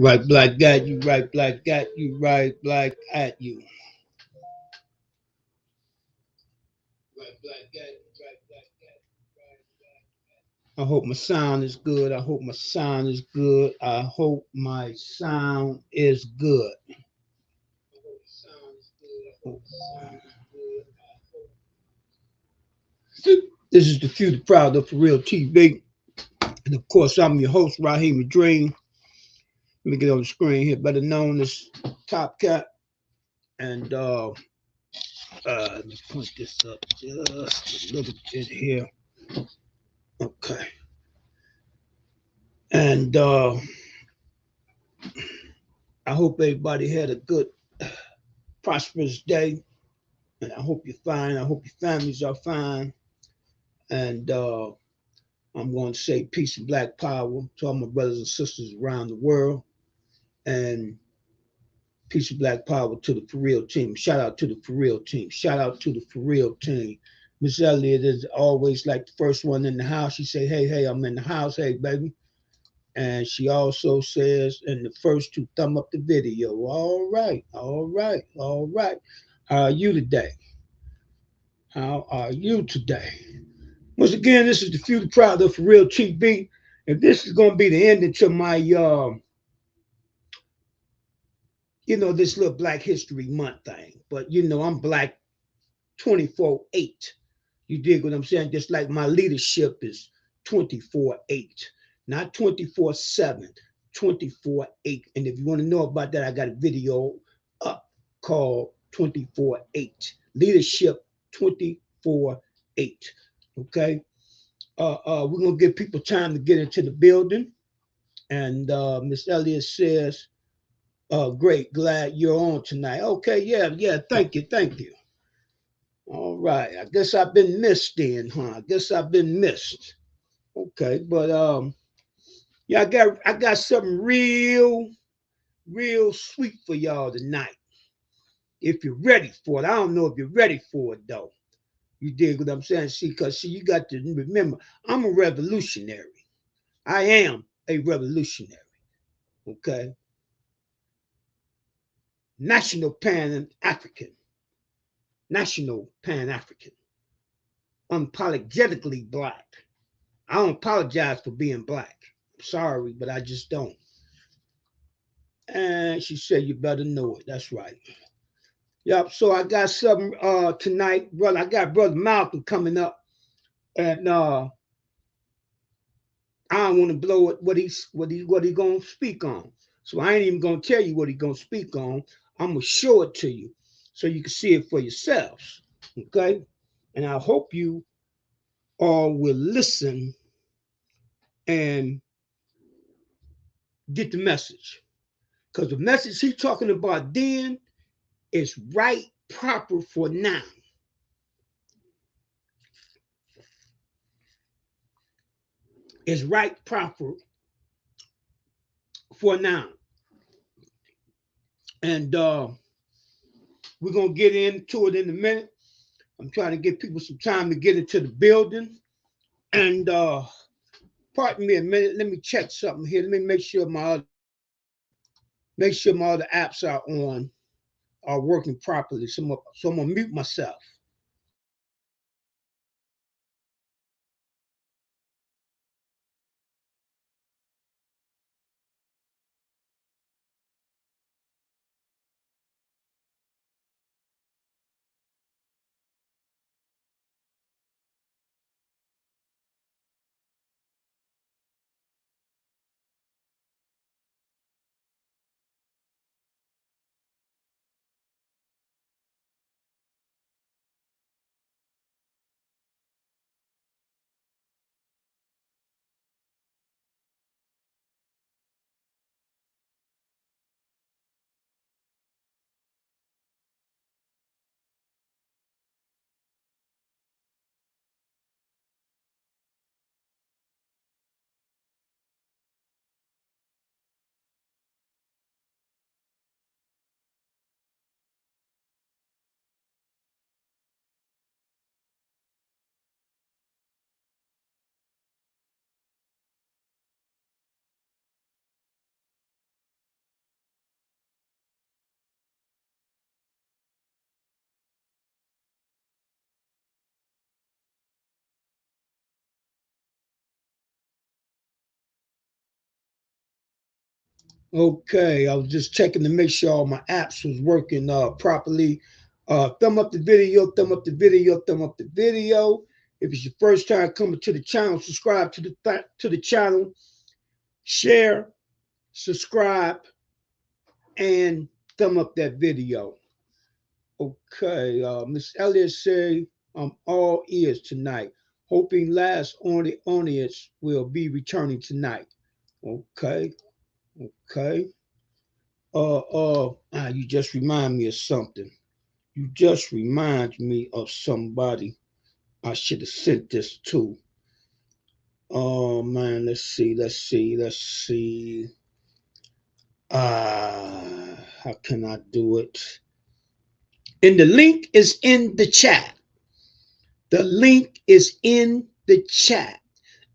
Right black at you, right black at you, right black at you. I hope my sound is good. I hope my sound is good. I hope my sound is good. This is the Few the Proud of For Real TV. And of course, I'm your host, Raheem Dream. Let me get on the screen here, better known as Top Cat. And let me point this up just a little bit here. Okay. And I hope everybody had a good, prosperous day. And I hope you're fine. I hope your families are fine. And I'm going to say peace and black power to all my brothers and sisters around the world. And peace and black power to the For Real team. Shout out to the For Real team. Shout out to the For Real team. Miss Elliott is always like the first one in the house. She say, hey, hey, I'm in the house. Hey, baby. And she also says, and the first to thumb up the video. All right, all right, all right. How are you today? How are you today? Once again, this is the Few the Proud of For Real TV. And this is going to be the ending to my, this little Black History Month thing. But, I'm black 24/8. You dig what I'm saying? Just like my leadership is 24/8, not 24/7, 24/8. And if you want to know about that, I got a video up called 24/8. Leadership 24/8. Okay. We're gonna give people time to get into the building. And Miss Elliott says, great, glad you're on tonight. Okay, yeah, yeah, thank you, thank you. All right. I guess I've been missed then, huh? I guess I've been missed. Okay, but yeah, I got something real sweet for y'all tonight. If you're ready for it. I don't know if you're ready for it though. You dig what I'm saying? See, you got to remember, I'm a revolutionary. I am a revolutionary. Okay. National Pan African. National Pan African. Unapologetically black. I don't apologize for being black. I'm sorry, but I just don't. And she said, you better know it. That's right. Yep. So I got something tonight, brother. I got Brother Malcolm coming up. And I don't want to blow it what he gonna speak on. So I ain't even gonna tell you what he gonna speak on. I'm gonna show it to you so you can see it for yourselves. Okay? And I hope you all will listen and get the message. Because the message he's talking about then is right proper for now. Is right proper for now. And we're gonna get into it in a minute. I'm trying to give people some time to get into the building. And pardon me a minute. Let me check something here. Let me make sure my other apps are working properly. So I'm gonna mute myself. Okay, I was just checking to make sure all my apps was working properly. Thumb up the video, thumb up the video, thumb up the video. If it's your first time coming to the channel, subscribe to the channel, share, subscribe, and thumb up that video. Okay, Miss Elliott say I'm all ears tonight. Hoping last audience will be returning tonight. Okay, okay. You just remind me of something. You just remind me of somebody I should have sent this to. Oh man, let's see. How can I do it? And the link is in the chat. The link is in the chat.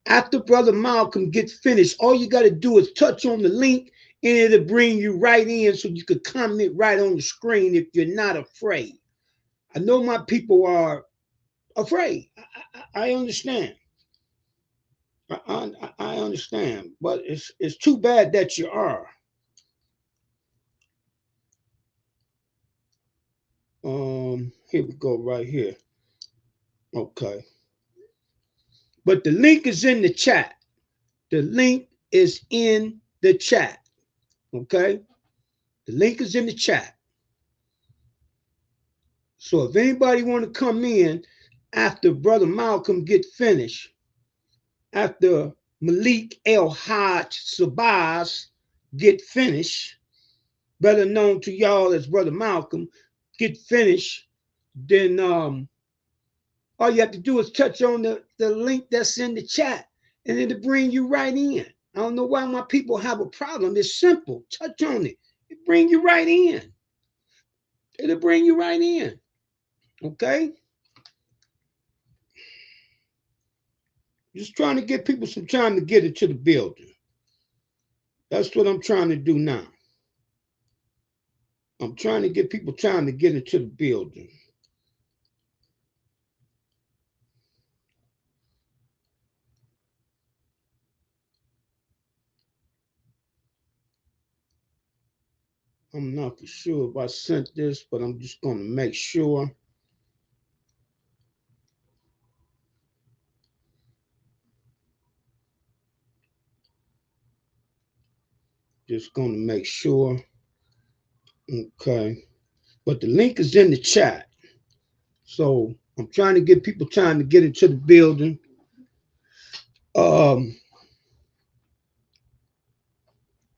After Brother Malcolm gets finished, all you got to do is touch on the link and it'll bring you right in so you could comment right on the screen if you're not afraid. I know my people are afraid. I understand. I understand, but it's too bad that you are. Here we go, right here. Okay, but the link is in the chat. The link is in the chat. Okay, the link is in the chat. So if anybody want to come in after Brother Malcolm get finished, after Malik El Haj Sabaz get finished, better known to y'all as Brother Malcolm, get finished, then all you have to do is touch on the link that's in the chat and it'll bring you right in. I don't know why my people have a problem. It's simple. Touch on it. It'll bring you right in. It'll bring you right in. Okay? Just trying to get people some time to get into the building. That's what I'm trying to do now. I'm trying to get people time to get into the building. I'm not for sure if I sent this, but I'm just going to make sure. Just going to make sure. Okay. But the link is in the chat. So I'm trying to give people time to get into the building.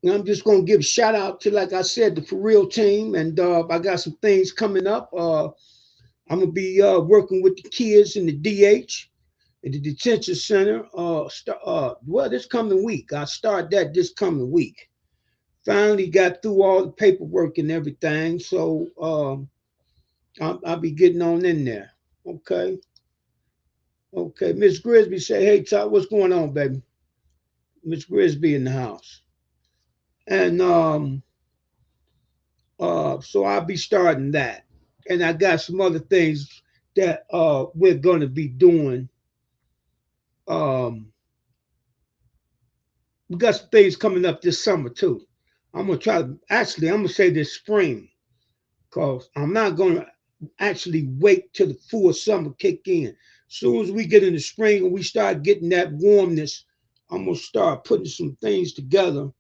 I'm just going to give a shout out to, like I said, the For Real team. And I got some things coming up. I'm going to be working with the kids in the DH, at the detention center. This coming week. I start that this coming week. Finally got through all the paperwork and everything. So I'll be getting on in there. Okay. Okay. Miss Grisby say, hey, Todd, what's going on, baby? Miss Grisby in the house. And so I'll be starting that. And I got some other things that we're going to be doing. We got some things coming up this summer, too. I'm going to say this spring, because I'm not going to actually wait till the full summer kick in. As soon as we get in the spring and we start getting that warmness, I'm going to start putting some things together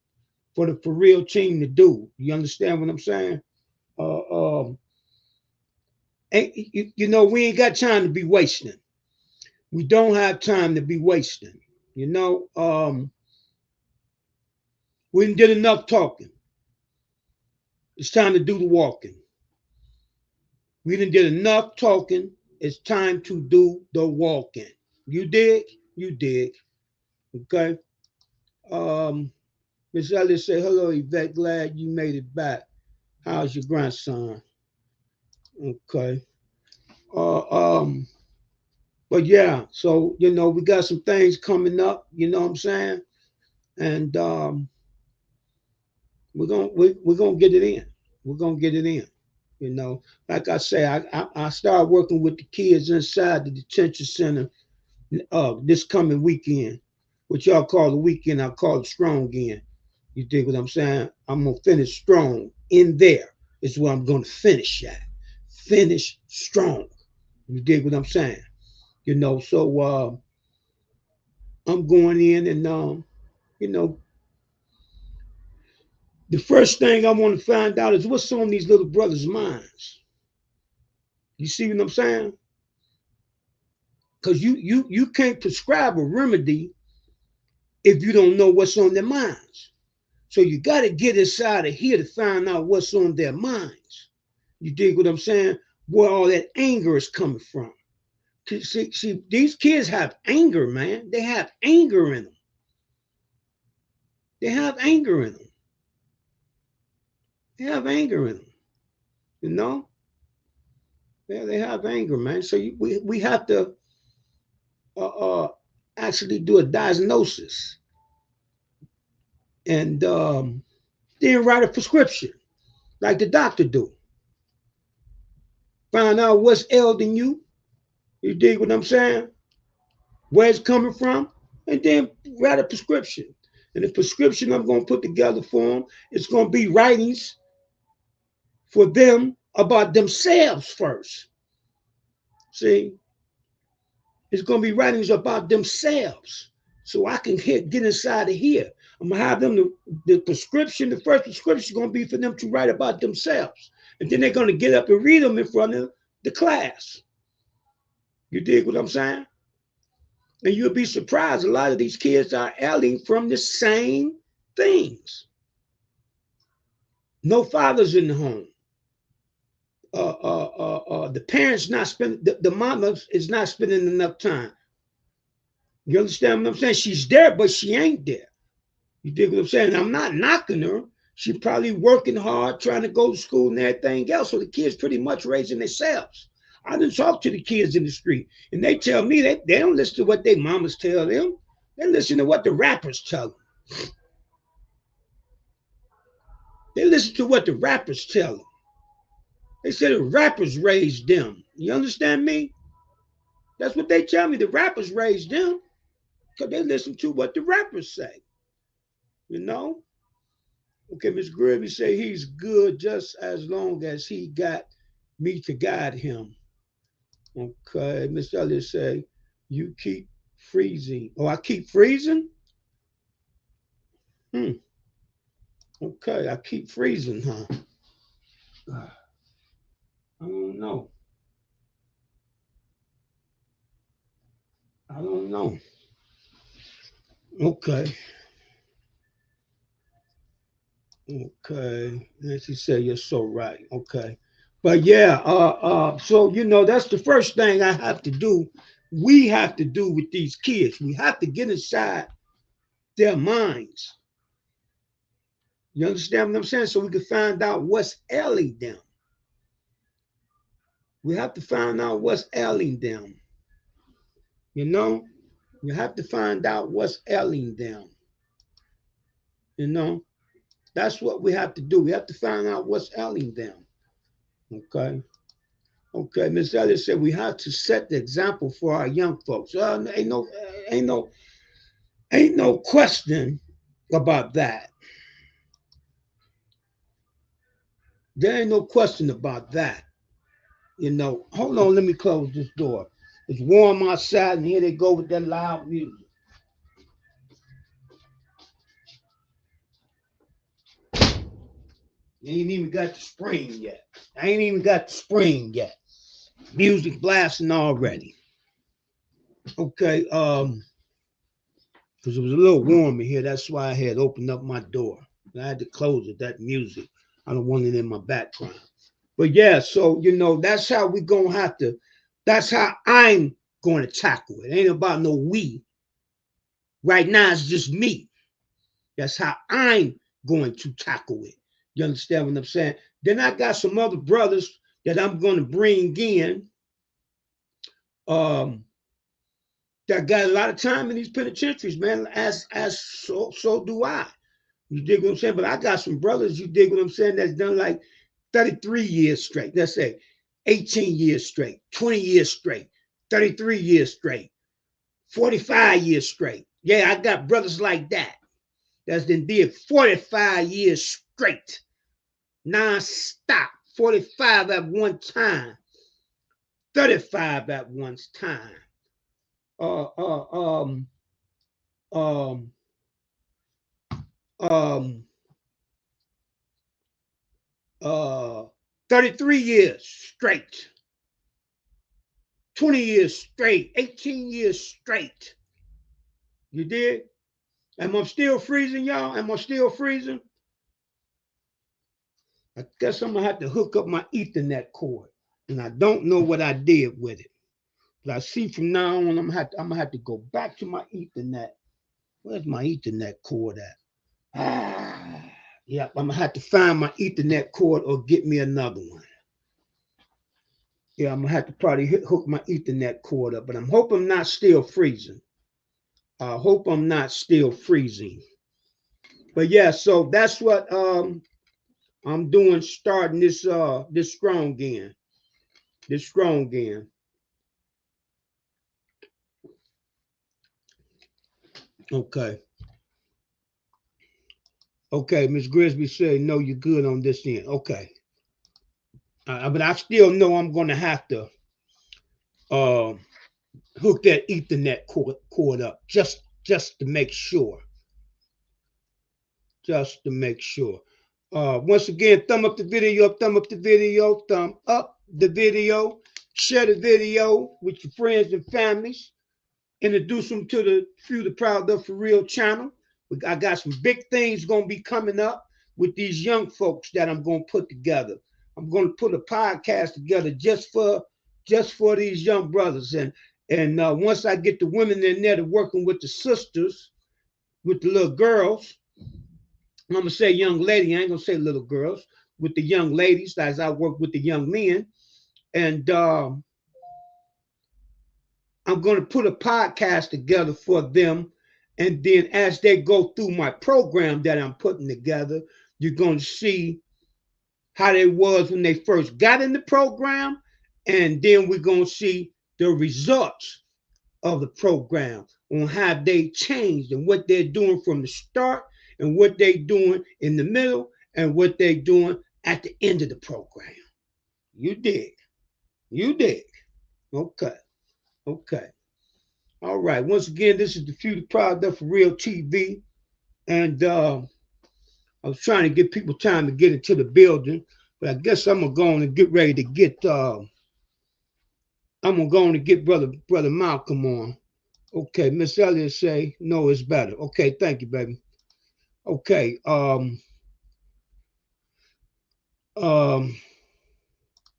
for the For Real team to do. You understand what I'm saying? We ain't got time to be wasting. We don't have time to be wasting. We did enough talking. It's time to do the walking. We done did enough talking. It's time to do the walking. You dig? You dig. Okay. Miss Elliott say, hello, Yvette. Glad you made it back. How's your grandson? Okay. But yeah, so we got some things coming up, you know what I'm saying? And we're gonna get it in. We're gonna get it in. Like I say, I started working with the kids inside the detention center this coming weekend. What y'all call the weekend, I call it strong end. You dig what I'm saying? I'm gonna finish strong in there. Is where I'm gonna finish at. Finish strong. You dig what I'm saying? You know, so I'm going in and you know, the first thing I want to find out is what's on these little brothers' minds. You see what I'm saying? Because you can't prescribe a remedy if you don't know what's on their minds. So you got to get inside of here to find out what's on their minds. You dig what I'm saying? Where all that anger is coming from. See, these kids have anger, man. They have anger in them. They have anger in them. They have anger in them. You know? Yeah, they have anger, man. So we have to uh, uh, actually do a diagnosis and then write a prescription like the doctor do. Find out what's ailing you. You dig what I'm saying? Where it's coming from, and then write a prescription. And the prescription I'm going to put together for them, it's going to be writings for them about themselves first. See, it's going to be writings about themselves, so I can get inside of here. I'm gonna have them the prescription. The first prescription is going to be for them to write about themselves, and then they're going to get up and read them in front of the class. You dig what I'm saying? And you'll be surprised. A lot of these kids are ailing from the same things. No fathers in the home. The parents not spending. The mama is not spending enough time. You understand what I'm saying? She's there, but she ain't there. You dig what I'm saying? I'm not knocking her. She's probably working hard, trying to go to school and everything else. So the kids pretty much raising themselves. I done talk to the kids in the street, and they tell me they don't listen to what their mamas tell them. They listen to what the rappers tell them. They listen to what the rappers tell them. They say the rappers raised them. You understand me? That's what they tell me. The rappers raised them because they listen to what the rappers say. You know? Okay, Miss Gravy say he's good just as long as he got me to guide him. Okay, Miss Elliott say you keep freezing. Oh, I keep freezing? Hmm. Okay, I keep freezing, huh? I don't know. I don't know. Okay. Okay. And she said you're so right. Okay. But yeah, so that's the first thing I have to do. We have to do with these kids. We have to get inside their minds. You understand what I'm saying? So we can find out what's ailing them. We have to find out what's ailing them. You know, you have to find out what's ailing them. You know, that's what we have to do. We have to find out what's ailing them. Okay. Okay, Miss Elliott said we have to set the example for our young folks. Ain't no, ain't no question about that. There ain't no question about that. Hold on, let me close this door. It's warm outside, and here they go with that loud music. Ain't even got the spring yet. I ain't even got the spring yet. Music blasting already. Okay, because it was a little warm in here. That's why I had opened up my door. I had to close it. That music, I don't want it in my background. But yeah, so that's how we gonna have to. That's how I'm going to tackle it. It ain't about no we. Right now, it's just me. That's how I'm going to tackle it. You understand what I'm saying? Then I got some other brothers that I'm going to bring in. That got a lot of time in these penitentiaries, man. As so do I. You dig what I'm saying? But I got some brothers, you dig what I'm saying, that's done like 33 years straight. Let's say 18 years straight, 20 years straight, 33 years straight, 45 years straight. Yeah, I got brothers like that that's been did 45 years straight, non-stop, 45 at one time, 35 at one time. Uh, uh, um, um, um, 33 years straight, 20 years straight, 18 years straight. You did? Am I still freezing, y'all? Am I still freezing? I guess I'm gonna have to hook up my Ethernet cord, and I don't know what I did with it. But I see from now on, I'm gonna have to go back to my Ethernet. Where's my Ethernet cord at? Yeah, I'm gonna have to find my Ethernet cord or get me another one. Yeah, I'm gonna have to probably hook my Ethernet cord up, but I'm hoping I'm not still freezing. I hope I'm not still freezing. But yeah, so that's what I'm doing, starting this strong again. This strong again. Okay. Okay, Miss Grisby said, no, you're good on this end. Okay. But I still know I'm gonna have to hook that Ethernet cord up just to make sure. Just to make sure. Once again, thumb up the video, thumb up the video, thumb up the video, share the video with your friends and families, introduce them to the Few the Proud the For Real channel. I got some big things going to be coming up with these young folks that I'm going to put together. I'm going to put a podcast together just for these young brothers. And once I get the women in there to working with the sisters, with the little girls, I'm going to say young lady, I ain't going to say little girls, with the young ladies as I work with the young men. And I'm going to put a podcast together for them. And then as they go through my program that I'm putting together, you're going to see how they was when they first got in the program. And then we're going to see the results of the program on how they changed and what they're doing from the start and what they're doing in the middle and what they're doing at the end of the program. You dig? You dig? Okay. Okay. All right. Once again, this is the Few the Proud the For Real TV. And I was trying to give people time to get into the building, but I guess I'm gonna go on and get ready to get I'm gonna go on and get brother Malcolm on. Okay, Miss Elliott say no, it's better. Okay, thank you, baby. Okay,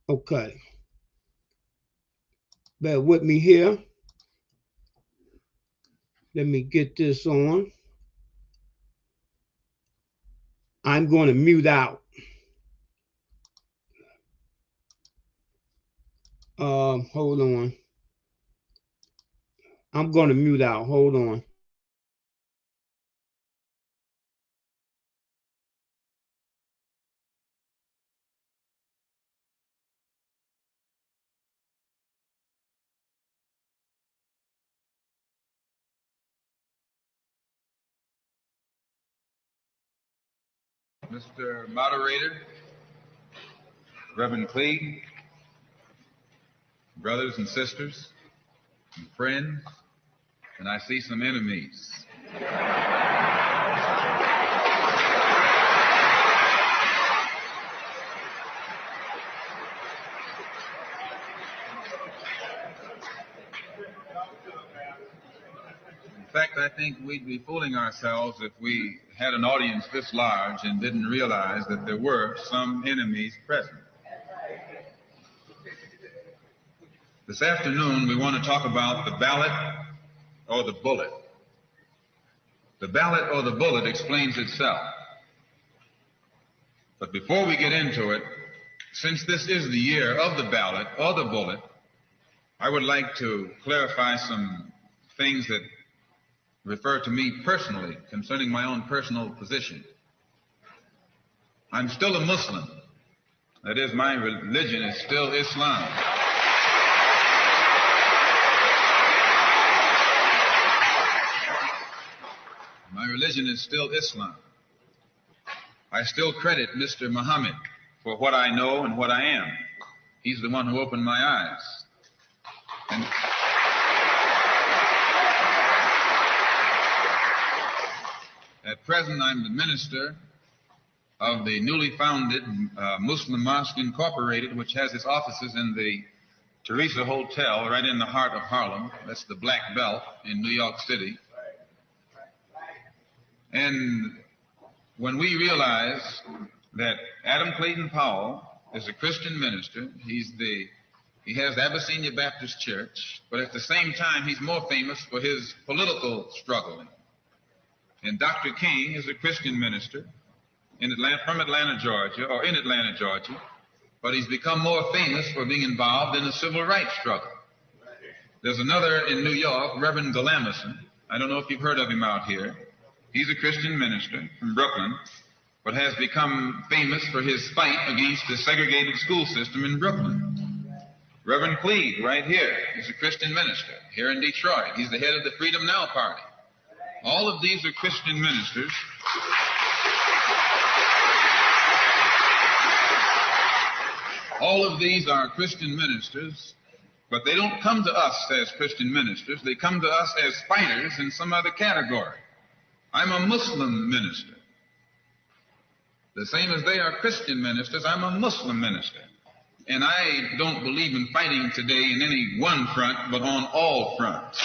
okay. Bear with me here. Let me get this on. I'm going to mute out. Hold on. I'm going to mute out. Hold on. Mr. Moderator, Reverend Cleage, brothers and sisters, and friends, and I see some enemies. In fact, I think we'd be fooling ourselves if we had an audience this large and didn't realize that there were some enemies present. This afternoon, we want to talk about the ballot or the bullet. The ballot or the bullet explains itself. But before we get into it, since this is the year of the ballot or the bullet, I would like to clarify some things that refer to me personally concerning my own personal position. I'm still a Muslim. That is, my religion is still Islam. My religion is still Islam. I still credit Mr. Muhammad for what I know and what I am. He's the one who opened my eyes. And at present, I'm the minister of the newly founded Muslim Mosque Incorporated, which has its offices in the Teresa Hotel right in the heart of Harlem. That's the Black Belt in New York City. And when we realize that Adam Clayton Powell is a Christian minister, he has the Abyssinia Baptist Church, but at the same time, he's more famous for his political struggling. And Dr. King is a Christian minister from Atlanta, Georgia, or in Atlanta, Georgia, but he's become more famous for being involved in the civil rights struggle. There's another in New York, Reverend Galamison. I don't know if you've heard of him out here. He's a Christian minister from Brooklyn, but has become famous for his fight against the segregated school system in Brooklyn. Reverend Cleage, right here, is a Christian minister here in Detroit. He's the head of the Freedom Now Party. All of these are Christian ministers. All of these are Christian ministers, but they don't come to us as Christian ministers. They come to us as fighters in some other category. I'm a Muslim minister. The same as they are Christian ministers, I'm a Muslim minister. And I don't believe in fighting today in any one front, but on all fronts.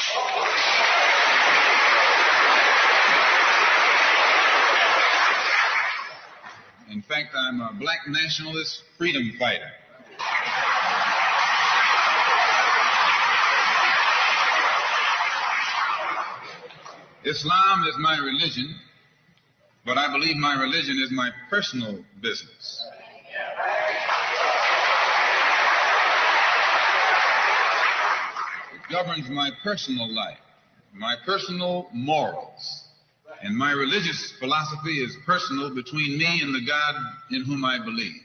In fact, I'm a black nationalist freedom fighter. Islam is my religion, but I believe my religion is my personal business. It governs my personal life, my personal morals. And my religious philosophy is personal between me and the God in whom I believe.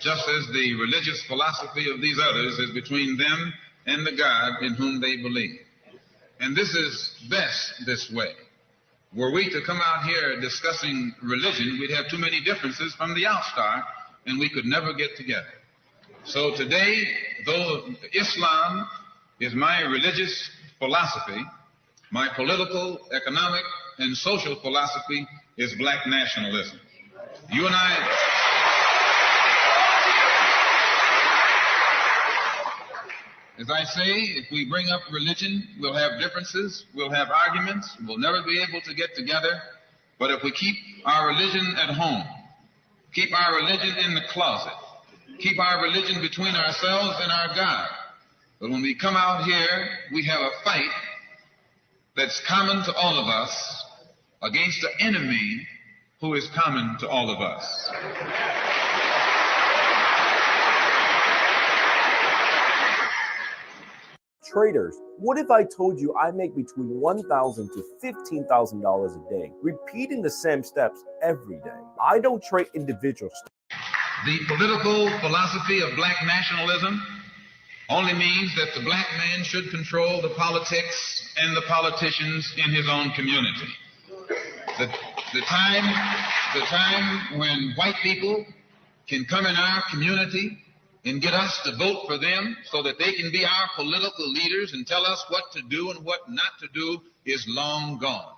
Just as the religious philosophy of these others is between them and the God in whom they believe. And this is best this way. Were we to come out here discussing religion, we'd have too many differences from the outstart, and we could never get together. So today, though Islam is my religious philosophy, my political, economic, and social philosophy is black nationalism. You and I... As I say, if we bring up religion, we'll have differences, we'll have arguments, we'll never be able to get together. But if we keep our religion at home, keep our religion in the closet, keep our religion between ourselves and our God, but when we come out here, we have a fight that's common to all of us against the enemy who is common to all of us. Traders, what if I told you I make between $1,000 to $15,000 a day, repeating the same steps every day? I don't trade individual stocks. The political philosophy of black nationalism only means that the black man should control the politics and the politicians in his own community. The time when white people can come in our community and get us to vote for them so that they can be our political leaders and tell us what to do and what not to do is long gone.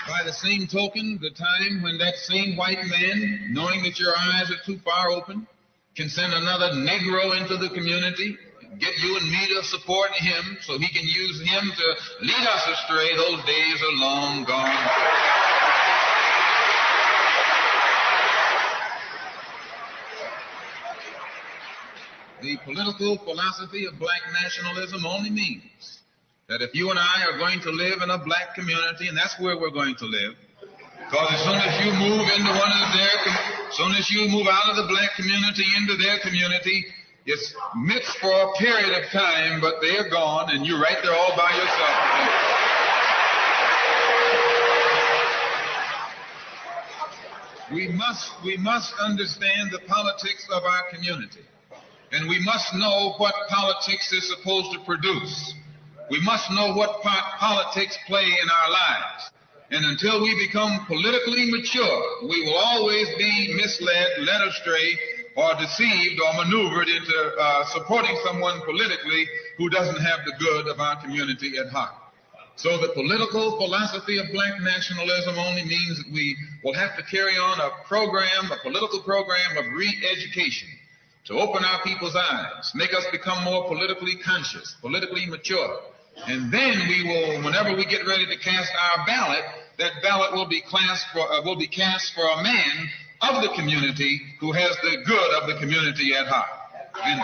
By the same token, the time when that same white man, knowing that your eyes are too far open, can send another Negro into the community, get you and me to support him so he can use him to lead us astray, those days are long gone. The political philosophy of black nationalism only means that if you and I are going to live in a black community, and that's where we're going to live, because as soon as you move into as soon as you move out of the black community into their community, it's mixed for a period of time, but they're gone, and you're right there all by yourself. We must understand the politics of our community. and we must know what politics is supposed to produce. We must know what part politics play in our lives. And until we become politically mature, we will always be misled, led astray, or deceived or maneuvered into supporting someone politically who doesn't have the good of our community at heart. So the political philosophy of black nationalism only means that we will have to carry on a program, a political program of re-education to open our people's eyes, make us become more politically conscious, politically mature. And then we will, whenever we get ready to cast our ballot, that ballot will be cast for a man of the community who has the good of the community at heart. And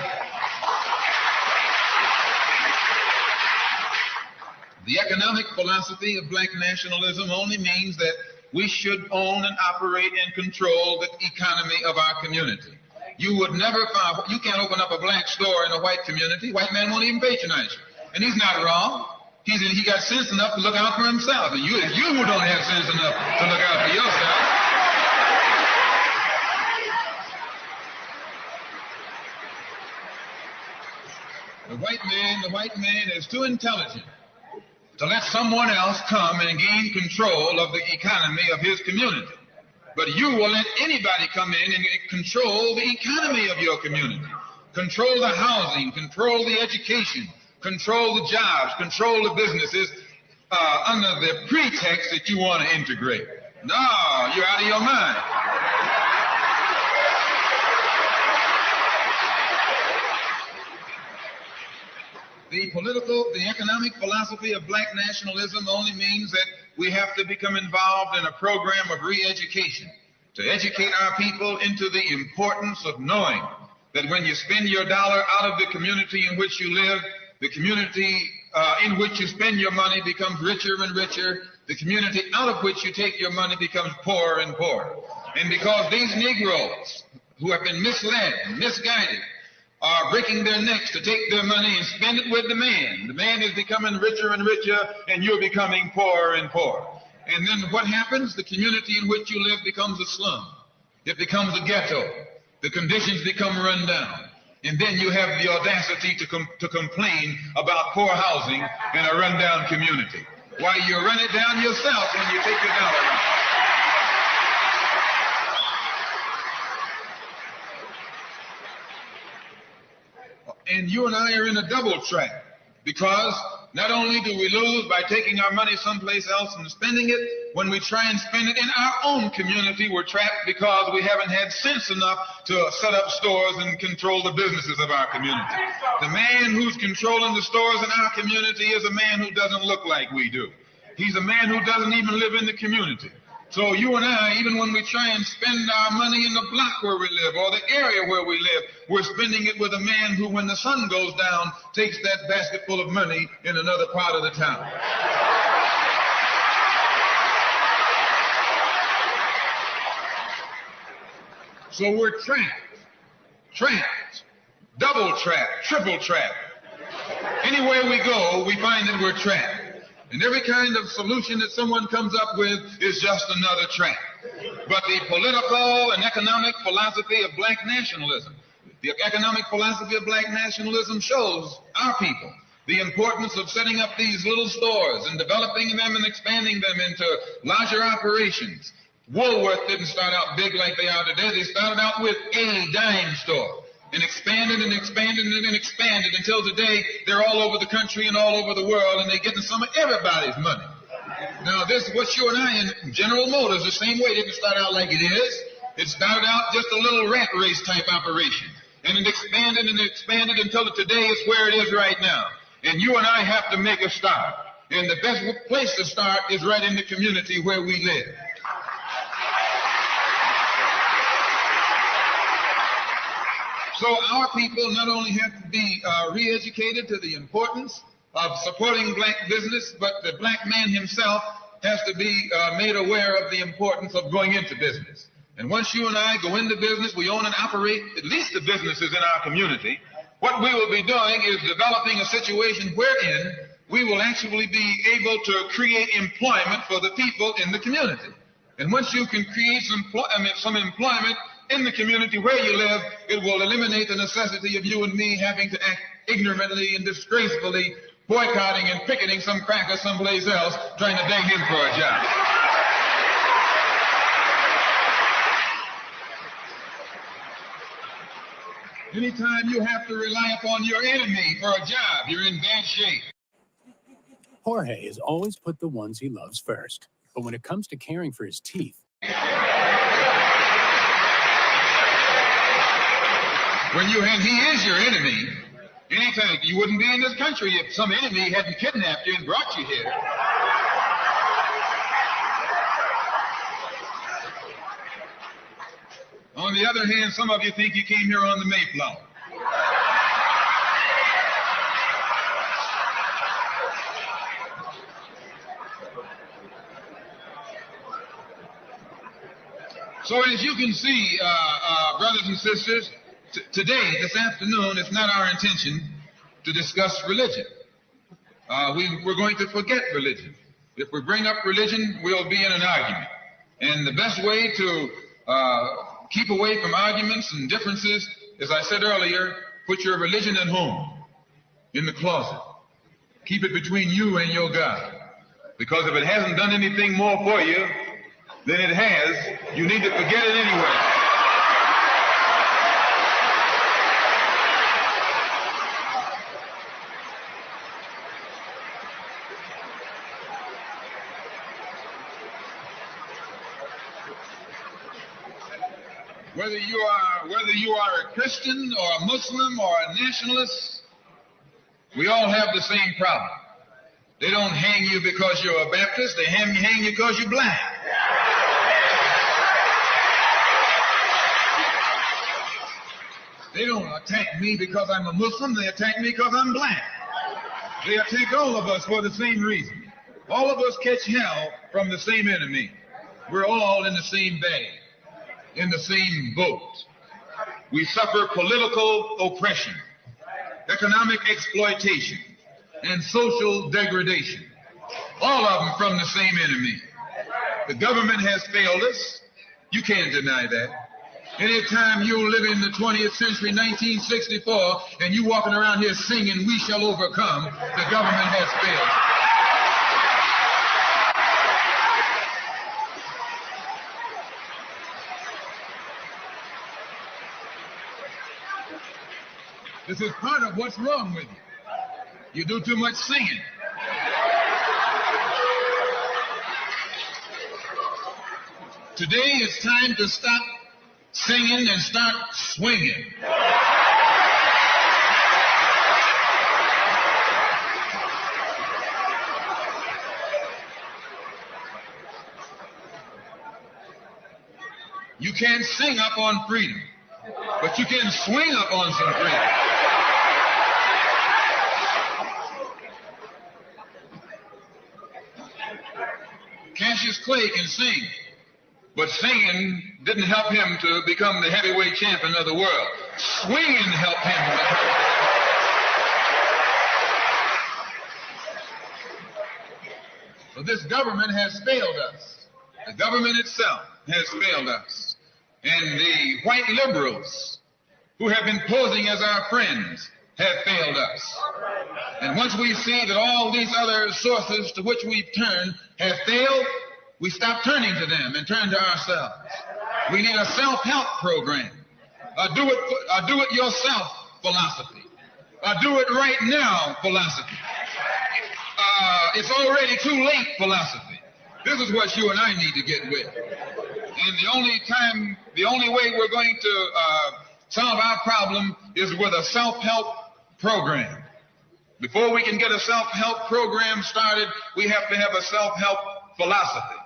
the economic philosophy of black nationalism only means that we should own and operate and control the economy of our community. You would never find, you can't open up a black store in a white community. White man won't even patronize you. And he's not wrong. He got sense enough to look out for himself. And you who don't have sense enough to look out for yourself. The white man is too intelligent to let someone else come and gain control of the economy of his community. But you will let anybody come in and control the economy of your community. Control the housing, control the education, control the jobs, control the businesses under the pretext that you want to integrate. No, you're out of your mind. The economic philosophy of black nationalism only means that we have to become involved in a program of re-education to educate our people into the importance of knowing that when you spend your dollar out of the community in which you live, the community in which you spend your money becomes richer and richer. The community out of which you take your money becomes poorer and poorer. And because these Negroes who have been misled and misguided are breaking their necks to take their money and spend it with the man. The man is becoming richer and richer, and you're becoming poorer and poorer. And then what happens? The community in which you live becomes a slum. It becomes a ghetto. The conditions become run down. And then you have the audacity to complain about poor housing in a rundown community. Why, you run it down yourself when you take your dollar out. And you and I are in a double trap, because not only do we lose by taking our money someplace else and spending it, when we try and spend it in our own community, we're trapped because we haven't had sense enough to set up stores and control the businesses of our community. The man who's controlling the stores in our community is a man who doesn't look like we do. He's a man who doesn't even live in the community. So you and I, even when we try and spend our money in the block where we live or the area where we live, we're spending it with a man who, when the sun goes down, takes that basket full of money in another part of the town. So we're trapped, double trapped, triple trapped. Anywhere we go, we find that we're trapped. And every kind of solution that someone comes up with is just another trap. But the political and economic philosophy of black nationalism, the economic philosophy of black nationalism shows our people the importance of setting up these little stores and developing them and expanding them into larger operations. Woolworth didn't start out big like they are today. They started out with a dime store and expanded and expanded and expanded until today they're all over the country and all over the world, and they're getting some of everybody's money. Now this, what you and I in General Motors, the same way, didn't start out like it is. It started out just a little rat race type operation, and it expanded and expanded until today is where it is right now. And you and I have to make a start. And the best place to start is right in the community where we live. So our people not only have to be re-educated to the importance of supporting black business, but the black man himself has to be made aware of the importance of going into business. And once you and I go into business, we own and operate at least the businesses in our community. What we will be doing is developing a situation wherein we will actually be able to create employment for the people in the community. And once you can create some employment, in the community where you live, it will eliminate the necessity of you and me having to act ignorantly and disgracefully, boycotting and picketing some cracker someplace else, trying to beg him for a job. Anytime you have to rely upon your enemy for a job, you're in bad shape. Jorge has always put the ones he loves first. But when it comes to caring for his teeth, when he is your enemy, anytime you wouldn't be in this country if some enemy hadn't kidnapped you and brought you here. On the other hand, some of you think you came here on the Mayflower. So as you can see, brothers and sisters, today, this afternoon, it's not our intention to discuss religion. We're going to forget religion. If we bring up religion, we'll be in an argument. And the best way to keep away from arguments and differences, as I said earlier, put your religion at home, in the closet. Keep it between you and your God. Because if it hasn't done anything more for you than it has, you need to forget it anyway. Whether you are a Christian or a Muslim or a nationalist, we all have the same problem. They don't hang you because you're a Baptist, they hang you because you're black. They don't attack me because I'm a Muslim, they attack me because I'm black. They attack all of us for the same reason. All of us catch hell from the same enemy. We're all in the same bag, in the same boat. We suffer political oppression, economic exploitation, and social degradation. All of them from the same enemy. The government has failed us. You can't deny that. Anytime you live in the 20th century, 1964, and you walking around here singing, "We shall overcome," the government has failed. This is part of what's wrong with you. You do too much singing. Today it's time to stop singing and start swinging. You can't sing up on freedom, but you can swing up on some freedom. Cassius Clay can sing, but singing didn't help him to become the heavyweight champion of the world. Swinging helped him. So this government has failed us. The government itself has failed us. And the white liberals who have been posing as our friends have failed us. And once we see that all these other sources to which we've turned have failed, we stop turning to them and turn to ourselves. We need a self-help program, a do it yourself philosophy, a do it right now philosophy. It's already too late philosophy. This is what you and I need to get with. And the only way we're going to solve our problem is with a self-help program. Before we can get a self-help program started, we have to have a self-help philosophy.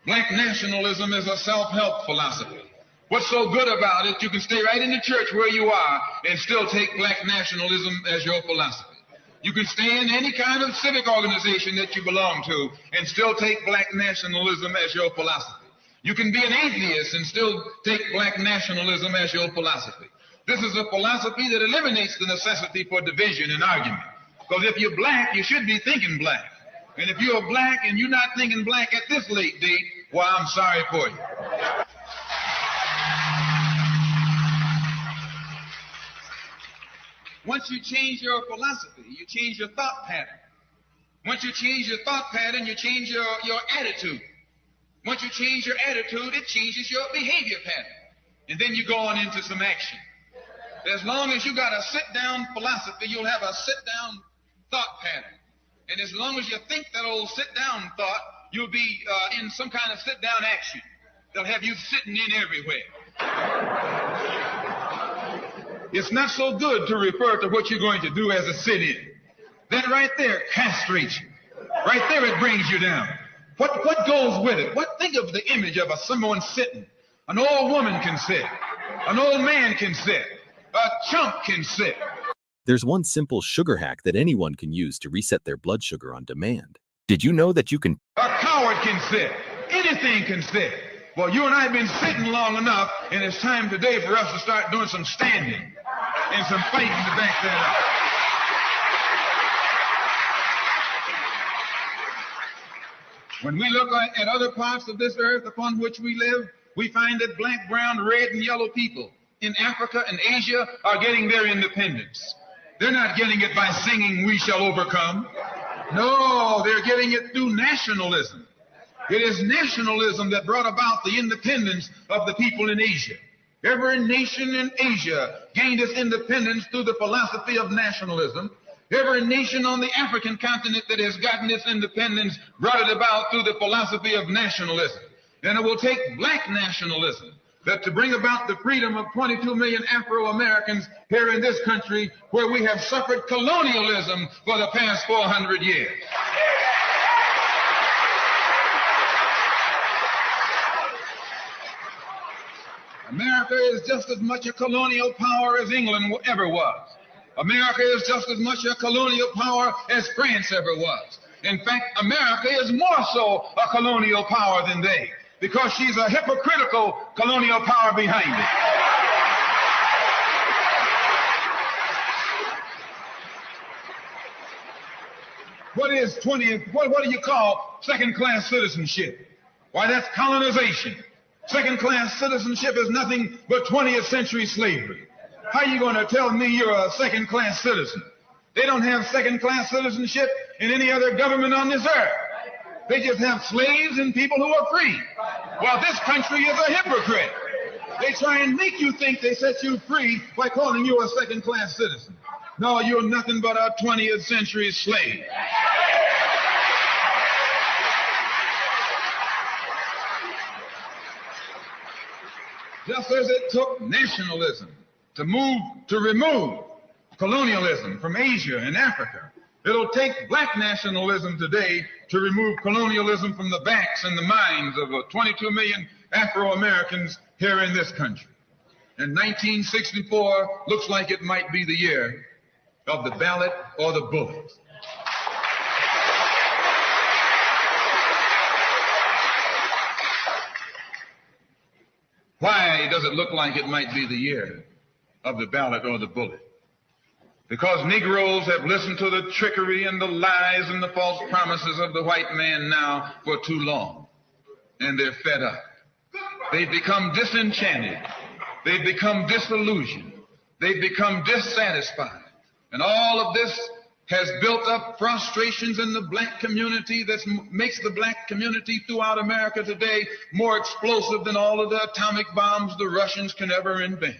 Black nationalism is a self-help philosophy. What's so good about it, you can stay right in the church where you are and still take black nationalism as your philosophy. You can stay in any kind of civic organization that you belong to and still take black nationalism as your philosophy. You can be an atheist and still take black nationalism as your philosophy. This is a philosophy that eliminates the necessity for division and argument. Because if you're black, you should be thinking black. And if you're black and you're not thinking black at this late date, well, I'm sorry for you. Once you change your philosophy, you change your thought pattern. Once you change your thought pattern, you change your attitude. Once you change your attitude, it changes your behavior pattern. And then you go on into some action. As long as you got a sit-down philosophy, you'll have a sit-down thought pattern. And as long as you think that old sit-down thought, you'll be in some kind of sit-down action. They'll have you sitting in everywhere. It's not so good to refer to what you're going to do as a sit-in. That right there castrates you. Right there it brings you down. What goes with it? Think of the image of someone sitting. An old woman can sit. An old man can sit. A chump can sit. There's one simple sugar hack that anyone can use to reset their blood sugar on demand. Did you know that you can... A coward can sit. Anything can sit. Well, you and I have been sitting long enough, and it's time today for us to start doing some standing and some fighting to back that up. When we look at other parts of this earth upon which we live, we find that black, brown, red, and yellow people in Africa and Asia are getting their independence. They're not getting it by singing, "We shall overcome." No, they're getting it through nationalism. It is nationalism that brought about the independence of the people in Asia. Every nation in Asia gained its independence through the philosophy of nationalism. Every nation on the African continent that has gotten its independence brought it about through the philosophy of nationalism. And it will take black nationalism that to bring about the freedom of 22 million Afro-Americans here in this country where we have suffered colonialism for the past 400 years. America is just as much a colonial power as England ever was. America is just as much a colonial power as France ever was. In fact, America is more so a colonial power than they, because she's a hypocritical colonial power behind it. What do you call second-class citizenship? Why, that's colonization. Second-class citizenship is nothing but 20th century slavery. How are you going to tell me you're a second-class citizen? They don't have second-class citizenship in any other government on this earth. They just have slaves and people who are free. Well, this country is a hypocrite. They try and make you think they set you free by calling you a second-class citizen. No, you're nothing but a 20th century slave. Just as it took nationalism to remove colonialism from Asia and Africa, it'll take black nationalism today to remove colonialism from the backs and the minds of 22 million Afro-Americans here in this country. And 1964 looks like it might be the year of the ballot or the bullet. Why does it look like it might be the year of the ballot or the bullet? Because Negroes have listened to the trickery and the lies and the false promises of the white man now for too long. And they're fed up. They've become disenchanted. They've become disillusioned. They've become dissatisfied. And all of this has built up frustrations in the black community that makes the black community throughout America today more explosive than all of the atomic bombs the Russians can ever invent.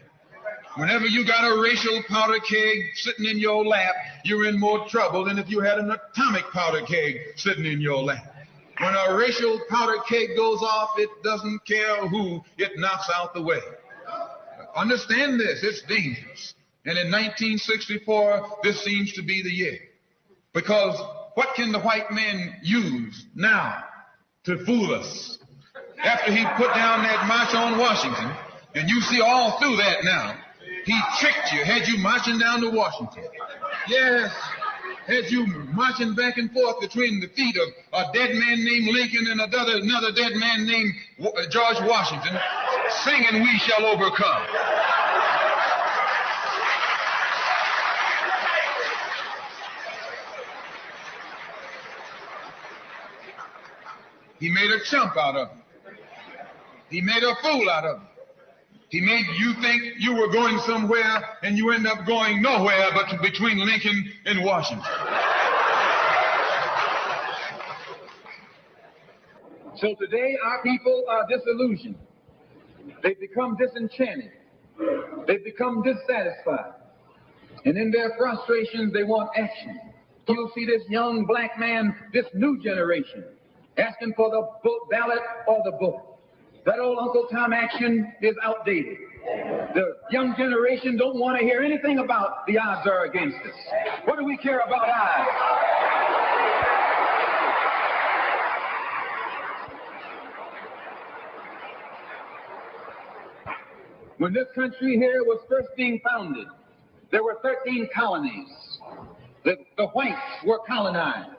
Whenever you got a racial powder keg sitting in your lap, you're in more trouble than if you had an atomic powder keg sitting in your lap. When a racial powder keg goes off, it doesn't care who it knocks out the way. Understand this, it's dangerous. And in 1964, this seems to be the year. Because what can the white man use now to fool us? After he put down that march on Washington, and you see all through that now, he tricked you, had you marching down to Washington. Yes, had you marching back and forth between the feet of a dead man named Lincoln and another dead man named George Washington, singing "We Shall Overcome." He made a chump out of him. He made a fool out of him. He made you think you were going somewhere, and you end up going nowhere but between Lincoln and Washington. So today, our people are disillusioned. They've become disenchanted. They've become dissatisfied. And in their frustrations, they want action. You'll see this young black man, this new generation, asking for the ballot or the vote. That old Uncle Tom action is outdated. The young generation don't want to hear anything about the odds are against us. What do we care about odds? When this country here was first being founded, there were 13 colonies. The whites were colonized.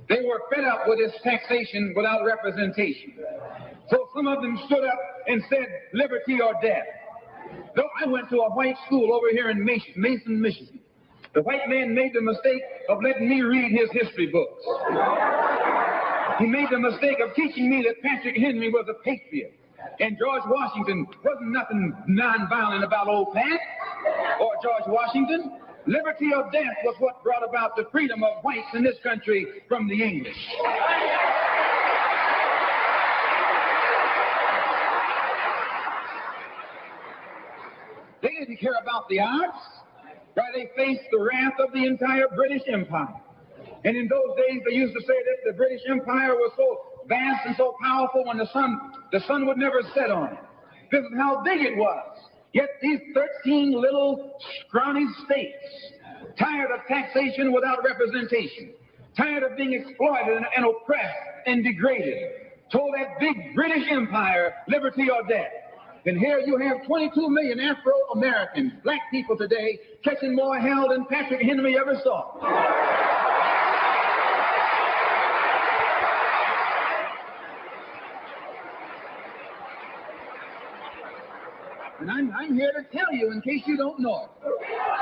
They were fed up with this taxation without representation. So some of them stood up and said, liberty or death. Though I went to a white school over here in Mason, Michigan. The white man made the mistake of letting me read his history books. He made the mistake of teaching me that Patrick Henry was a patriot. And George Washington wasn't nothing nonviolent about old Pat or George Washington. Liberty or death was what brought about the freedom of whites in this country from the English. They didn't care about the odds. Why, they faced the wrath of the entire British Empire. And in those days, they used to say that the British Empire was so vast and so powerful when the sun would never set on it. This is how big it was. Yet these 13 little scrawny states, tired of taxation without representation, tired of being exploited and oppressed and degraded, told that big British Empire, liberty or death. And here you have 22 million Afro-Americans, black people today, catching more hell than Patrick Henry ever saw. And I'm here to tell you, in case you don't know it,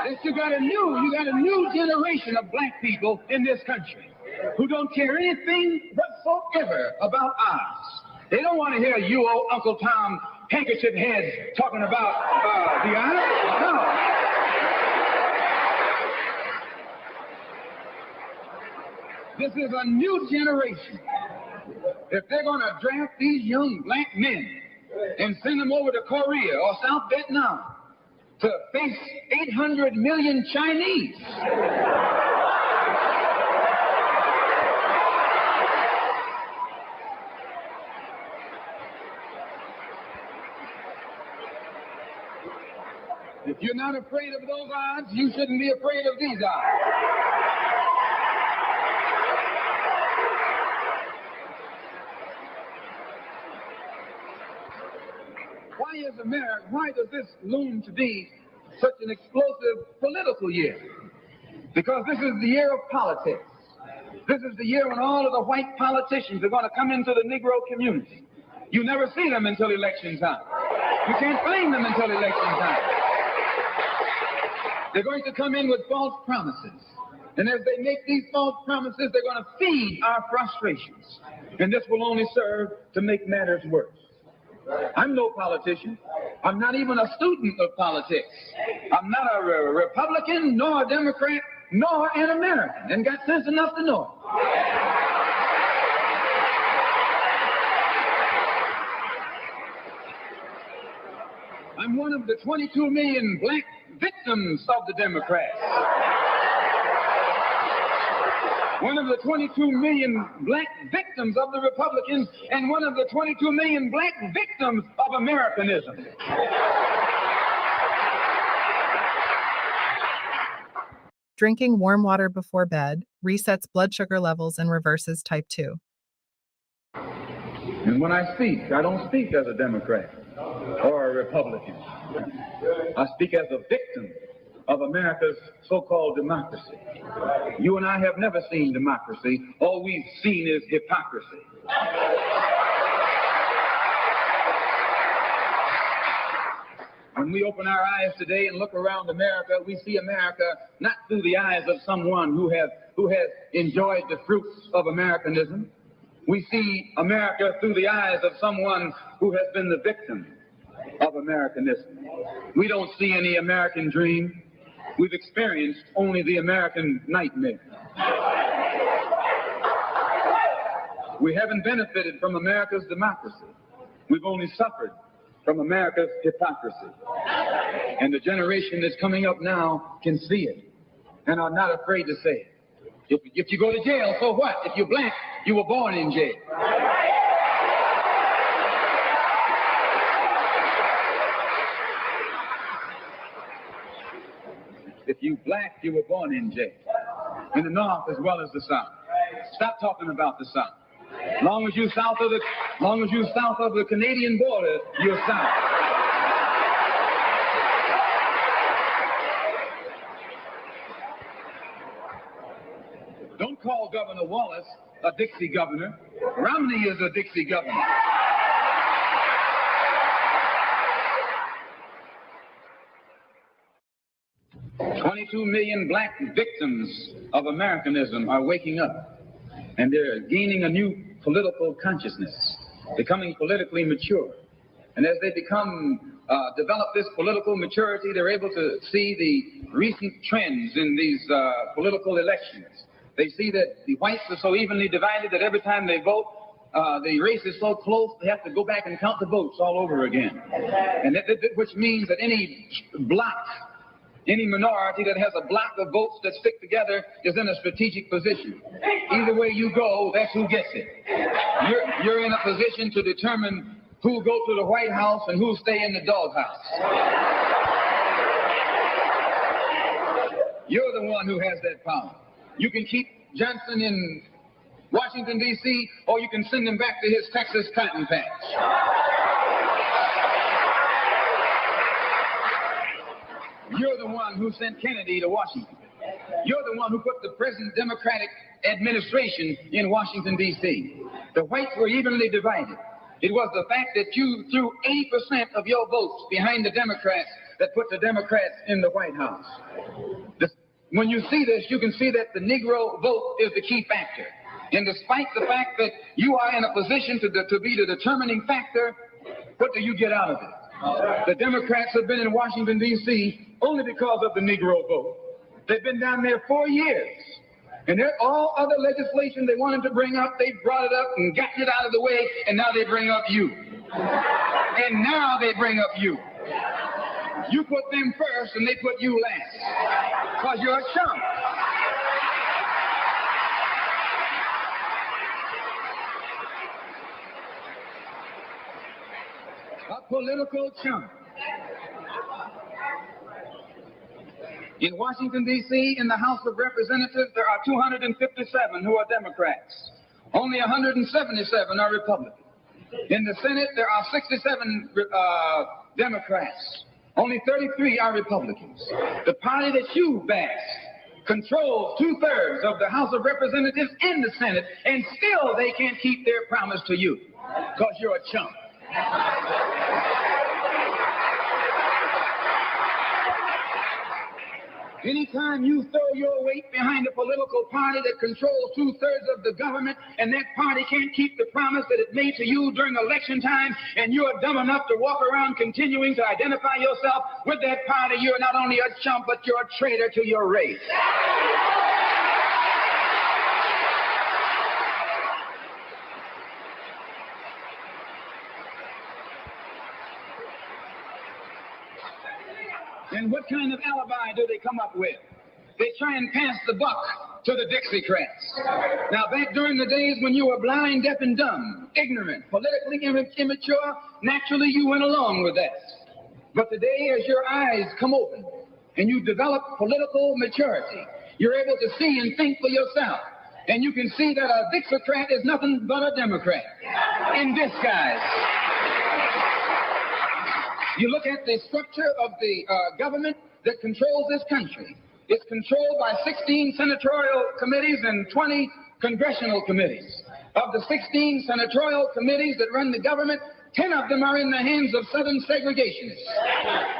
that you got a new generation of black people in this country who don't care anything whatsoever about odds. They don't want to hear you, old Uncle Tom, handkerchief heads talking about the odds. No. This is a new generation. If they're going to draft these young black men and send them over to Korea or South Vietnam to face 800 million Chinese. If you're not afraid of those odds, you shouldn't be afraid of these odds. Why does this loom to be such an explosive political year? Because this is the year of politics. This is the year when all of the white politicians are going to come into the Negro community. You never see them until election time. You can't blame them until election time. They're going to come in with false promises. And as they make these false promises, they're going to feed our frustrations. And this will only serve to make matters worse. I'm no politician. I'm not even a student of politics. I'm not a Republican, nor a Democrat, nor an American, and got sense enough to know it. I'm one of the 22 million black victims of the Democrats. One of the 22 million black victims of the Republicans, and one of the 22 million black victims of Americanism. Drinking warm water before bed resets blood sugar levels and reverses type 2. And when I speak, I don't speak as a Democrat or a Republican. I speak as a victim of America's so-called democracy. You and I have never seen democracy. All we've seen is hypocrisy. When we open our eyes today and look around America, we see America not through the eyes of someone who has enjoyed the fruits of Americanism. We see America through the eyes of someone who has been the victim of Americanism. We don't see any American dream. We've experienced only the American nightmare. We haven't benefited from America's democracy. We've only suffered from America's hypocrisy. And the generation that's coming up now can see it and are not afraid to say it. If you go to jail, so what? If you're black, you were born in jail. If you black, you were born in jail. In the North as well as the South. Stop talking about the South. Long as you're south of the Canadian border, you're South. Don't call Governor Wallace a Dixie governor. Romney is a Dixie governor. $22 million black victims of Americanism are waking up, and they're gaining a new political consciousness, becoming politically mature. And as they develop this political maturity, they're able to see the recent trends in these political elections. They see that the whites are so evenly divided that every time they vote, the race is so close, they have to go back and count the votes all over again. And which means that any block, any minority that has a block of votes that stick together is in a strategic position. Either way you go, that's who gets it. You're in a position to determine who go to the White House and who stay in the doghouse. You're the one who has that power. You can keep Johnson in Washington, D.C., or you can send him back to his Texas cotton patch. You're the one who sent Kennedy to Washington. You're the one who put the present Democratic administration in Washington, D.C. The whites were evenly divided. It was the fact that you threw 80% of your votes behind the Democrats that put the Democrats in the White House. When you see this, you can see that the Negro vote is the key factor. And despite the fact that you are in a position to be the determining factor, what do you get out of it? The Democrats have been in Washington, D.C. only because of the Negro vote. They've been down there 4 years. And all other legislation they wanted to bring up, they brought it up and gotten it out of the way, and now they bring up you. And now they bring up you. You put them first and they put you last. Because you're a chump. A political chump. In Washington, D.C., in the House of Representatives, there are 257 who are Democrats. Only 177 are Republicans. In the Senate, there are 67 Democrats. Only 33 are Republicans. The party that you back controls 2/3 of the House of Representatives in the Senate, and still they can't keep their promise to you because you're a chump. Anytime you throw your weight behind a political party that controls 2/3 of the government, and that party can't keep the promise that it made to you during election time, and you're dumb enough to walk around continuing to identify yourself with that party, you're not only a chump, but you're a traitor to your race. And what kind of alibi do they come up with? They try and pass the buck to the Dixiecrats. Now, back during the days when you were blind, deaf, and dumb, ignorant, politically immature, naturally you went along with that. But today, as your eyes come open and you develop political maturity, you're able to see and think for yourself. And you can see that a Dixiecrat is nothing but a Democrat in disguise. You look at the structure of the government that controls this country. It's controlled by 16 senatorial committees and 20 congressional committees. Of the 16 senatorial committees that run the government, 10 of them are in the hands of Southern segregationists.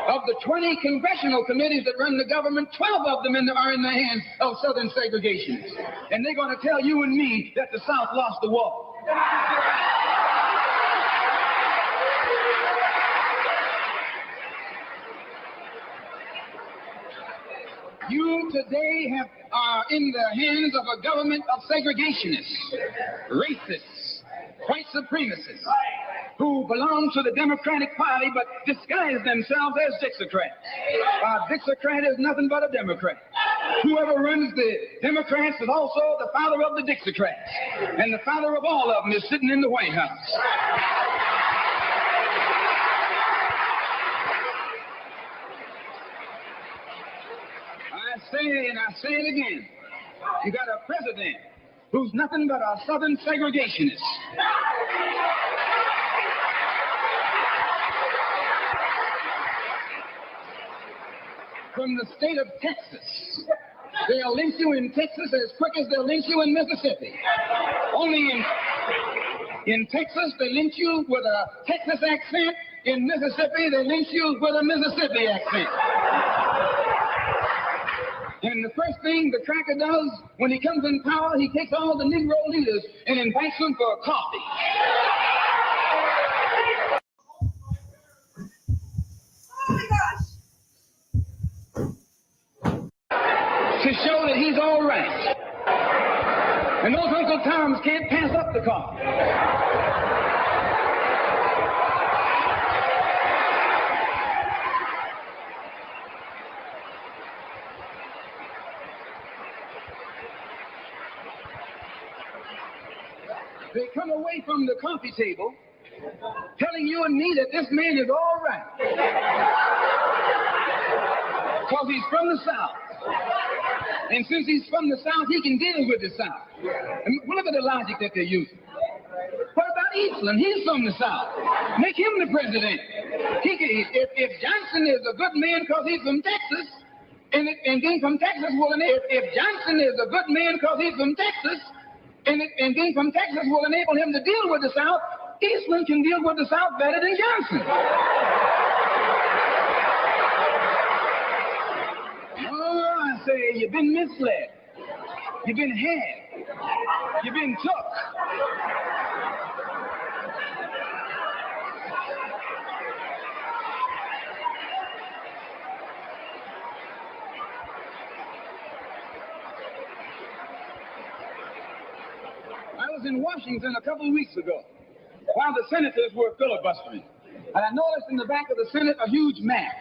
Of the 20 congressional committees that run the government, 12 of them are in the hands of Southern segregationists. And they're going to tell you and me that the South lost the war. today are in the hands of a government of segregationists, racists, white supremacists, who belong to the Democratic Party but disguise themselves as Dixiecrats. Dixiecrat is nothing but a Democrat. Whoever runs the Democrats is also the father of the Dixiecrats. And the father of all of them is sitting in the White House. I say it again. You got a president who's nothing but a Southern segregationist. From the state of Texas. They'll lynch you in Texas as quick as they'll lynch you in Mississippi. Only in Texas, they lynch you with a Texas accent. In Mississippi, they lynch you with a Mississippi accent. And the first thing the cracker does when he comes in power, he takes all the Negro leaders and invites them for coffee. To show that he's all right. And those Uncle Toms can't pass up the coffee. They come away from the coffee table telling you and me that this man is all right. Because he's from the South. And since he's from the South, he can deal with the South. And look at the logic that they're using. What about Eastland? He's from the South. Make him the president. If Johnson is a good man because he's from Texas, and then from Texas, if Johnson is a good man because he's from Texas, and then from Texas will enable him to deal with the South, Eastland can deal with the South better than Johnson. Oh, I say, you've been misled. You've been had. You've been took. I was in Washington a couple of weeks ago while the senators were filibustering. And I noticed in the back of the Senate a huge map.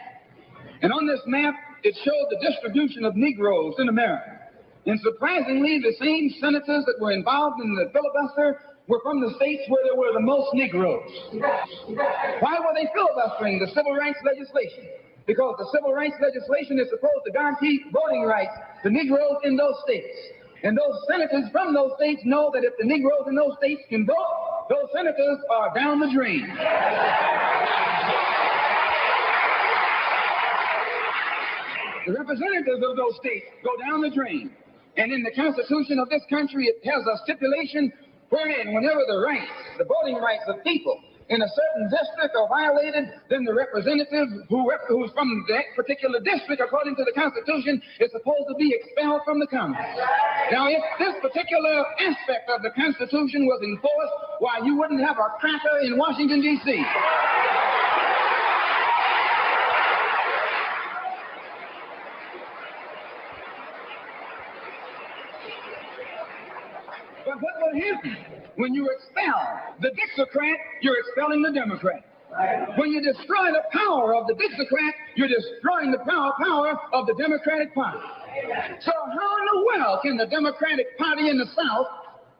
And on this map, it showed the distribution of Negroes in America. And surprisingly, the same senators that were involved in the filibuster were from the states where there were the most Negroes. Why were they filibustering the civil rights legislation? Because the civil rights legislation is supposed to guarantee voting rights to Negroes in those states. And those senators from those states know that if the Negroes in those states can vote, those senators are down the drain. The representatives of those states go down the drain. And in the Constitution of this country, it has a stipulation wherein whenever the rights, the voting rights of people in a certain district are violated, then the representative who's from that particular district, according to the Constitution, is supposed to be expelled from the Congress. Now, if this particular aspect of the Constitution was enforced, why, you wouldn't have a cracker in Washington, D.C. But what will happen when you expel the Dixiecrat? You're expelling the Democrat. When you destroy the power of the Dixiecrat, you're destroying the power of the Democratic Party. So how in the world can the Democratic Party in the South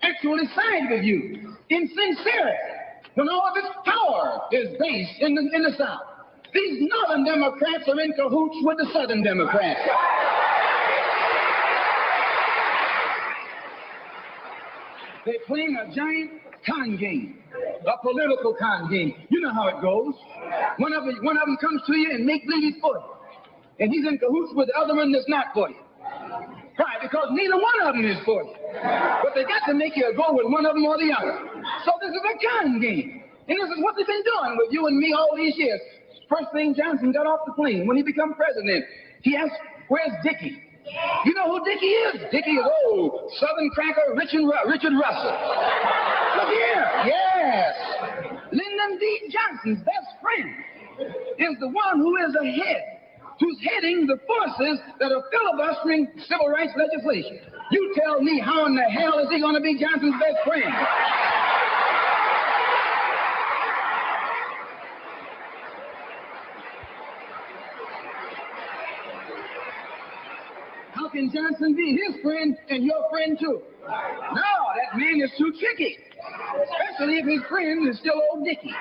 actually side with you in sincerity when all of its power is based in the South? These Northern Democrats are in cahoots with the Southern Democrats. They're playing a giant con game, a political con game. You know how it goes. One of them comes to you and make believe he's for you. And he's in cahoots with the other one that's not for you. Why? Because neither one of them is for you. But they got to make you go with one of them or the other. So this is a con game. And this is what they've been doing with you and me all these years. First thing Johnson got off the plane, when he became president, he asked, "Where's Dickie?" You know who Dickie is? Dickie is old Southern cracker Richard Russell. Look here. Yes. Lyndon B. Johnson's best friend is the one who is ahead who's heading the forces that are filibustering civil rights legislation. You tell me, how in the hell is he going to be Johnson's best friend? How can Johnson be his friend and your friend too? No, that man is too tricky, especially if his friend is still old Dickie.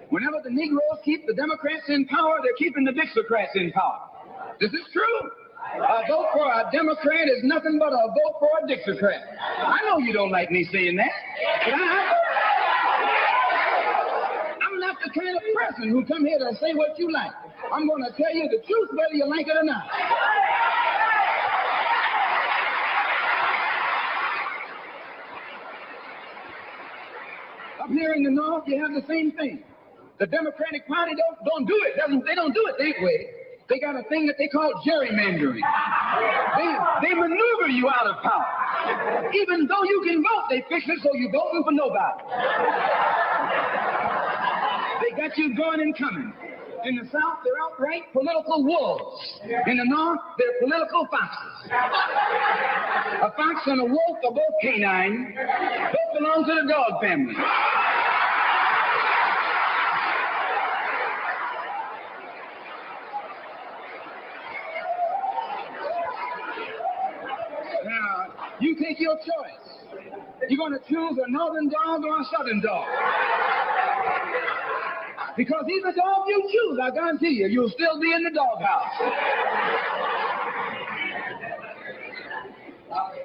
Whenever the Negroes keep the Democrats in power, they're keeping the Dixiecrats in power. This is true. A vote for a Democrat is nothing but a vote for a Dixiecrat. I know you don't like me saying that, but I'm not the kind of person who come here to say what you like. I'm going to tell you the truth whether you like it or not. Up here in the North, you have the same thing. The Democratic Party don't do it. They don't do it that way. They got a thing that they call gerrymandering. They maneuver you out of power. Even though you can vote, they fix it so you're voting for nobody. They got you going and coming. In the South, they're outright political wolves. In the North, they're political foxes. A fox and a wolf are both canine. Both belong to the dog family. Now, you take your choice. You're going to choose a northern dog or a southern dog. Because either dog you choose, I guarantee you, you'll still be in the doghouse.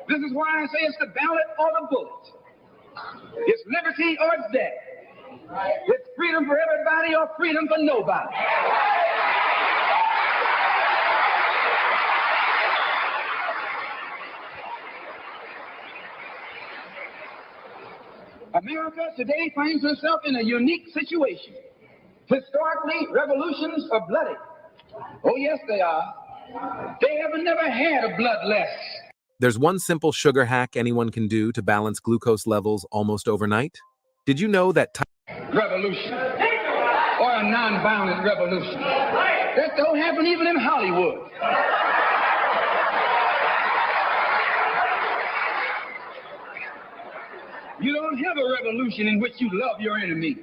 This is why I say it's the ballot or the bullet. It's liberty or it's death. It's freedom for everybody or freedom for nobody. America today finds herself in a unique situation. Historically, revolutions are bloody. Oh, yes, they are. They have never had a bloodless. There's one simple sugar hack anyone can do to balance glucose levels almost overnight. Did you know that Revolution, or a non-violent revolution. That don't happen even in Hollywood. You don't have a revolution in which you love your enemy.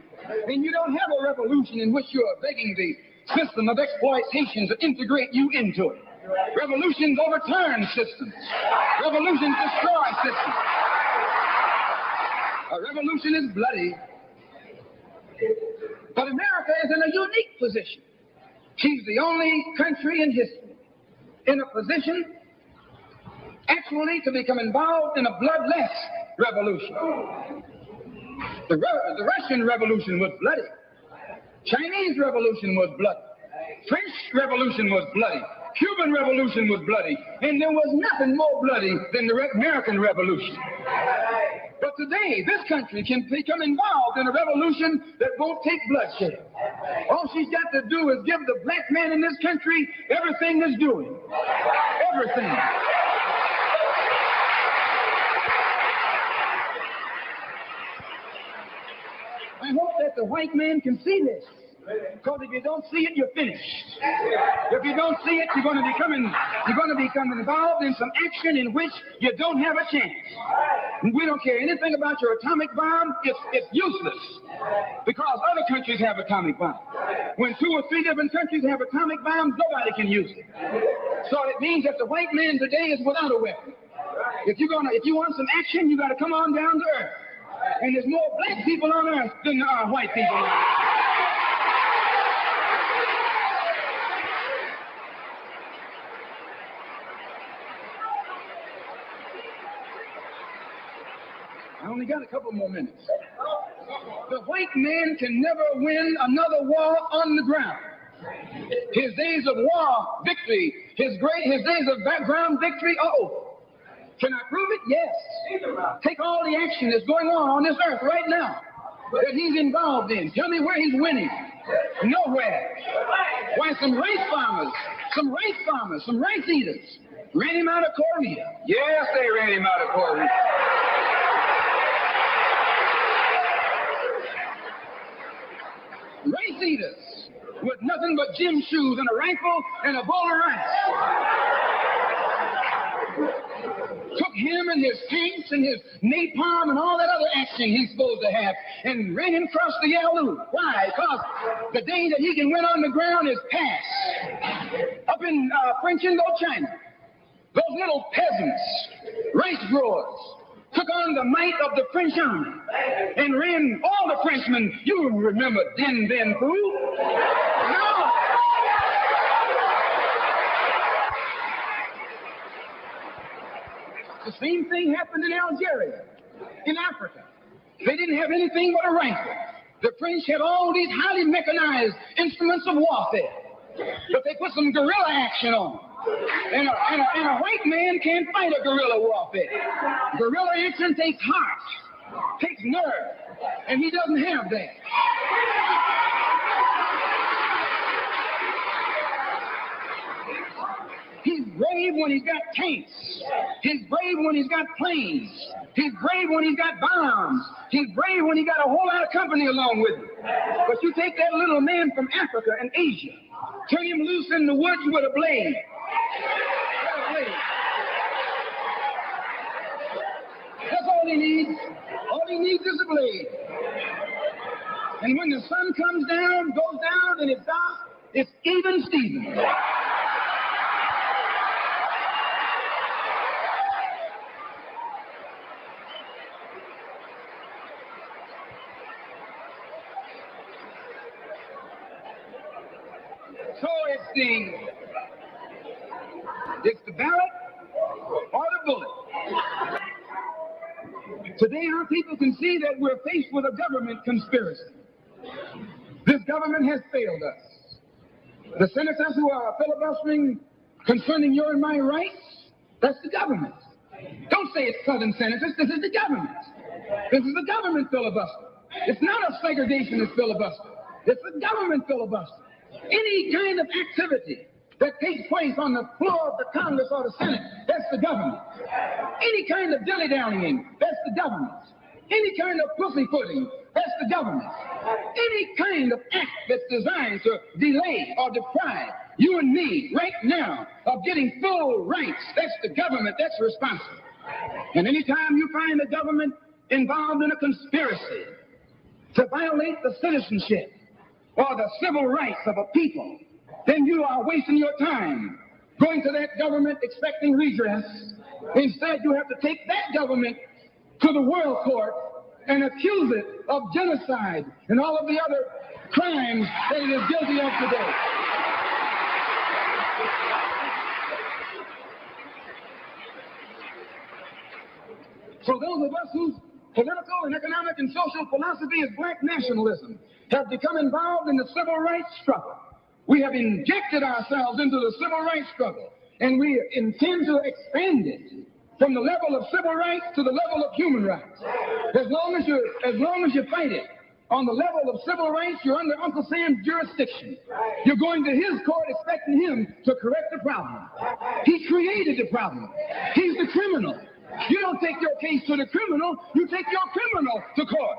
And you don't have a revolution in which you are begging the system of exploitation to integrate you into it. Revolutions overturn systems. Revolutions destroy systems. A revolution is bloody. But America is in a unique position. She's the only country in history in a position actually to become involved in a bloodless revolution. The Russian Revolution was bloody. Chinese Revolution was bloody. French Revolution was bloody. Cuban Revolution was bloody. And there was nothing more bloody than the American Revolution. But today, this country can become involved in a revolution that won't take bloodshed. All she's got to do is give the black man in this country everything that's doing. Everything. I hope that the white man can see this. Because if you don't see it, you're finished. If you don't see it, you're going to become involved in some action in which you don't have a chance. We don't care anything about your atomic bomb. It's useless. Because other countries have atomic bombs. When 2 or 3 different countries have atomic bombs, nobody can use it. So it means that the white man today is without a weapon. If you want some action, you got to come on down to earth. And there's more black people on earth than there are white people on earth. I only got a couple more minutes. The white man can never win another war on the ground. His days of war victory, his days of background victory are over. Can I prove it? Yes. Take all the action that's going on this earth right now that he's involved in. Tell me where he's winning. Nowhere. Why, some rice farmers, some rice eaters ran him out of Korea. Yes, they ran him out of Korea. Cedars with nothing but gym shoes and a rifle and a bowl of rice. Took him and his tanks and his napalm and all that other action he's supposed to have and ran him across the Yalu. Why? Because the day that he can win on the ground is past. Up in French Indochina, those little peasants, rice growers, took on the might of the French army and ran all the Frenchmen. You remember Dien Bien Phu? No. The same thing happened in Algeria, in Africa. They didn't have anything but a rifle. The French had all these highly mechanized instruments of warfare, but they put some guerrilla action on. And a white man can't fight a guerrilla warfare. Guerrilla action takes heart, takes nerve, and he doesn't have that. He's brave when he's got tanks. He's brave when he's got planes. He's brave when he's got bombs. He's brave when he got a whole lot of company along with him. But you take that little man from Africa and Asia, turn him loose in the woods with a blade. That's all he needs. All he needs is a blade. And when the sun comes down, goes down, and it's dark, it's even Steven. So it's the ballot or the bullet. Today our people can see that we're faced with a government conspiracy. This government has failed us. The senators who are filibustering concerning your and my rights, that's the government. Don't say it's Southern senators, this is the government. This is the government filibuster. It's not a segregationist filibuster. It's a government filibuster. Any kind of activity that takes place on the floor of the Congress or the Senate, that's the government. Any kind of dilly-dallying, that's the government. Any kind of pussyfooting, that's the government. Any kind of act that's designed to delay or deprive you and me right now of getting full rights, that's the government that's responsible. And anytime you find the government involved in a conspiracy to violate the citizenship or the civil rights of a people, then you are wasting your time going to that government expecting redress. Instead, you have to take that government to the World Court and accuse it of genocide and all of the other crimes that it is guilty of today. So those of us whose political and economic and social philosophy is black nationalism have become involved in the civil rights struggle. We have injected ourselves into the civil rights struggle, and we intend to expand it from the level of civil rights to the level of human rights. As long as you fight it on the level of civil rights, you're under Uncle Sam's jurisdiction. You're going to his court expecting him to correct the problem. He created the problem. He's the criminal. You don't take your case to the criminal, you take your criminal to court.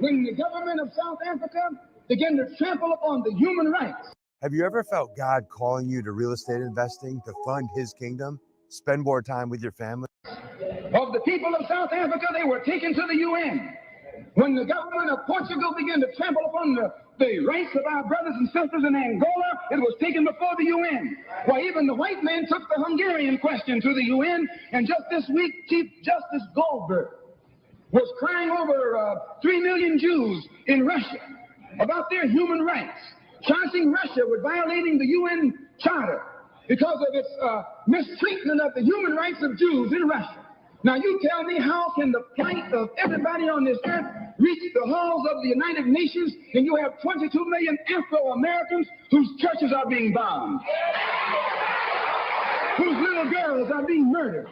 When the government of South Africa began to trample upon the human rights. Have you ever felt God calling you to real estate investing to fund his kingdom? Spend more time with your family? Of the people of South Africa, they were taken to the UN. When the government of Portugal began to trample upon the rights of our brothers and sisters in Angola, it was taken before the UN. Why, even the white man took the Hungarian question to the UN, and just this week, Chief Justice Goldberg was crying over 3 million Jews in Russia about their human rights, charging Russia with violating the UN Charter because of its mistreatment of the human rights of Jews in Russia. Now you tell me, how can the plight of everybody on this earth reach the halls of the United Nations and you have 22 million Afro-Americans whose churches are being bombed, whose little girls are being murdered,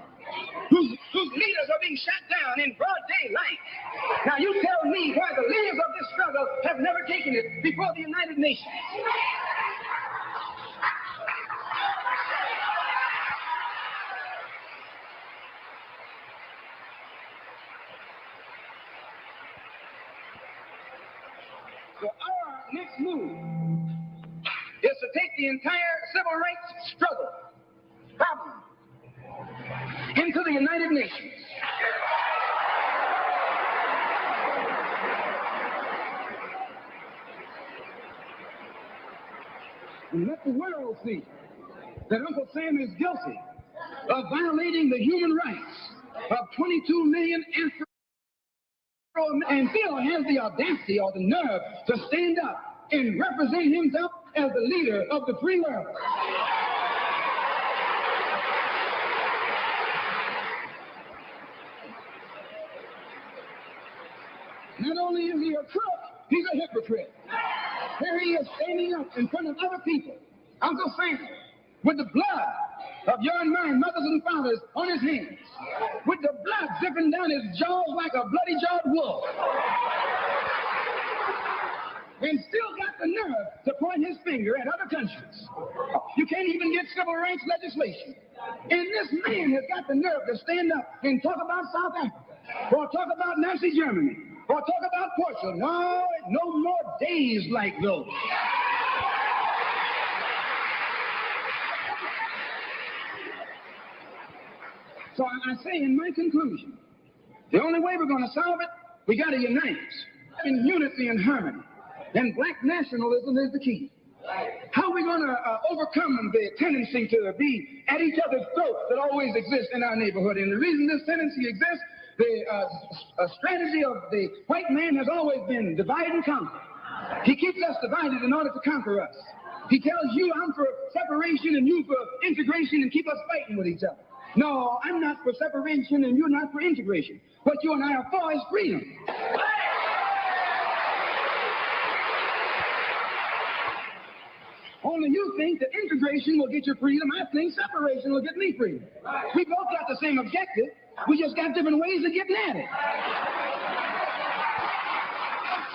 whose leaders are being shot down in broad daylight? Now you tell me why the leaders of this struggle have never taken it before the United Nations. So our next move is to take the entire civil rights struggle problem into the United Nations. And let the world see that Uncle Sam is guilty of violating the human rights of 22 million and still has the audacity or the nerve to stand up and represent himself as the leader of the free world. Not only is he a crook, he's a hypocrite. Here he is standing up in front of other people, Uncle Sam, with the blood of your and mine, mothers and fathers, on his hands, with the blood dripping down his jaws like a bloody-jawed wolf, and still got the nerve to point his finger at other countries. You can't even get civil rights legislation. And this man has got the nerve to stand up and talk about South Africa, or talk about Nazi Germany, or talk about Portugal. No more days like those. So I say in my conclusion, the only way we're going to solve it, we got to unite in unity and harmony. And black nationalism is the key. How are we going to overcome the tendency to be at each other's throats that always exists in our neighborhood? And the reason this tendency exists, the strategy of the white man has always been divide and conquer. He keeps us divided in order to conquer us. He tells you I'm for separation and you for integration and keep us fighting with each other. No, I'm not for separation and you're not for integration. What you and I are for is freedom. Only you think that integration will get you freedom. I think separation will get me freedom. We both got the same objective. We just got different ways of getting at it.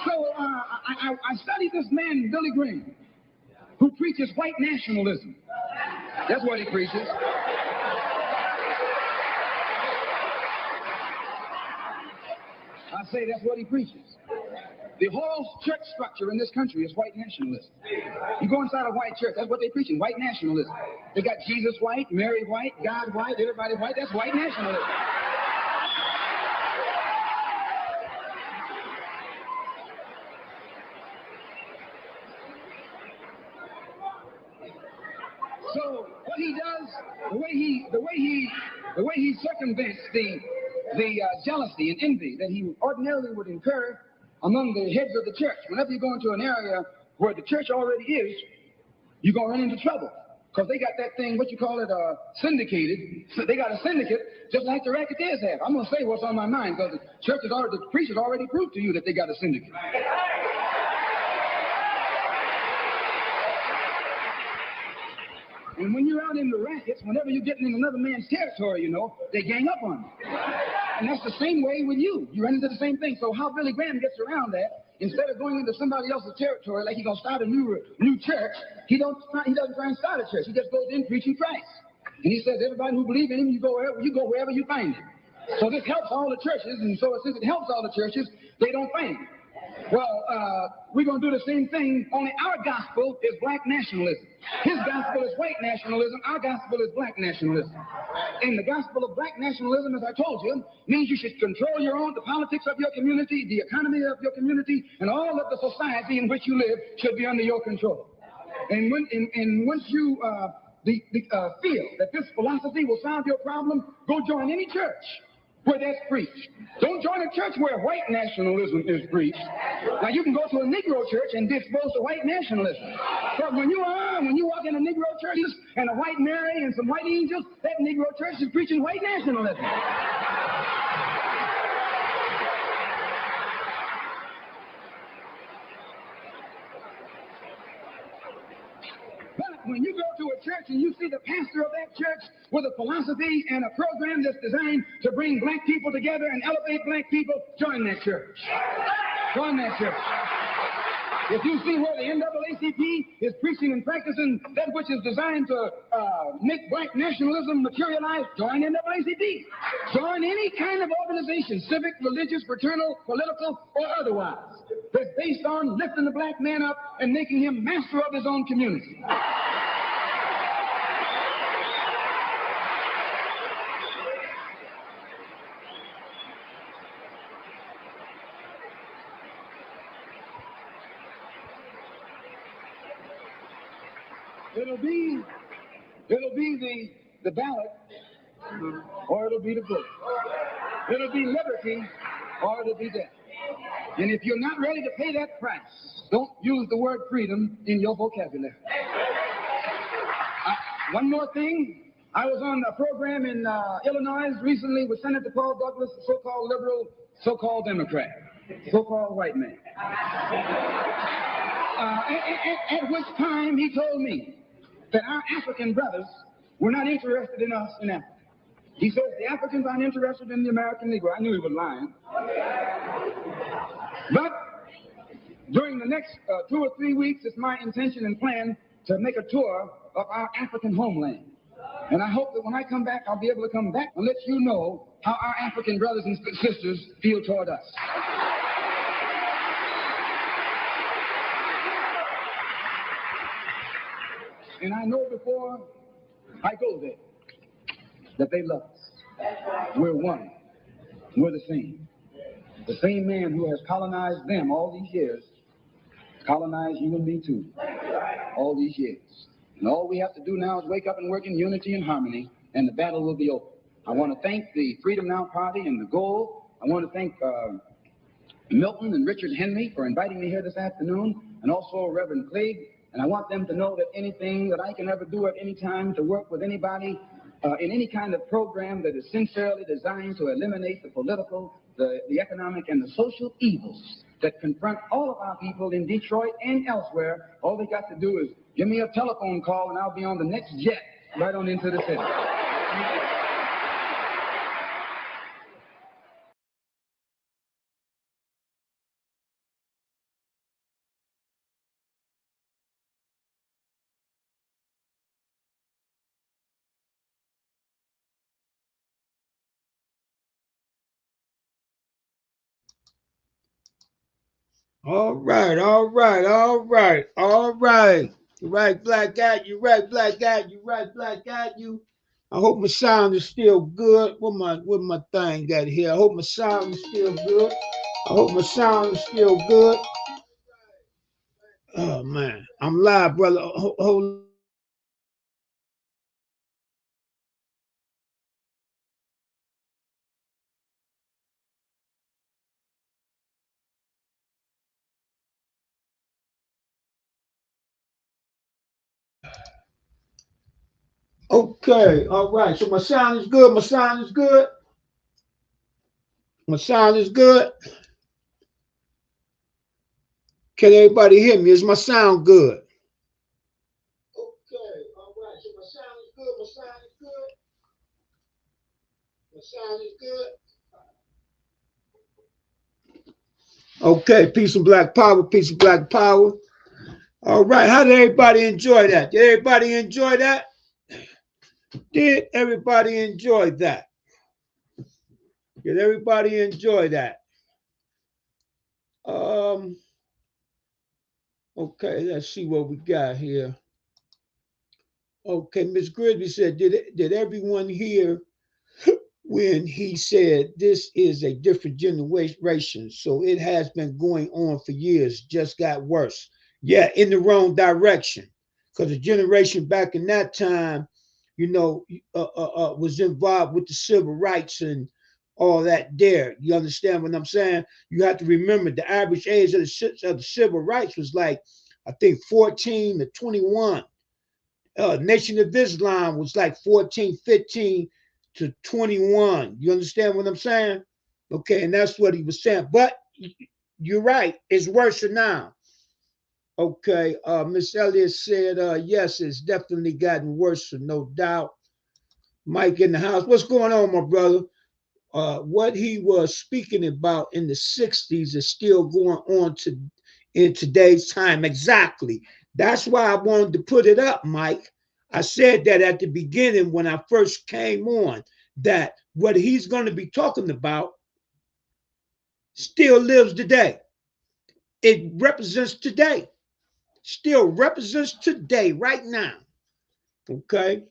So I studied this man, Billy Graham, who preaches white nationalism. That's what he preaches. I say that's what he preaches. The whole church structure in this country is white nationalism. You go inside a white church, that's what they're preaching, white nationalism. They got Jesus white, Mary white, God white, everybody white. That's white nationalism. So what he does, the way he circumvents the jealousy and envy that he ordinarily would incur among the heads of the church. Whenever you go into an area where the church already is, you're going to run into trouble. Because they got that thing, what you call it, syndicated. So they got a syndicate just like the racketeers have. I'm going to say what's on my mind because the preachers already proved to you that they got a syndicate. And when you're out in the rackets, whenever you're getting in another man's territory, you know, they gang up on you. And that's the same way with you. You run into the same thing. So how Billy Graham gets around that, instead of going into somebody else's territory like he's going to start a new church, he doesn't try and start a church. He just goes in preaching Christ. And he says, everybody who believes in him, you go wherever you find him. So this helps all the churches. And so since it helps all the churches, they don't find him. Well, we're going to do the same thing, only our gospel is black nationalism. His gospel is white nationalism. Our gospel is black nationalism. And the gospel of black nationalism, as I told you, means you should control the politics of your community, the economy of your community, and all of the society in which you live should be under your control. And once you feel that this philosophy will solve your problem, go join any church where that's preached. Don't join a church where white nationalism is preached. Now you can go to a Negro church and be exposed to white nationalism. But when you walk in a Negro church and a white Mary and some white angels, that Negro church is preaching white nationalism. When you go to a church and you see the pastor of that church with a philosophy and a program that's designed to bring black people together and elevate black people, join that church. Join that church. If you see where the NAACP is preaching and practicing that which is designed to make black nationalism materialize, join NAACP. Join any kind of organization, civic, religious, fraternal, political, or otherwise. that's based on lifting the black man up and making him master of his own community. It'll be the ballot, or it'll be the book. It'll be liberty, or it'll be death. And if you're not ready to pay that price, don't use the word freedom in your vocabulary. One more thing. I was on a program in Illinois recently with Senator Paul Douglas, the so-called liberal, so-called Democrat, so-called white man. At which time he told me that our African brothers were not interested in us in Africa. He says the Africans aren't interested in the American Negro. I knew he was lying. But during the next 2 or 3 weeks, it's my intention and plan to make a tour of our African homeland. And I hope that when I come back, I'll be able to come back and let you know how our African brothers and sisters feel toward us. And I know before I go there that they love us. We're one. We're the same. The same man who has colonized them all these years colonized you and me too, all these years. And all we have to do now is wake up and work in unity and harmony, and the battle will be over. I want to thank the Freedom Now Party and the Goal. I want to thank Milton and Richard Henry for inviting me here this afternoon, and also Reverend Clegg. And I want them to know that anything that I can ever do at any time to work with anybody in any kind of program that is sincerely designed to eliminate the political, the economic, and the social evils that confront all of our people in Detroit and elsewhere, all they got to do is give me a telephone call and I'll be on the next jet right on into the city. All right, all right, all right, all right. You right, black guy, you right, black guy, you right, black guy, you. I hope my sound is still good. What my thing got here? I hope my sound is still good. I hope my sound is still good. Oh man, I'm live, brother. Hold. Okay, all right. So my sound is good. My sound is good. My sound is good. Can everybody hear me? Is my sound good? Okay, all right. So my sound is good. My sound is good. My sound is good. Okay, peace and black power. Peace and black power. All right. How did everybody enjoy that? Did everybody enjoy that? Did everybody enjoy that? Did everybody enjoy that? Okay, let's see what we got here. Okay, Miss Grisby said, did everyone hear when he said this is a different generation? So it has been going on for years, just got worse. Yeah, in the wrong direction. Because the generation back in that time, you know, was involved with the civil rights and all that there. You understand what I'm saying? You have to remember the average age of the civil rights was like, I think 14 to 21. Nation of Islam was like 14, 15 to 21. You understand what I'm saying? Okay, and that's what he was saying. But you're right, it's worse now. Okay, Miss Elliott said, yes, it's definitely gotten worse, no doubt. Mike in the house. What's going on, my brother? What he was speaking about in the 60s is still going on in today's time. Exactly. That's why I wanted to put it up, Mike. I said that at the beginning when I first came on, that what he's going to be talking about still lives today. It represents today, still represents today, right now. Okay.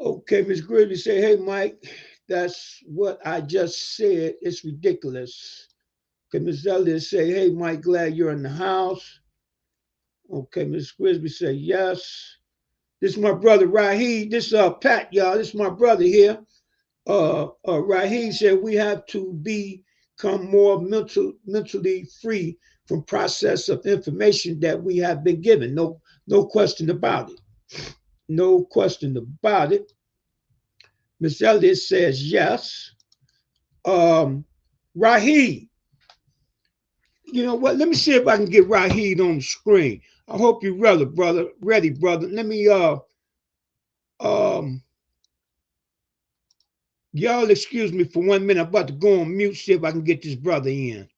Okay, Miss Gridley say, hey, Mike, that's what I just said. It's ridiculous. Okay, Miss Elliott say, hey, Mike, glad you're in the house. Okay, Miss Grisby say, yes. This is my brother Raheed. This Pat, y'all. This is my brother here. Raheed said we have to become more mentally free from process of information that we have been given. No question about it. No question about it. Miss Elliott says yes. Raheed, you know what? Let me see if I can get Raheed on the screen. I hope you're ready, brother. Ready, brother. Let me um y'all excuse me for 1 minute. I'm about to go on mute, see if I can get this brother in.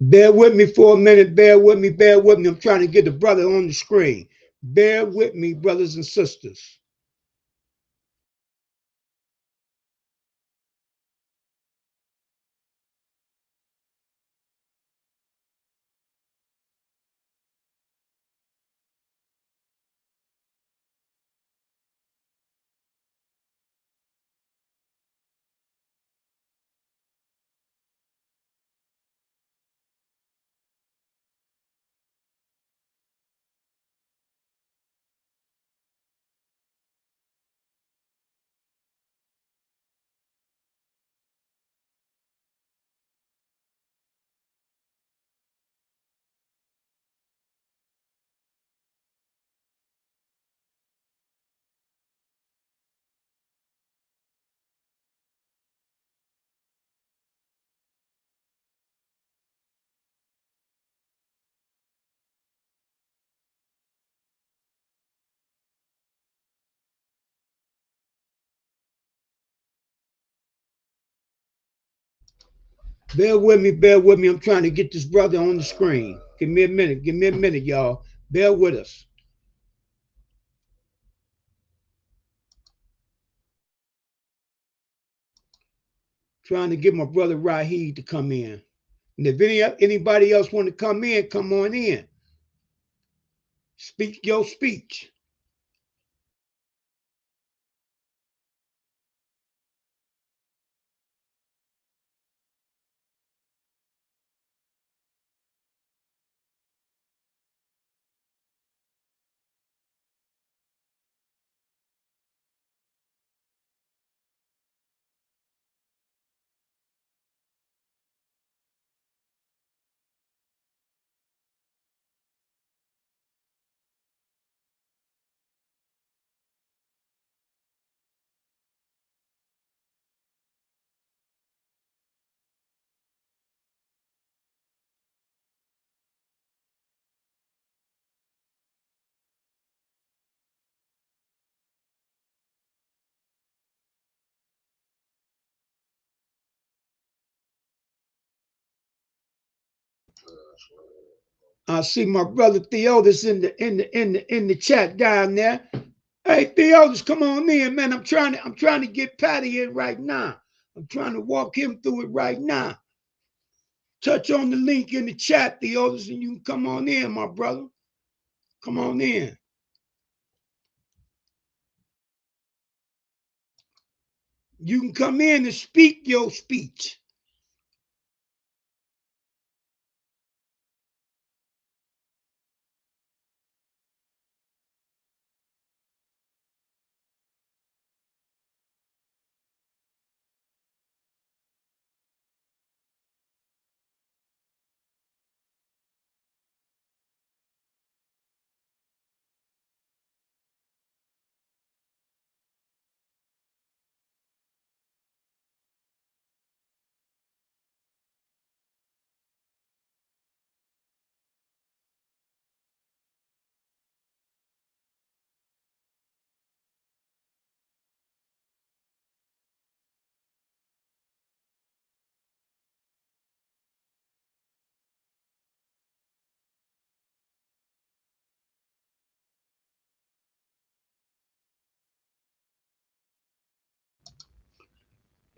Bear with me for a minute. Bear with me. Bear with me. I'm trying to get the brother on the screen. Bear with me, brothers and sisters. Bear with me. Bear with me. I'm trying to get this brother on the screen. Give me a minute. Give me a minute, y'all. Bear with us. Trying to get my brother Rahid to come in. And if anybody else want to come in, come on in. Speak your speech. I see my brother Theodis in the chat down there. Hey Theodis, come on in, man. I'm trying to get Patty in right now. I'm trying to walk him through it right now. Touch on the link in the chat, Theodis, and you can come on in, my brother. Come on in. You can come in and speak your speech.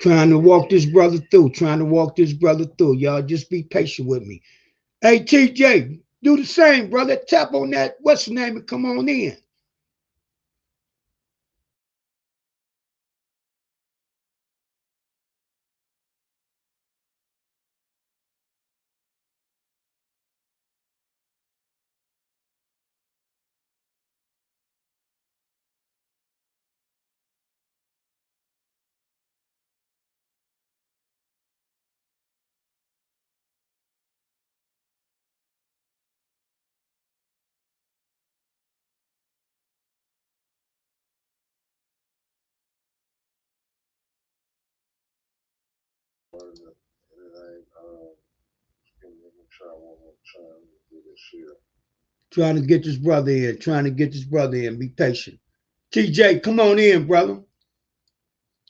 Trying to walk this brother through. Y'all just be patient with me. Hey, TJ, do the same, brother. Tap on that, what's the name, and come on in. Trying to get this brother in. Be patient. TJ, come on in, brother.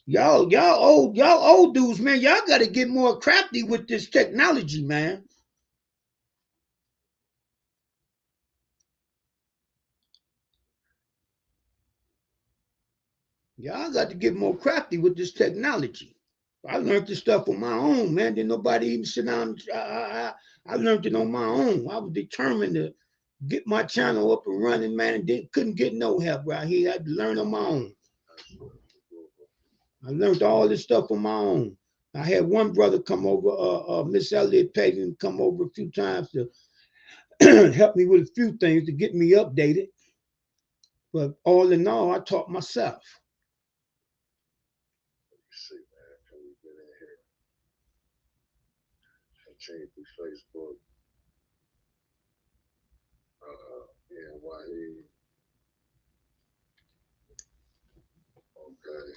Y'all old dudes, man. Y'all got to get more crafty with this technology, man. Y'all got to get more crafty with this technology. I learned this stuff on my own, man. Didn't nobody even sit down. I learned it on my own. I was determined to get my channel up and running, man, and couldn't get no help right here. I had to learn on my own. I learned all this stuff on my own. I had one brother come over, Miss Elliott paid him to come over a few times to help me with a few things to get me updated. But all in all, I taught myself. See, man, can we get in here and change through Facebook? Yeah, why he? Okay.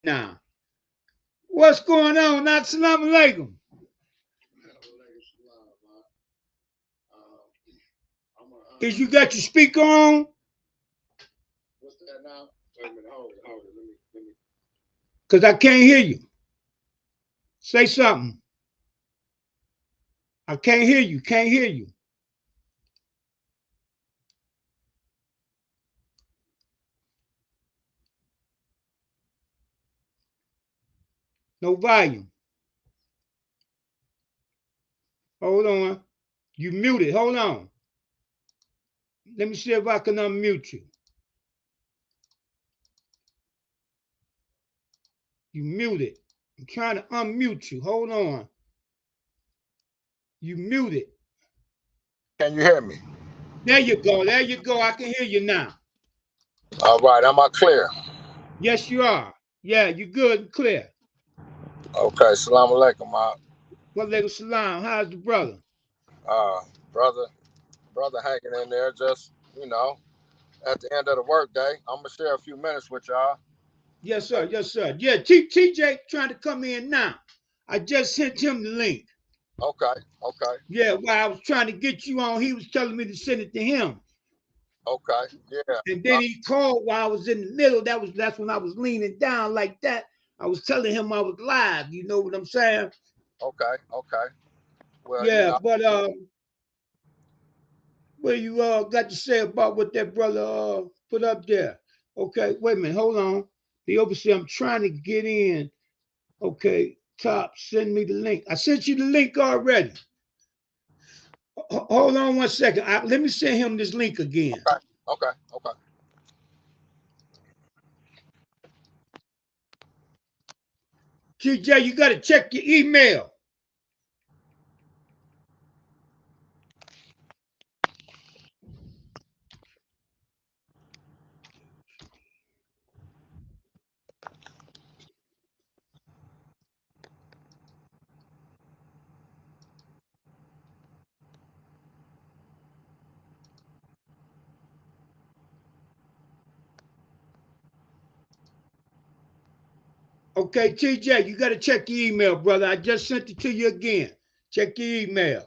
Now, what's going on? Assalamu alaikum. Is you got your speaker on? What's that now? Wait a minute, hold it. Let me. Because I can't hear you. Say something. I can't hear you. Can't hear you. No volume. Hold on. You muted. Hold on. Let me see if I can unmute you. You muted. I'm trying to unmute you. Hold on. You muted. Can you hear me? There you go. There you go. I can hear you now. All right, am I clear? Yes, you are. Yeah, you good and clear. Okay, salam alaikum, Walaikum salam. How's the brother? Brother hanging in there, just, at the end of the workday. I'm going to share a few minutes with y'all. Yes, sir. Yes, sir. Yeah, TJ trying to come in now. I just sent him the link. Okay. Yeah, while I was trying to get you on, he was telling me to send it to him. Okay, yeah. And then he called while I was in the middle. That's when I was leaning down like that. I was telling him I was live. You know what I'm saying? Okay. Well, yeah, but what you got to say about what that brother put up there? Okay, wait a minute, hold on. The overseer, I'm trying to get in. Okay, top, send me the link. I sent you the link already. Hold on one second. Let me send him this link again. Okay. TJ, you got to check your email. Okay, TJ, you got to check your email, brother. I just sent it to you again. Check your email.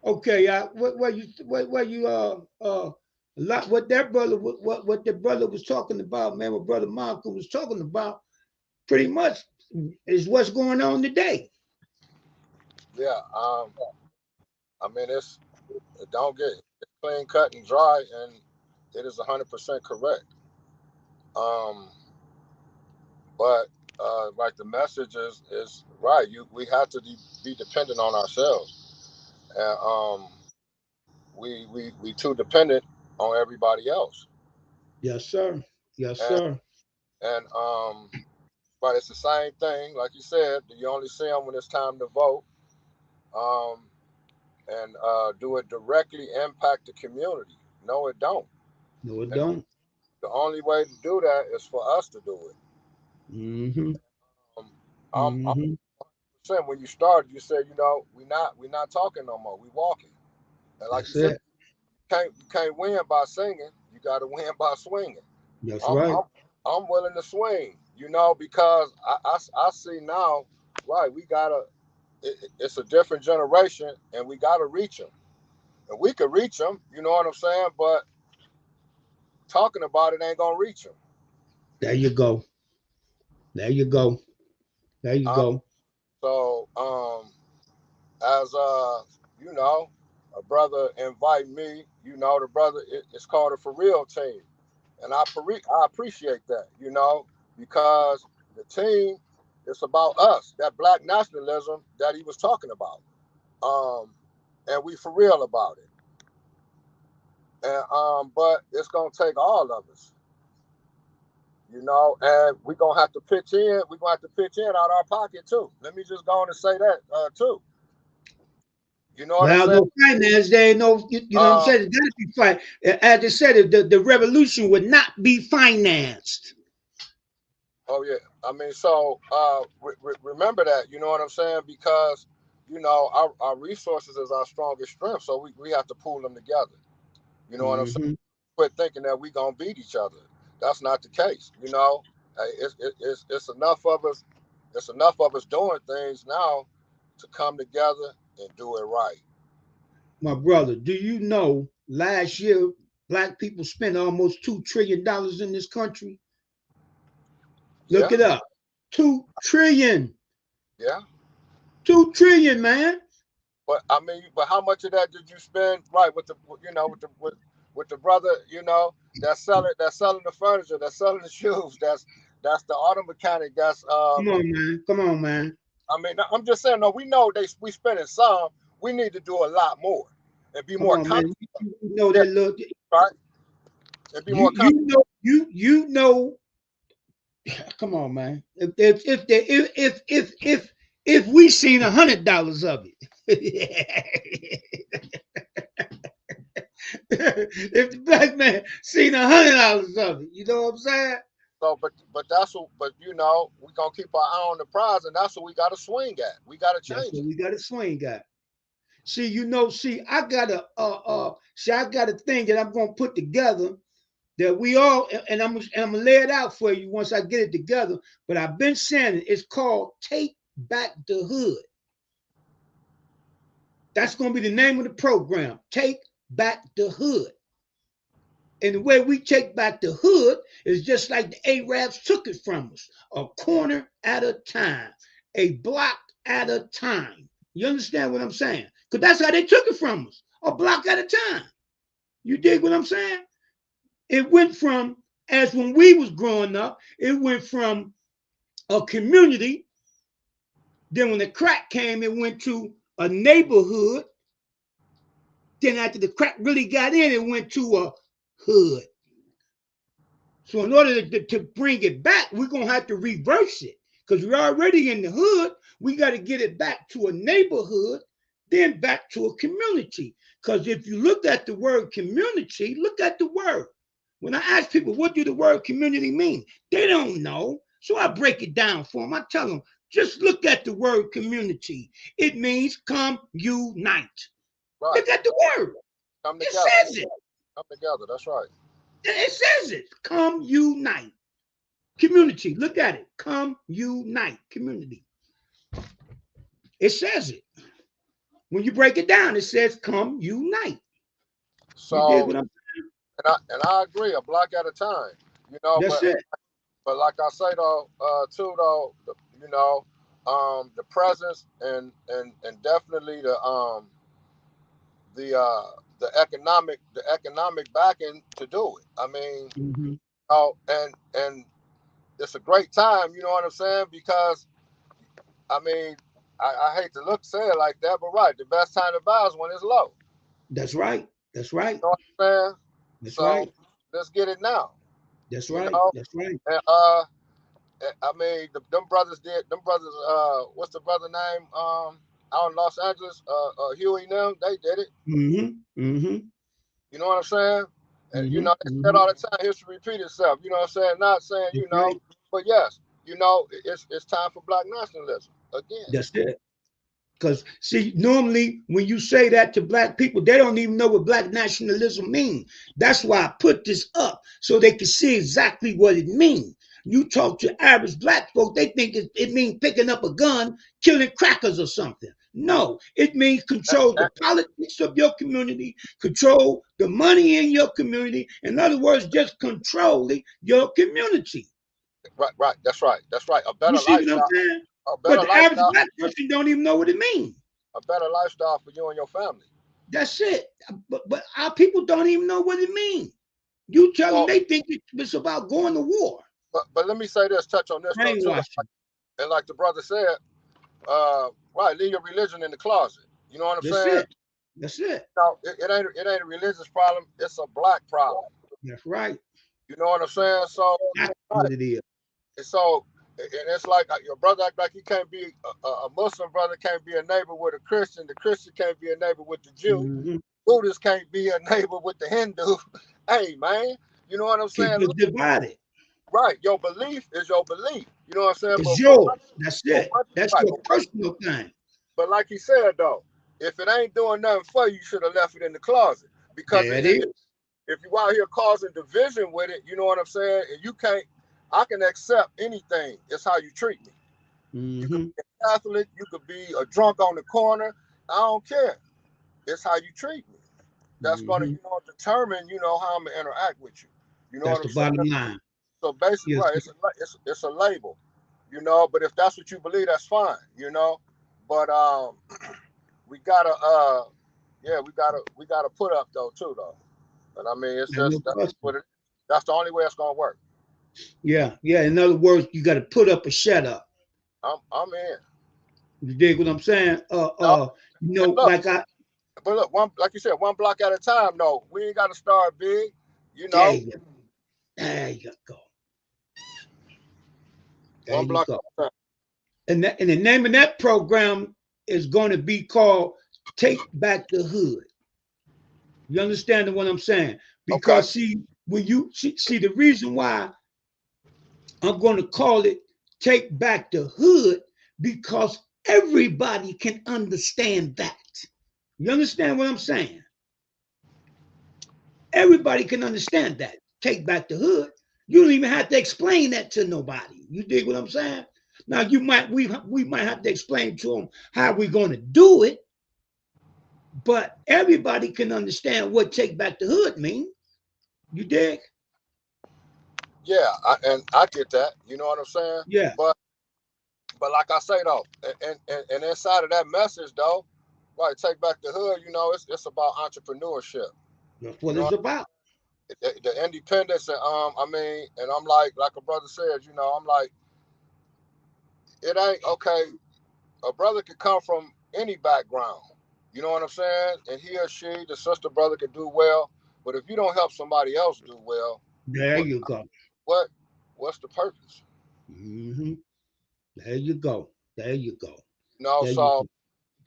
Okay, what you a lot what that brother what the brother was talking about, man, what brother Malcolm was talking about, pretty much is what's going on today. Yeah. I mean, it don't get it's clean cut and dry, and it is 100% correct. Um, but like the message is right. We have to be dependent on ourselves, and we too dependent on everybody else. Yes, sir. Yes, And sir. and but it's the same thing, like you said. You only see them when it's time to vote, um, and do it directly impact the community? No, it don't. No, it And don't. the only way to do that is for us to do it. Mm-hmm. Um, I'm Mm-hmm. saying when you started, you said, we not talking no more. We walking. And like you That's said, it. you can't win by singing. You got to win by swinging. That's I'm right. I'm I'm willing to swing. Because I see now, right? It's a different generation, and we gotta reach them. And we could reach them. You know what I'm saying? But talking about it ain't gonna reach them. There you go. There you go. There you Um, go. so as a brother invite me, the brother it's called a For Real team, and I appreciate that, because the team it's about us, that black nationalism that he was talking about, and we for real about it, and but it's gonna take all of us, and we're gonna have to pitch in. We're gonna have to pitch in out our pocket too. Let me just go on and say that too. You know what I'm Well, saying? no finance, there ain't no, you know what I'm Uh, saying? It gotta be fight. As I said, the revolution would not be financed. oh yeah. I mean, so remember that. You know what I'm saying? Because our resources is our strongest strength, so we have to pool them together. You know what I'm saying? Mm-hmm. Quit thinking that we gonna beat each other. That's not the case. It's enough of us. It's enough of us doing things now to come together and do it right. My brother, do you know last year black people spent almost $2 trillion in this country? Look Yeah, it up. 2 trillion. yeah. 2 trillion, man. But I mean, but how much of that did you spend right with the brother that's selling the furniture, that's selling the shoes, that's the auto mechanic, that's Come on, man. Come on, man. I mean, I'm just saying, no, we know we spending some. We need to do a lot more and be Come more on, man. conscious, You know that little right? And be more you conscious. you know come on, man. If we seen $100 of it, if the black man seen $100 of it, you know what I'm saying? So, but that's what. But we gonna keep our eye on the prize, and that's what we got to swing at. We got to That's change what it. we got to swing at. I got a thing that I'm gonna put together that we all, and I'm gonna lay it out for you once I get it together. But I've been saying it. It's called Take Back the Hood. That's gonna be the name of the program. Take Back the Hood. And the way we take back the hood is just like the Arabs took it from us, a corner at a time, a block at a time. You understand what I'm saying? Because that's how they took it from us, a block at a time. You dig what I'm saying? It went from, as when we was growing up, it went from a community. Then when the crack came, it went to a neighborhood. Then after the crack really got in, it went to a hood. So in order to bring it back, we're going to have to reverse it because we're already in the hood. We got to get it back to a neighborhood, then back to a community. Because if you look at the word community, look at the word. When I ask people, what do the word community mean? They don't know. So I break it down for them. I tell them, just look at the word community. It means come unite. Right. Look at the word. Come It together. says it. Come together. That's right. It says it. Come unite. Community. Look at it. Come unite. Community. It says it. When you break it down, it says, "Come unite." So, You dig what I'm and I agree, a block at a time. You know, saying? That's it. but like I say though, too though, you know, the presence and definitely the economic backing to do it. I mean, Mhm. oh, and it's a great time. You know what I'm saying? Because I mean, I hate to say it like that, but right, the best time to buy is when it's low. That's right. That's right. You know what I'm saying? That's So right. let's get it now. That's You right. know, That's right. and I mean, them brothers did. Them brothers. What's the brother name? Out in Los Angeles, Huey and them. They did it. Mm-hmm. Mm-hmm. You know what I'm saying? And you Mm-hmm. know, they said Mm-hmm. all the time, history repeat itself. You know what I'm saying? Not saying That's you know, right. but yes, you know, it's time for black nationalism again. That's it. Because see, normally when you say that to black people, they don't even know what black nationalism means. That's why I put this up so they can see exactly what it means. You talk to average black folk, they think it means picking up a gun, killing crackers or something. No, it means control the politics of your community, control the money in your community. In other words, just controlling your community. Right. That's right. That's right. You see what I'm saying? But the average black person don't even know what it means. A better lifestyle for you and your family. That's it. But our people don't even know what it means. You tell them, they think it's about going to war. But let me say this, touch on this though too. And like the brother said, right, leave your religion in the closet. You know what I'm saying? That's it. No, it ain't a religious problem. It's a black problem. That's right. You know what I'm saying? So that's what it is. And so, and it's like your brother act like he can't be a Muslim brother can't be a neighbor with a Christian. The Christian can't be a neighbor with the Jew. Mm-hmm. Buddhist can't be a neighbor with the Hindu. Hey man, you know what I'm saying? Keep it divided. Right, your belief is your belief. You know what I'm saying? It's yours. That's it. That's right, your personal thing. But like he said though, if it ain't doing nothing for you, you should have left it in the closet. Because it is. If you out here causing division with it, you know what I'm saying? And you can't, I can accept anything. It's how you treat me. Mm-hmm. You could be a Catholic, you could be a drunk on the corner. I don't care. It's how you treat me. That's gonna, determine, how I'm gonna interact with you. You know that's what I'm saying? Bottom line. So basically, right, it's a label, but if that's what you believe, that's fine, But we gotta put up though too though. And I mean, it's just that's the only way it's gonna work. Yeah. In other words, you got to put up or shut up. I'm in. You dig what I'm saying? Look, like I. But look, like you said, one block at a time. No, we ain't got to start big. There you go. There one block you go. at a time. And the name of that program is going to be called "Take Back the Hood." You understand what I'm saying? Because see, when you see the reason why I'm going to call it "Take Back the Hood," because everybody can understand that. You understand what I'm saying? Everybody can understand that. Take back the hood. You don't even have to explain that to nobody. You dig what I'm saying? Now we might have to explain to them how we're going to do it, but everybody can understand what take back the hood means. You dig? Yeah, I get that. You know what I'm saying? Yeah. But like I say though, and inside of that message though, right, take back the hood. It's about entrepreneurship. That's what it's about. The independence, and and I'm like a brother said, I'm like, it ain't okay. A brother could come from any background, you know what I'm saying, and he or she, the sister brother, could do well. But if you don't help somebody else do well, you go. What's the purpose? Mm-hmm. There you go. So you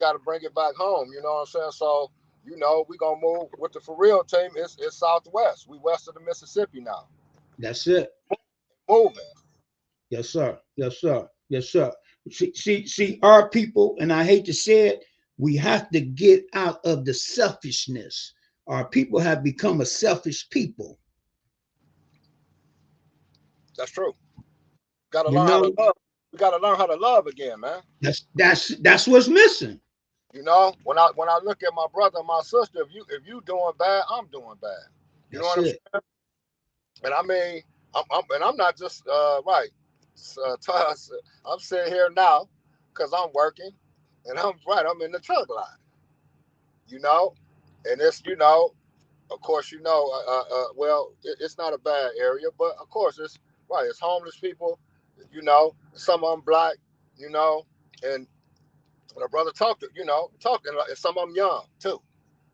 got to bring it back home. You know what I'm saying? So. We're going to move with the For Real team. It's Southwest. We west of the Mississippi now. That's it. Moving. Yes, sir. See, our people, and I hate to say it, we have to get out of the selfishness. Our people have become a selfish people. That's true. Got to learn how to love. We got to learn how to love again, man. That's what's missing. You know, when I look at my brother and my sister, if you doing bad, I'm doing bad. You know That's what I'm it. saying? And I mean, I'm not just right. I'm sitting here now because I'm working, and I'm in the truck line. You know, and it's of course well, it's not a bad area, but of course it's right. It's homeless people. Some of them black. And when a brother talking, and some of them young too.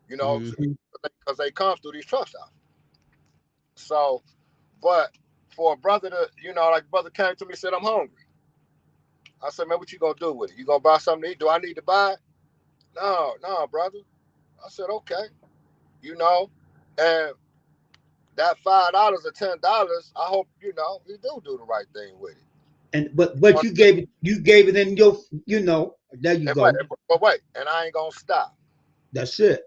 Mhm. Because they come through these truck stops. So, but for a brother to, like brother came to me and said, I'm hungry. I said, man, what you gonna do with it? You gonna buy something to eat? Do I need to buy it? No, brother. I said, okay. And that $5 or $10, I hope, he do the right thing with it. And but you gave it in your, there you And go. wait, and I ain't gonna stop. That's it.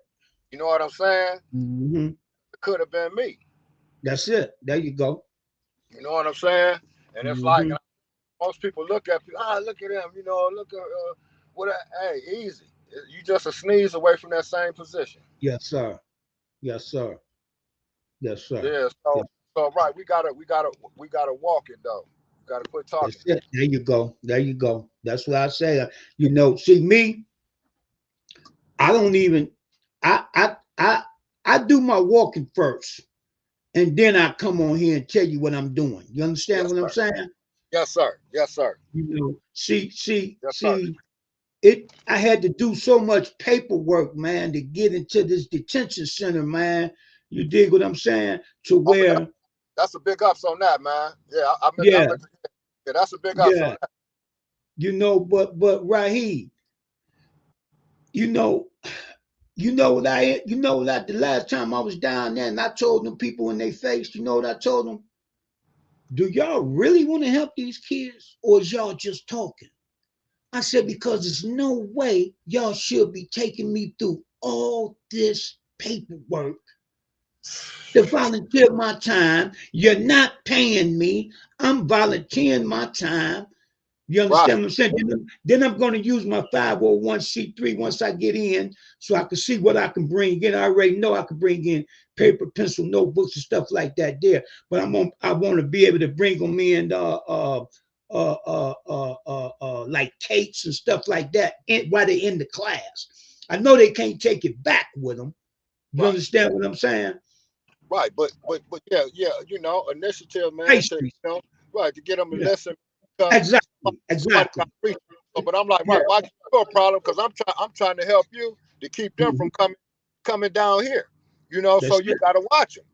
You know what I'm saying? Hmm. It could have been me. That's it. There you go. You know what I'm saying? And it's like, Hmm. most people look at people, look at him, look at hey, easy. You just a sneeze away from that same position. Yes, sir. Yes, sir. Yes, sir. Yeah, Yeah, so right, we gotta walk it though. We gotta quit talking. that's it. There you go. There you go. That's what I say. See me, I don't even I do my walking first. And then I come on here and tell you what I'm doing. You understand Yes, what I'm sir. saying? Yes, sir. Yes, sir. See, Yes, sir. I had to do so much paperwork, man, to get into this detention center, man. You dig what I'm saying? To Oh, but where, that's a big ups on that, man. Yeah, I yeah, meant yeah, that's a big ups on yeah, that. but Raheem, you know, the last time I was down there and I told them people in their face, you know what I told them? Do y'all really want to help these kids or is y'all just talking? I said, because there's no way y'all should be taking me through all this paperwork to volunteer my time. You're not paying me. I'm volunteering my time. You Right. understand what I'm saying? Then I'm going to use my 501c3 once I get in so I can see what I can bring in. I already know I can bring in paper, pencil, notebooks, and stuff like that there. But I want to be able to bring them in like tapes and stuff like that while they're in the class. I know they can't take it back with them. You Right. understand what I'm saying? Right. But yeah, initiative, man, to Pastries. right, to get them to Yeah. listen because Exactly. somebody Exactly. got reach. But I'm like, Yeah. right, why you have a problem? Because I'm trying to help you to keep them from Mhm. coming down here. So That's you it. gotta watch them.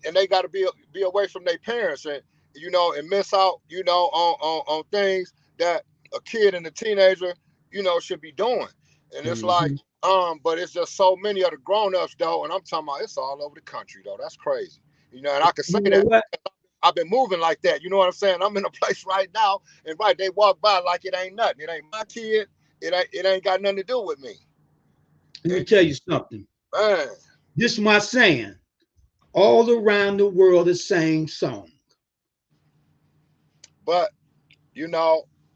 And they got to be away from their parents and and miss out on things that a kid and a teenager should be doing. And it's like Mhm. but it's just so many of the grown-ups though, and I'm talking about it's all over the country though. That's crazy. And I can say You know that what? I've been moving like that. You know what I'm saying? I'm in a place right now, and right, they walk by like it ain't nothing. It ain't my kid. It ain't got nothing to do with me. Let me And tell you something. man, This is my saying. All around the world, the same song. but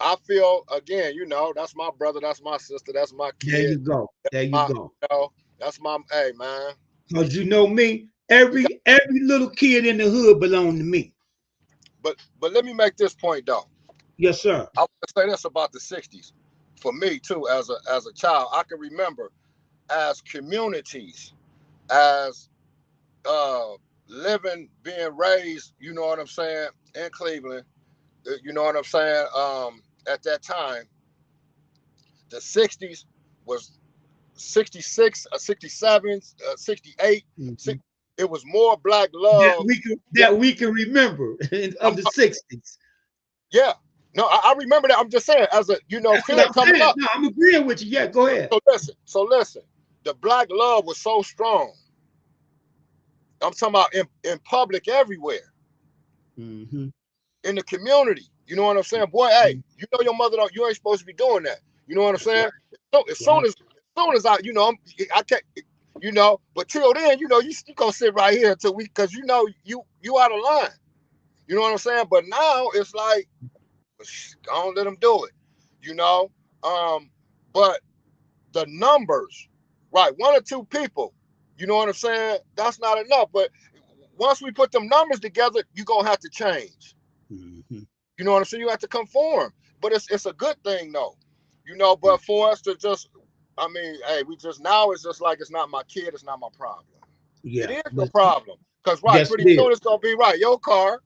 I feel again, that's my brother, that's my sister, that's my There kid, you go. There you my, go. that's my, hey man, Because you know me, we got. every little kid in the hood belong to me. But let me make this point though. Yes, sir. I want to say this about the '60s. For me too, as a child, I can remember as communities, as living, being raised. You know what I'm saying, in Cleveland. You know what I'm saying. At that time, the '60s was 66, 67, 68. Mhm. It was more black That love. we can remember of I'm, the 60s. yeah. No, I remember that. I'm just saying, as a That's what kid I'm coming saying. up. No, I'm agreeing with you. Yeah, go ahead. So listen. The black love was so strong. I'm talking about in public everywhere. Mm-hmm. In the community. You know what I'm saying? Boy, hey, your mother don't, you ain't supposed to be doing that. You know what I'm That's right. saying? So as soon as I, I can't, but till then, you gonna sit right here until because you out of line. You know what I'm saying? But now it's like, don't let them do it. You know, um, But the numbers, right? 1 or 2 people, you know what I'm saying? That's not enough. But once we put them numbers together, you're gonna have to change. Mm-hmm. You know what I'm saying? You have to conform. But it's a good thing though. You know, but for us to just, I mean, hey, we just now it's just like it's not my kid, it's not my problem. Yeah, it is your problem. Because yes, pretty it soon is. it's gonna be right, your car.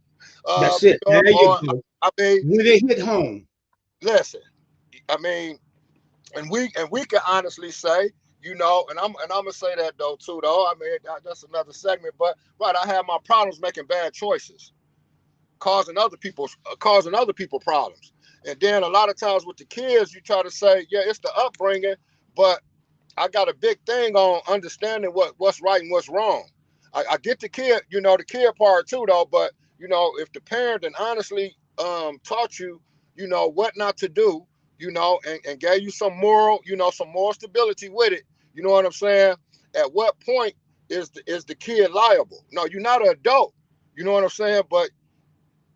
That's it. There you go. I mean, When they hit home. listen, I mean, and we can honestly say, you know, and I'm gonna say that though too, though. I mean, that's another segment, but right, I have my problems making bad choices, causing other people problems. And then a lot of times with the kids, you try to say, yeah, it's the upbringing, but I got a big thing on understanding what's right and what's wrong. I get the kid, you know, the kid part too, though. But you know, if the parent and honestly taught you, you know, what not to do, you know, and gave you some moral, you know, some moral stability with it, you know what I'm saying? At what point is the kid liable? No, you're not an adult, you know what I'm saying? But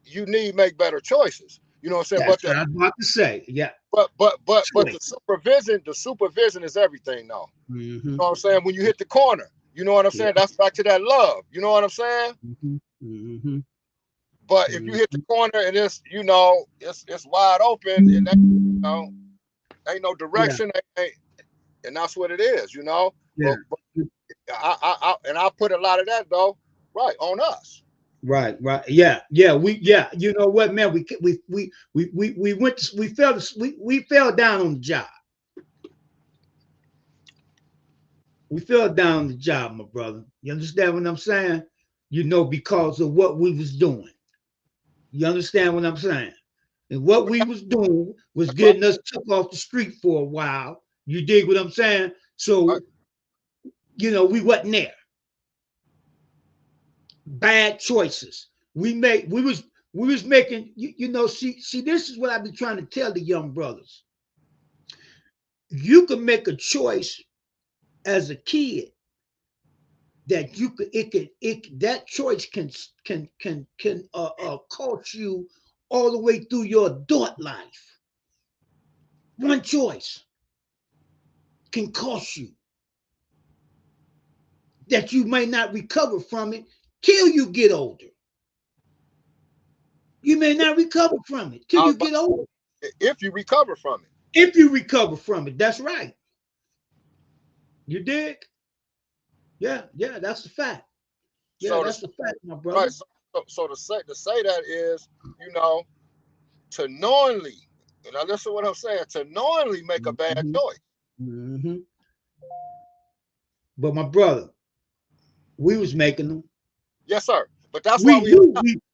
you need to make better choices. You know what I'm saying? That's what I was about to say. Yeah. But the supervision is everything now. Mm-hmm. You know what I'm saying? When you hit the corner, you know what I'm saying? That's back to that love. You know what I'm saying? Mm-hmm. Mm-hmm. But if you hit the corner and it's, you know, it's wide open and that, you know, ain't no direction, and that's what it is, you know. Yeah. But I put a lot of that though, right, on us. Right. Yeah. You know what, man? We fell down on the job. We fell down on the job, my brother. You understand what I'm saying? You know, because of what we was doing. You understand what I'm saying? And what we was doing was getting us took off the street for a while. You dig what I'm saying? So, you know, we wasn't there. Bad choices. We was making, you know, see, this is what I've been trying to tell the young brothers. You can make a choice as a kid that you could that choice can cost you all the way through your adult life. One choice can cost you that you may not recover from it till you get older. You may not recover from it till you get older. If you recover from it. If you recover from it, that's right. You dig? Yeah, that's the fact. Yeah, so that's the fact, my brother. Right. So to say that is, you know, to knowingly, and now listen to what I'm saying, to knowingly make a bad choice. Mm-hmm. But my brother, we was making them. Yes, sir. But that's we why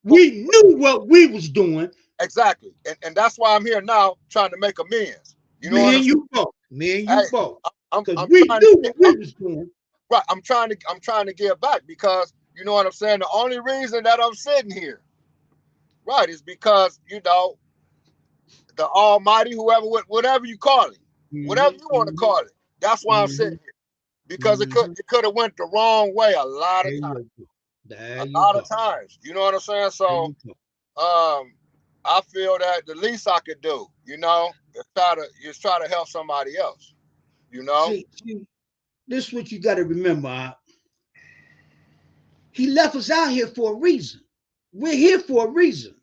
we knew what we was doing. Exactly. And that's why I'm here now trying to make amends. You know, Me and you both. Because we knew what we was doing. Right. I'm trying to give back because you know what I'm saying? The only reason that I'm sitting here, right, is because, you know, the Almighty, whatever you call it, whatever you want to call it, that's why I'm sitting here. Because it could have went the wrong way a lot of times. A lot of times. You know what I'm saying? So I feel that the least I could do, you know, is try to help somebody else. You know? See, this is what you got to remember. He left us out here for a reason. We're here for a reason.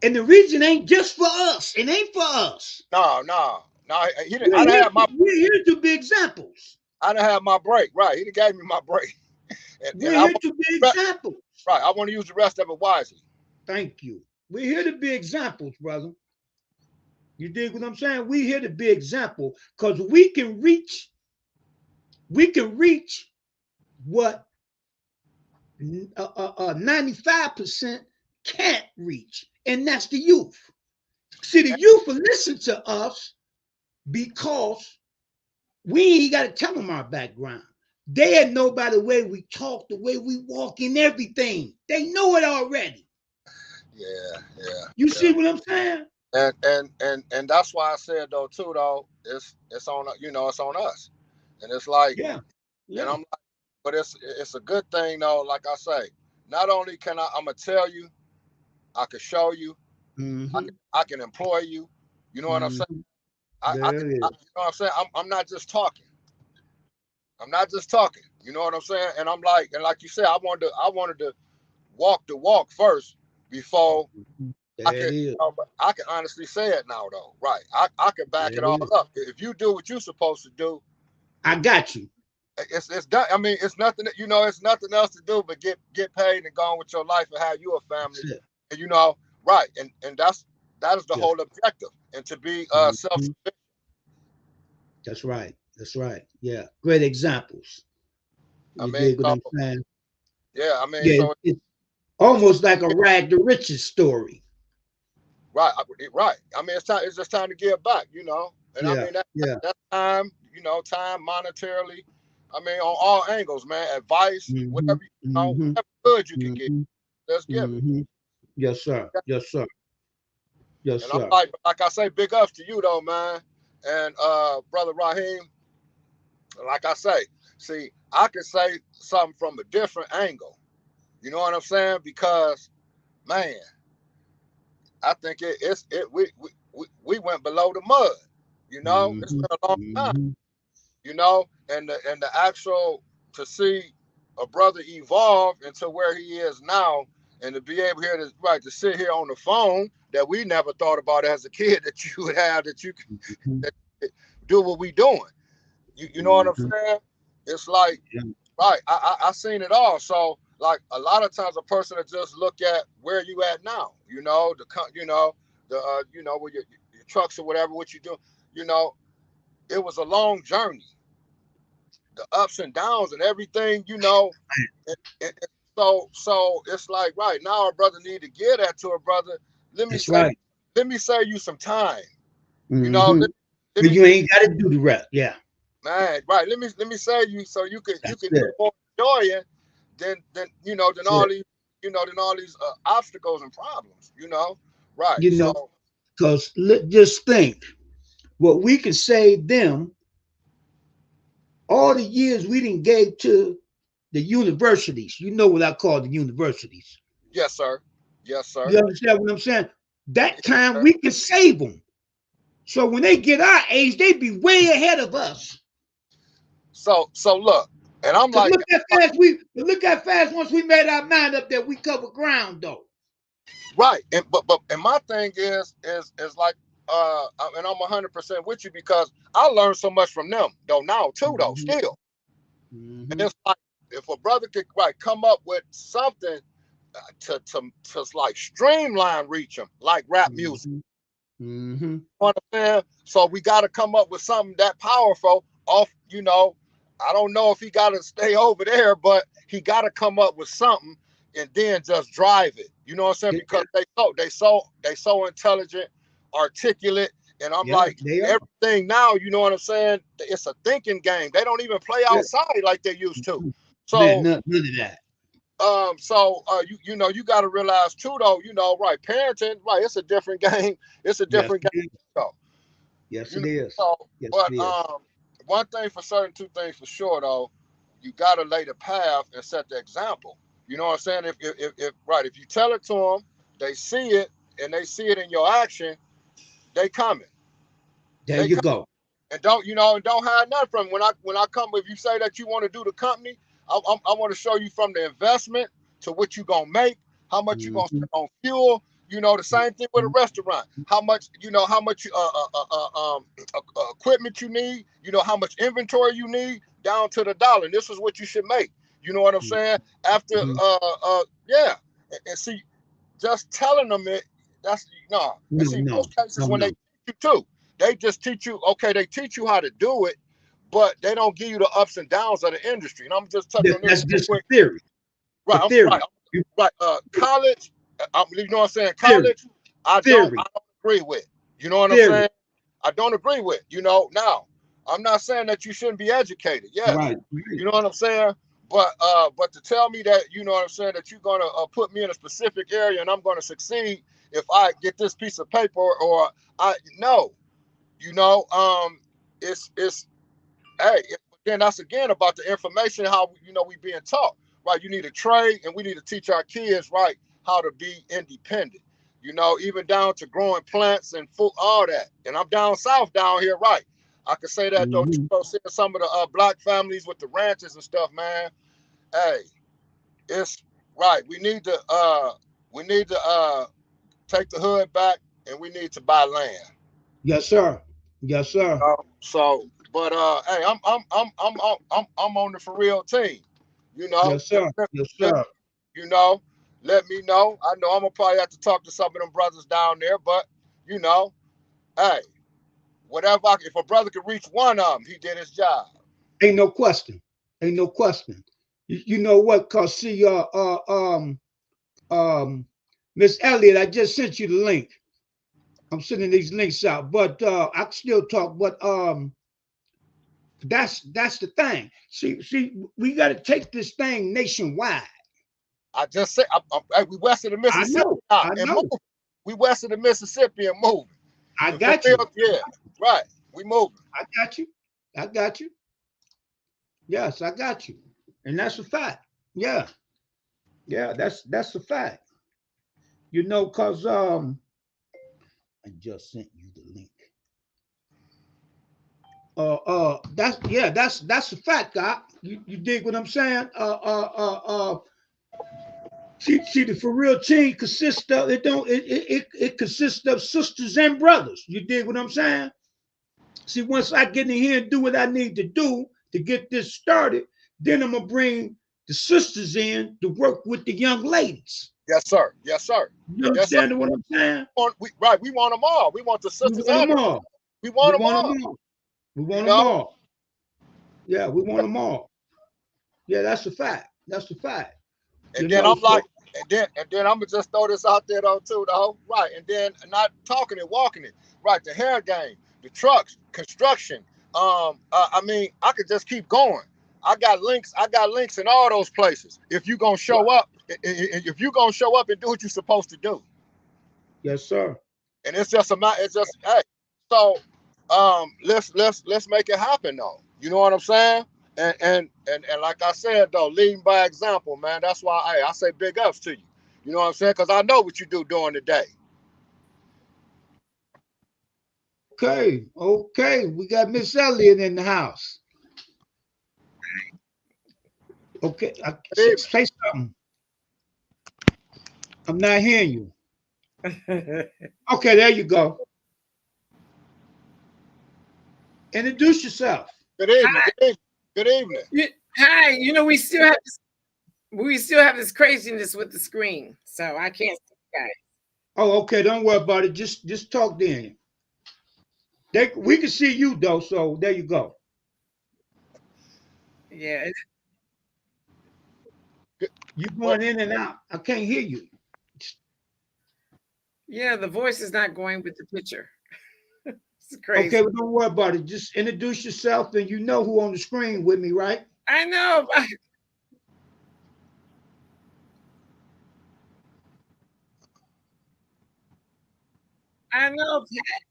And the reason ain't just for us. It ain't for us. No. We're here to be examples. I done have my break. Right. He gave me my break. We're here to be examples. Right. I want to use the rest of it wisely. Thank you. We're here to be examples, brother. You dig what I'm saying? We're here to be example because we can reach what 95% can't reach, and that's the youth. See, the youth will listen to us because we ain't got to tell them our background. They know by the way we talk, the way we walk, and everything. They know it already. Yeah. You see what I'm saying? And that's why I said though too though it's on, you know, it's on us, and it's like yeah. And I'm like, but it's a good thing though. Like I say, not only I'm gonna tell you, I can show you, I can employ you. You know what I'm saying? There it you know is. what I'm saying? I'm not just talking. I'm not just talking. You know what I'm saying? And I'm like, and like you said, I wanted to walk the walk first before I There can, it is. but I can honestly say it now though. Right. I can back There it it all is. up. If you do what you're supposed to do, I got you. it's done. I mean, it's nothing, it's nothing else to do but get paid and go on with your life and have you a family. That's it. And right. And that is the Yes. whole objective. And to be Mhm. self-sufficient. That's right. That's right. Yeah. Great examples. I You mean, dig what so I'm saying? yeah, I mean, Yeah. so It's almost like a rag to riches story. right, right. I mean, it's just time to give back, And I Yeah. mean Yeah. that time, time monetarily. I mean, on all angles, man. Advice, Mm-hmm. whatever Mm-hmm. whatever good you can get, Mm-hmm. let's give it. Mm-hmm. Yes, sir. Yes, sir. Yes, And I'm sir. like I say, big ups to you though, man. And brother Raheem, like I say, see, I can say something from a different angle. You know what I'm saying? Because man, I think we went below the mud. It's Mm-hmm. been a long time. Mm-hmm. And the actual to see a brother evolve into where he is now, and to be able here to sit here on the phone that we never thought about as a kid that you would have that you can Mm-hmm. that, do what we doing. You know what I'm Mm-hmm. saying? It's like Yeah. right. I seen it all. So like a lot of times a person will just look at where you at now. With your trucks or whatever, what you do. It was a long journey, the ups and downs and everything. And so it's like right now, our brother need to get that to a brother. Let me That's say, right. let me save you some time. Mm-hmm. Let But me, you ain't got to do the rest. Yeah. man, right. Let me save you so you can That's do it. more enjoying than That's it. than all these obstacles and problems. Right. You know, So because just think what we can save them all the years we didn't gave to the universities. You know what I call the universities. yes, sir. Yes, sir. You understand what I'm saying? That Yes, time sir. we can save them. So when they get our age, they be way ahead of us. So look, and I'm Cause like, look how fast once we made our mind up that we cover ground though. right. And my thing is like and I'm 100% with you because I learned so much from them though now too though Mm-hmm. still. And Mm-hmm. it's like if a brother could come up with something to like streamline reach them like rap music. Mm-hmm. You know what I'm saying? So we got to come up with something that powerful off, I don't know if he got to stay over there, but he got to come up with something and then just drive it. You know what I'm saying? Because they so intelligent, articulate, and I'm Yeah, like they are. everything now, you know what I'm saying? It's a thinking game. They don't even play Yeah. outside like they used to. Man, So none of that. you got to realize too though, right, parenting, right, it's a different game. It's a Yes, different it game is. though. Yes, You it know, is. so, Yes, but it is. one thing for certain, two things for sure though, you gotta lay the path and set the example. You know what I'm saying? If you tell it to them, they see it and they see it in your action, they coming. There They you come go. and don't hide nothing from them. When I come, if you say that you want to do the company, I want to show you from the investment to what you gonna make, how much you gonna Mm-hmm. spend on fuel. The same thing with a restaurant. How much equipment you need. How much inventory you need down to the dollar. And this is what you should make. You know what I'm saying? After Mm-hmm. yeah, and see, just telling them it. That's no. And see, No, most cases no, when they no. teach you too, they just teach you. Okay, they teach you how to do it, but they don't give you the ups and downs of the industry. And I'm just touching on this That's real just the quick. theory. The Right, theory. right. College, you know what I'm saying? Theory. College, I don't Theory. agree with. You know what I'm Theory. saying? I don't agree with. Now I'm not saying that you shouldn't be educated. Yes, Right. you know what I'm saying. But to tell me that you know what I'm saying that you're gonna put me in a specific area and I'm gonna succeed if I get this piece of paper or I no, it's hey, then that's again about the information, how we being taught, right? You need to trade, and we need to teach our kids, right, how to be independent. You know, even down to growing plants and food, all that. And I'm down south down here, right? I can say that though. You know, seeing some of the black families with the ranches and stuff, man. Hey, it's right. We need to take the hood back, and we need to buy land. Yes, sir. Yes, sir. So, but hey, I'm on the for real team. You know. Yes, sir. Yes, sir. You know, let me know. I know I'm gonna probably have to talk to some of them brothers down there, but you know, hey, whatever. If a brother could reach one of them, he did his job. Ain't no question. Ain't no question. You know what? Cause see, Miss Elliott, I just sent you the link. I'm sending these links out, but I can still talk. But that's the thing. See, we got to take this thing nationwide. I just said, we west of the Mississippi. I know. We west of the Mississippi and moving. I got you. Yeah, right. We moving. I got you. I got you. Yes, I got you. And that's a fact. Yeah. Yeah, that's a fact. You know, cause I just sent you the link. That's a fact, Doc. You dig what I'm saying? See, the for real team consists of it consists of sisters and brothers. You dig what I'm saying? See, once I get in here and do what I need to do to get this started, then I'm gonna bring the sisters in to work with the young ladies. Yes, sir. Yes, sir. You understand what I'm saying? We want them all. We want the sisters. We want them all. We want them all. We want them all. Yeah, we want them all. Yeah, that's a fact. That's a fact. And then I'm like, and then I'm gonna just throw this out there though too, though. Right. And then not talking it, walking it. Right. The hair game, the trucks, construction. I mean, I could just keep going. I got links in all those places. If you're gonna show up, if you're gonna show up and do what you're supposed to do. Yes, sir. And it's just hey. So let's make it happen though. You know what I'm saying? And like I said though, leading by example, man. That's why I say big ups to you. You know what I'm saying? Because I know what you do during the day. Okay. We got Miss Elliott in the house. Okay, say something. I'm not hearing you. Okay, there you go. Introduce yourself. Good evening. Good evening. Hi. You know, we still have this craziness with the screen, so I can't see you guys. Oh, okay. Don't worry about it. Just talk then. We can see you though, so there you go. Yeah. You going in and out. I can't hear you. Yeah, the voice is not going with the picture. It's crazy. Okay, well, don't worry about it. Just introduce yourself, and you know who on the screen with me, right? I know. I know, Pat.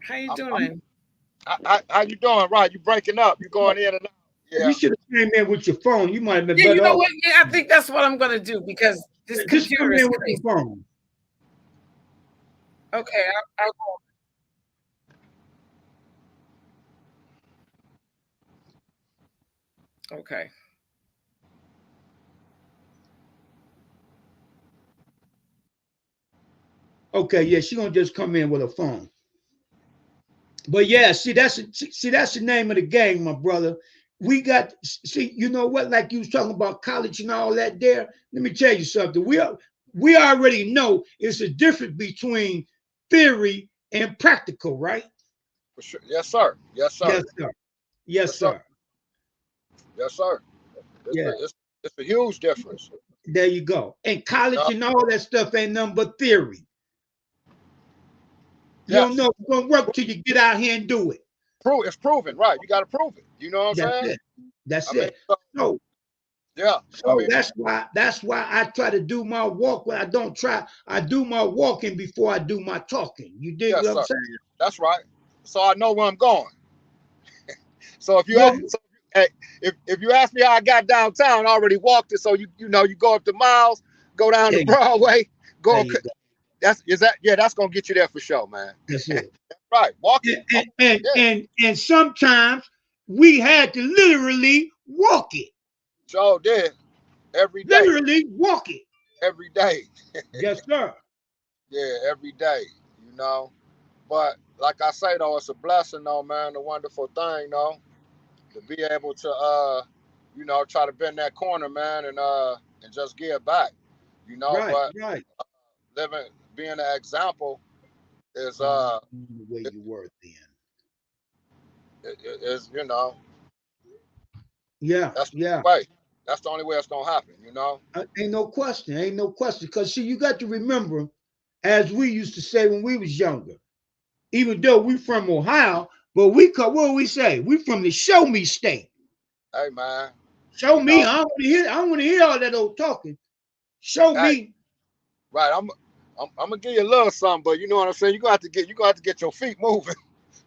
How you doing? How you doing? Right, you breaking up. You going in and out. Yeah. You should have came in with your phone. You might have been Yeah, better you know off. what? Yeah, I think that's what I'm gonna do because this Just computer come is in with crazy. your phone. Okay, I'll go. Okay. Okay, yeah, she gonna just come in with her phone. But yeah, see that's the name of the game, my brother. We got you know what? Like you was talking about college and all that. There, let me tell you something. We already know it's a difference between theory and practical, right? For sure. Yes, sir. Yes, sir. Yes, sir. Yes, sir. Yes, sir. It's a huge difference. There you go. And college and all that stuff ain't nothing but theory. You don't know if it's gonna work till you get out here and do it. It's proven, right? You got to prove it. You know what I'm saying? That's it. So that's why I try to do my walk. When I don't try, I do my walking before I do my talking. You dig what I'm saying? That's right. So I know where I'm going. So if you if you ask me how I got downtown, I already walked it. So you know you go up to Miles, go down to Broadway, Go. you go. That's gonna get you there for sure, man. That's it. Right. Walk it. And sometimes we had to literally walk it. Sure did. Every day. Literally walk it. Every day. Yes, sir. Yeah, every day, you know. But like I say though, it's a blessing though, man, a wonderful thing though, to be able to you know, try to bend that corner, man, and just give back. You know, Right, but being an example is the way you were then. Is, you know. Yeah, that's yeah. The way. That's the only way it's gonna happen, you know. Ain't no question. Ain't no question. Because see, you got to remember, as we used to say when we was younger, even though we from Ohio, but what do we say? We from the show me state. Hey man. Show me. I don't want to hear all that old talking. Show me. Right. I'm gonna give you a little something, but you know what I'm saying? You're gonna have to get your feet moving.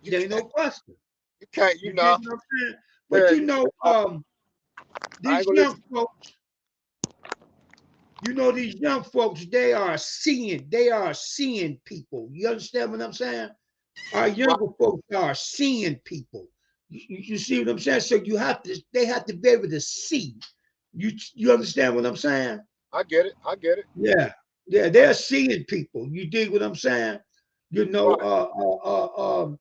There ain't no question. You can't, you know. What I'm saying? But you know, these young folks, you know, these young folks, they are seeing people. You understand what I'm saying? Our younger folks are seeing people. You see what I'm saying? So they have to be able to see. You understand what I'm saying? I get it. Yeah, they're seeing people. You dig what I'm saying? You know,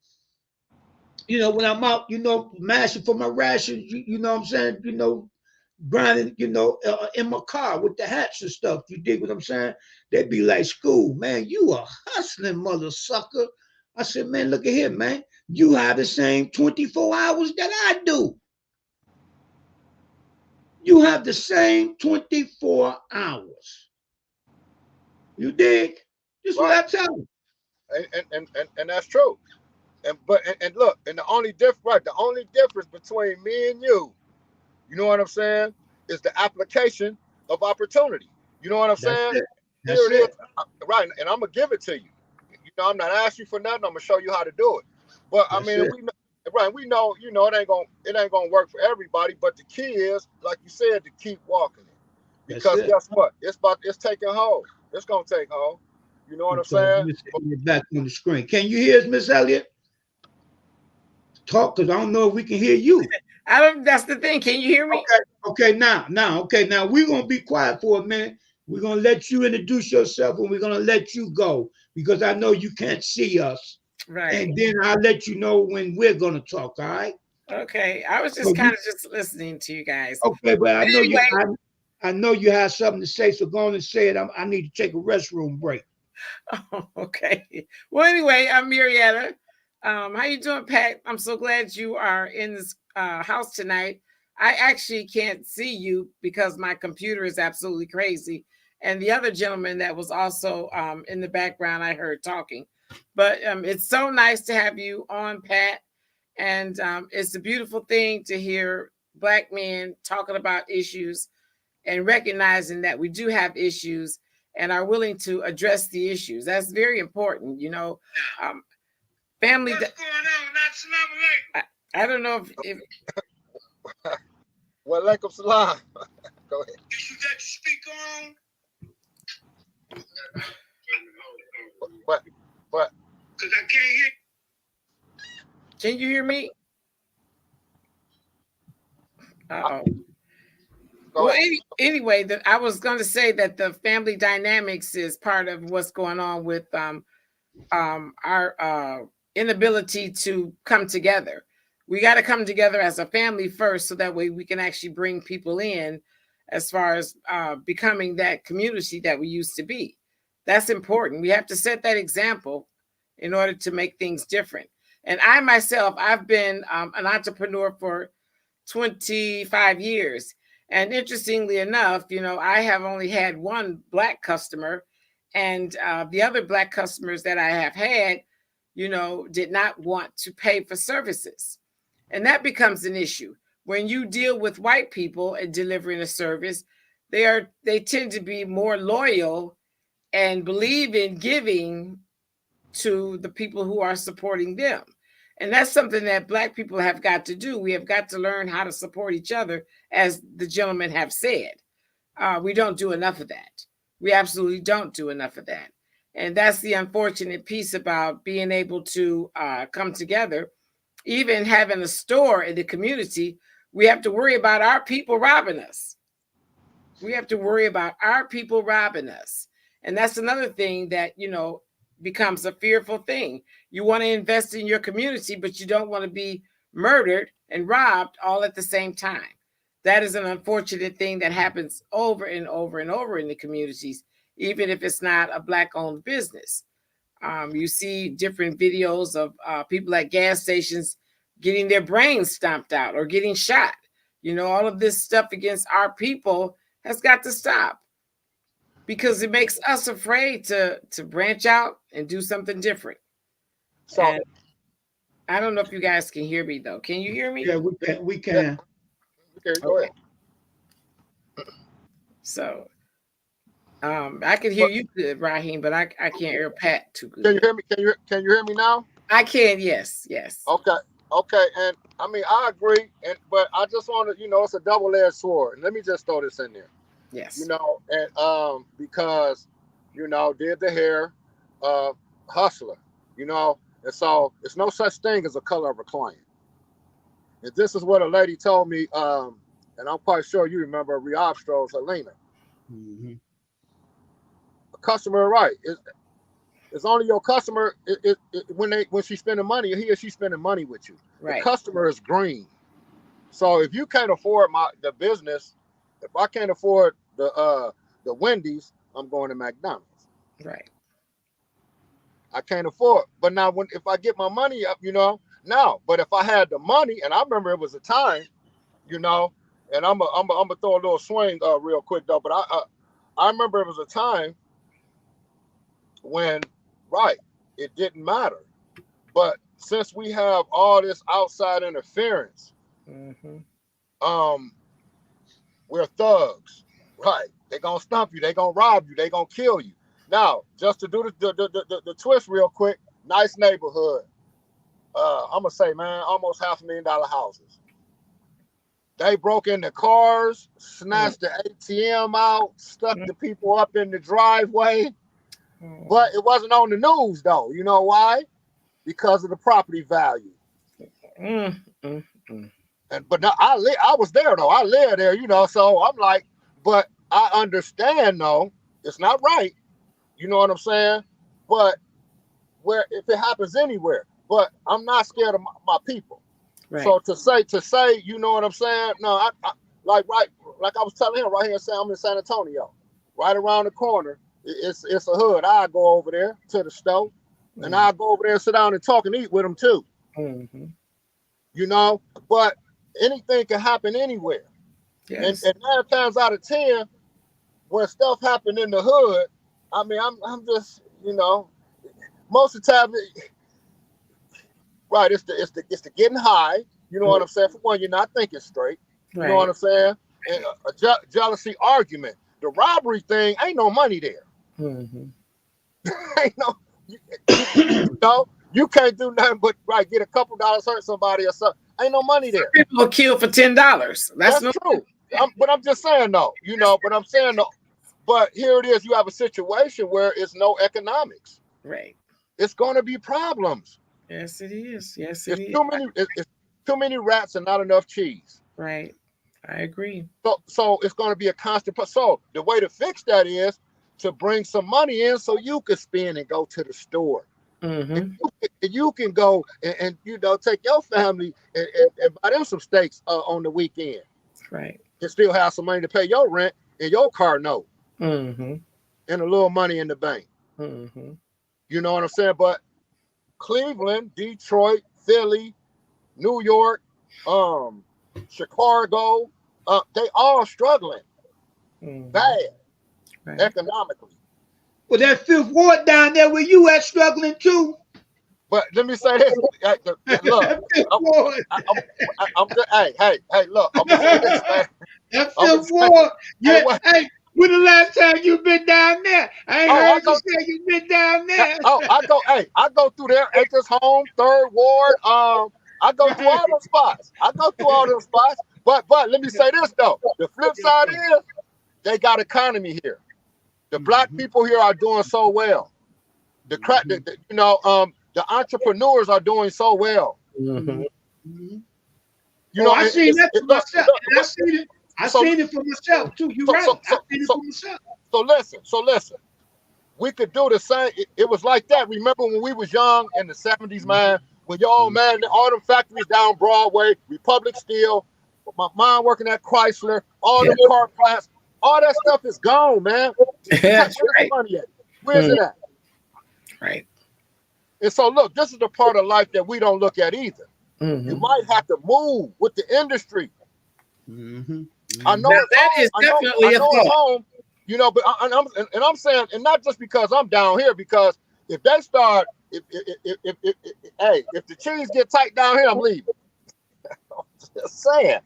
you know, when I'm out, you know, mashing for my rations, you know what I'm saying? You know, grinding, you know, in my car with the hats and stuff. You dig what I'm saying? They'd be like, "School, man, you a hustling mother sucker." I said, "Man, look at here, man. You have the same 24 hours that I do. You have the same 24 hours. You dig? This is what I tell you." And that's true. And look, and the only difference between me and you know what I'm saying, is the application of opportunity. You know what I'm saying? That's Here it it. is. Right, and I'm gonna give it to you. You know, I'm not asking you for nothing. I'm gonna show you how to do it. But I mean, we know, you know, it ain't gonna work for everybody. But the key is, like you said, to keep walking it. Because guess what? It's taking hold. It's gonna take hold. You know what I'm saying? Back on the screen. Can you hear us, Miss Elliott? Talk, because I don't know if we can hear you. That's the thing. Can you hear me? Okay. Now we're gonna be quiet for a minute. We're gonna let you introduce yourself, and we're gonna let you go because I know you can't see us. Right. And then I'll let you know when we're gonna talk. All right. Okay. I was just kind of just listening to you guys. Okay, but I know I know you have something to say, so go on and say it. I need to take a restroom break. Oh, okay. Well, anyway, I'm Marietta. How you doing, Pat? I'm so glad you are in this house tonight. I actually can't see you because my computer is absolutely crazy. And the other gentleman that was also in the background, I heard talking. But it's so nice to have you on, Pat. And it's a beautiful thing to hear Black men talking about issues and recognizing that we do have issues and are willing to address the issues. That's very important, you know. Family. What's going on? I don't know if Well, alaikum salam. Go ahead. You got your speaker on? But because I can't hear. Can you hear me? Uh-oh. Well, anyway, I was going to say that the family dynamics is part of what's going on with our inability to come together. We got to come together as a family first, so that way we can actually bring people in as far as becoming that community that we used to be. That's important. We have to set that example in order to make things different. And I myself, I've been an entrepreneur for 25 years. And interestingly enough, you know, I have only had one Black customer, and the other Black customers that I have had, you know, did not want to pay for services. And that becomes an issue. When you deal with white people and delivering a service, they tend to be more loyal and believe in giving to the people who are supporting them. And that's something that Black people have got to do. We have got to learn how to support each other, as the gentlemen have said. We don't do enough of that. We absolutely don't do enough of that. And that's the unfortunate piece about being able to come together. Even having a store in the community, we have to worry about our people robbing us. We have to worry about our people robbing us. And that's another thing that, becomes a fearful thing. You want to invest in your community, but you don't want to be murdered and robbed all at the same time. That is an unfortunate thing that happens over and over and over in the communities, even if it's not a Black-owned business. You see different videos of people at gas stations getting their brains stomped out or getting shot. All of this stuff against our people has got to stop, because it makes us afraid to branch out and do something different. So and I don't know if you guys can hear me though. Can you hear me? Yeah, we can. Okay, go ahead. So I can hear you good, Raheem, but I can't hear Pat too good. Can you hear me? Can you hear me now? I can, yes. Okay, and I mean I agree, but I just want to, it's a double-edged sword. And let me just throw this in there. Yes. And because did the hair hustler, and so it's no such thing as a color of a client. And this is what a lady told me, and I'm quite sure you remember Rehab Stroh's Helena. Mm-hmm. A customer, right? It's only your customer when she's spending money, he or she's spending money with you. Right. The customer is green. So if you can't afford the business, if I can't afford the Wendy's, I'm going to McDonald's. Right. I can't afford. But now if I get my money up, now. But if I had the money, and I remember it was a time, and I'm gonna throw a little swing real quick though. But I remember it was a time when, right, it didn't matter. But since we have all this outside interference, we're thugs, right? They're gonna stump you, they're gonna rob you, they're gonna kill you. Now, just to do the twist real quick, nice neighborhood. I'm gonna say, man, almost $500,000 houses. They broke in the cars, snatched the ATM out, stuck the people up in the driveway. But it wasn't on the news though. You know why? Because of the property value. But now I was there though. I lived there, so I'm like, but I understand though, it's not right. You know what I'm saying? But if it happens anywhere, but I'm not scared of my people. Right. So to say, you know what I'm saying? No, I like I was telling him right here, I'm in San Antonio, right around the corner. It's a hood. I go over there to the stove, and I go over there and sit down and talk and eat with them too. But anything can happen anywhere. Yes. And 9 times out of 10, when stuff happen in the hood, I mean, I'm just, most of the time, right? It's the getting high. You know what I'm saying? For one, you're not thinking straight. You know what I'm saying? And a jealousy argument. The robbery thing, ain't no money there. Ain't no, you can't do nothing but get a couple dollars, hurt somebody or something. Ain't no money there. People will kill for $10. That's true. But I'm just saying though, but I'm saying though, but here it is. You have a situation where it's no economics. Right. It's going to be problems. Yes, it is. Yes, it is. It's too many rats and not enough cheese. Right. I agree. So it's going to be a constant. So the way to fix that is to bring some money in so you can spend and go to the store. And you can go and take your family and buy them some steaks on the weekend. Right. And still have some money to pay your rent and your car note. And a little money in the bank. You know what I'm saying? But Cleveland, Detroit, Philly, New York, Chicago, they all struggling bad economically. Well, that Fifth Ward down there where you at struggling too. But let me say this. Look, I'm good. Hey, look. I'm gonna say this, man. That Fifth Ward. Yeah. Hey, when the last time you been down there? I ain't heard you say you been down there. I go through there. Acres Home, Third Ward. I go through all those spots. But let me say this though. The flip side is they got economy here. The black people here are doing so well. The entrepreneurs are doing so well. You You know, I seen that for myself. And I seen it. I so- seen it for myself too. You're right. I seen it for myself. So listen. We could do the same. It was like that. Remember when we was young in the 70s, man, when y'all, man, all them factories down Broadway, Republic Steel, my mom working at Chrysler, all them car plants, all that stuff is gone, man. That's Where's right. the money at? Where's it at? Right. And so, look, this is the part of life that we don't look at either. Mm-hmm. You might have to move with the industry. I know Now, it's that home. is I know definitely a it's thought. home, you know, but I'm saying, and not just because I'm down here, because if they start, if the cheese get tight down here, I'm leaving. I'm just saying,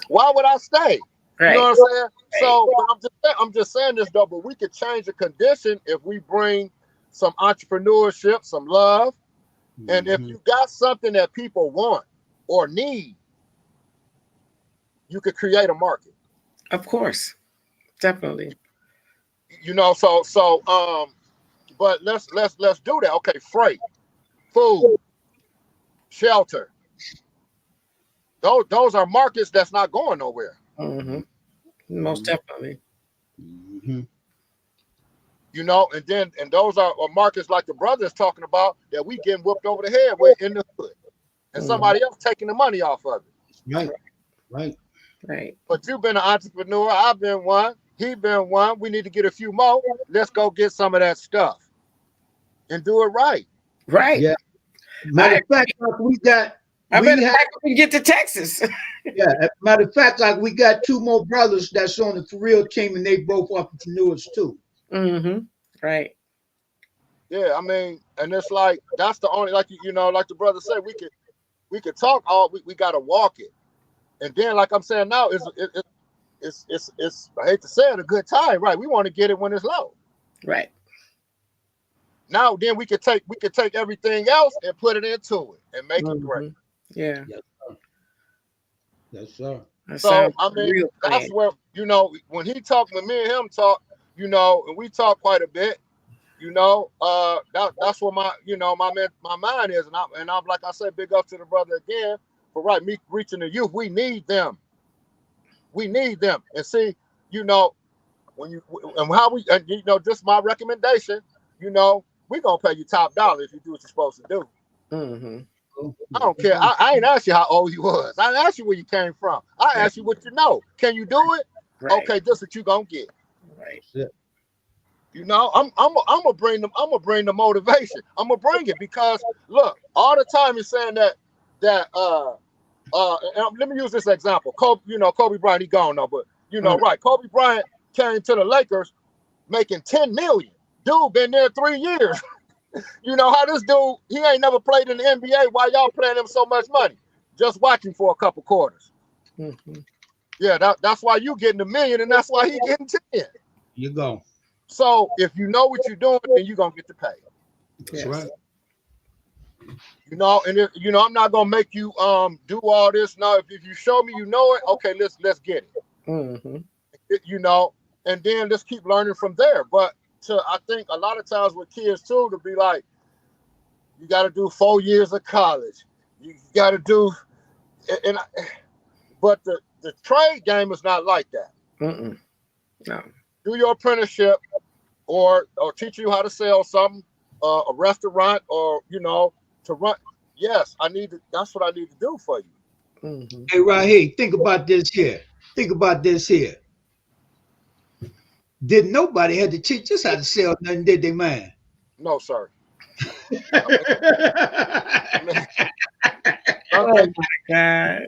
why would I stay? Right. You know what I'm saying? So, but I'm just saying this though. But we could change the condition if we bring some entrepreneurship, some love, and if you got something that people want or need, you could create a market. Of course, definitely. You know, but let's do that. Okay, freight, food, shelter. Those are markets that's not going nowhere. Mm-hmm. Most definitely. You know, and those are markets like the brothers talking about that we getting whooped over the head with in the hood, and somebody else taking the money off of it. Right. But you've been an entrepreneur. I've been one. He been one. We need to get a few more. Let's go get some of that stuff and do it right. Right. Yeah. Matter of fact, like we got. I better pack up and get to Texas. Yeah. Matter of fact, like we got two more brothers that's on the For Real team, and they both entrepreneurs too. Mm-hmm. Right. Yeah, I mean, and it's like that's the only, like you know, like the brother said, we could talk all, we got to walk it, and then like I'm saying now, it's I hate to say it, a good time, right? We want to get it when it's low, right? Now then we could take everything else and put it into it and make it great. Yeah. Yes, sir. So I mean, that's where, you know, when he talked, when me and him talk, you know, and we talk quite a bit, you know, that's where my, you know, my mind is, and I'm like I said, big up to the brother again for me reaching the youth. We need them. And see, you know, when you and how we, and you know, just my recommendation, you know, we gonna pay you top dollar if you do what you're supposed to do. Mm-hmm. I don't care. I ain't asked you how old you was. I didn't ask you where you came from. I asked you what you know. Can you do it? Right. Okay, this what you gonna get. Right. You know, I'm gonna bring them. I'm gonna bring the motivation. I'm gonna bring it because look, all the time you're saying that and let me use this example. Kobe Bryant, he gone now, but you know, right? Kobe Bryant came to the Lakers making $10 million. Dude been there 3 years. You know how this dude, he ain't never played in the NBA. Why y'all paying him so much money? Just watching for a couple quarters. Mm-hmm. Yeah, that's why you getting $1 million, and that's why he getting 10. You go. So if you know what you're doing, then you're gonna get to pay. That's right. You know, and if, you know, I'm not gonna make you do all this. Now, if you show me you know it, okay, let's get it. Mm-hmm. You know, and then let's keep learning from there. But I think a lot of times with kids too, to be like, you got to do 4 years of college. You got to do, but the trade game is not like that. Mm-mm. No. Do your apprenticeship, or teach you how to sell something, a restaurant, or you know, to run. Yes, that's what I need to do for you. Mm-hmm. Hey, Raheem, think about this here. Didn't nobody had to teach us how to sell nothing, did they, man? No, sir. Oh my God.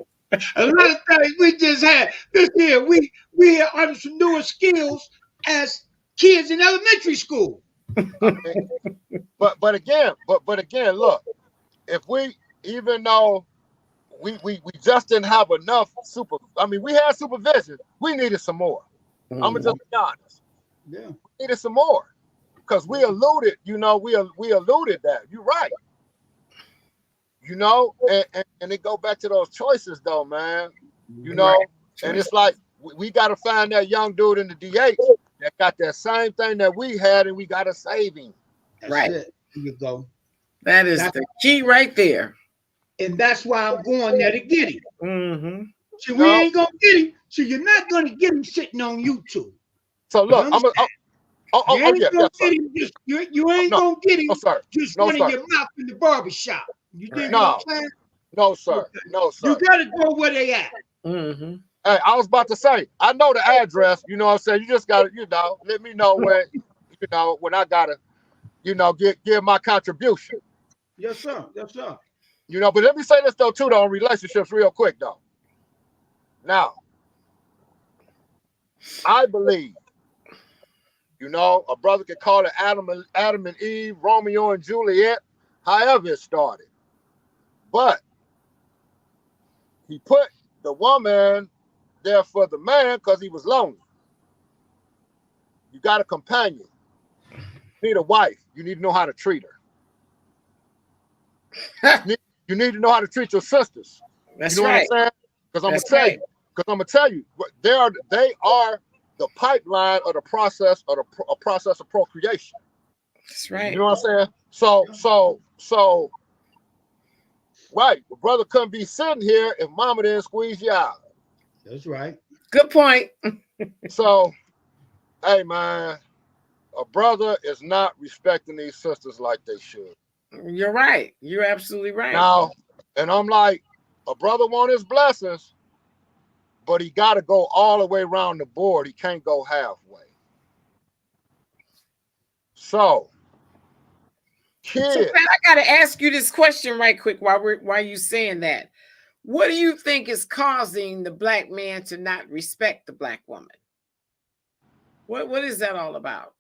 A lot of things we just had this here. We had entrepreneur skills as kids in elementary school. But again, look, if we, even though we just didn't have enough we had supervision, we needed some more. Mm-hmm. I'm gonna just be honest. Yeah, we needed some more because we alluded, you know, we alluded that. You're right. You know, and it go back to those choices though, man. You know, right. And it's like we got to find that young dude in the DH that got that same thing that we had, and we gotta save him. That's Right. it. There you go. That is the key right there. And that's why I'm going there to get him. Mm-hmm. See, we ain't gonna get him. So you're not gonna get him sitting on YouTube. So look, you ain't gonna get him just, you ain't gonna get him just running your mouth in the barbershop. You think what I'm saying? No, sir. No, sir. You gotta go where they at. Mm-hmm. Hey, I was about to say, I know the address. You know what I'm saying? You just gotta, let me know where, when I gotta, give my contribution. Yes, sir. Yes, sir. But let me say this though, too, on relationships real quick, though. Now, I believe, a brother could call it Adam and Eve, Romeo and Juliet, however it started. But he put the woman there for the man because he was lonely. You got a companion. You need a wife. You need to know how to treat her. You need to know how to treat your sisters. That's you know right. what I'm saying? Because I'm gonna tell you, they are the pipeline of the process of a process of procreation. That's right. You know what I'm saying? So right, the brother couldn't be sitting here if mama didn't squeeze you out. That's right. Good point. So, hey man, a brother is not respecting these sisters like they should. You're right. You're absolutely right. Now, and I'm like, a brother want his blessings, but he got to go all the way around the board. He can't go halfway. So, kids. So, Pat, I got to ask you this question right quick while you saying that. What do you think is causing the black man to not respect the black woman? What is that all about?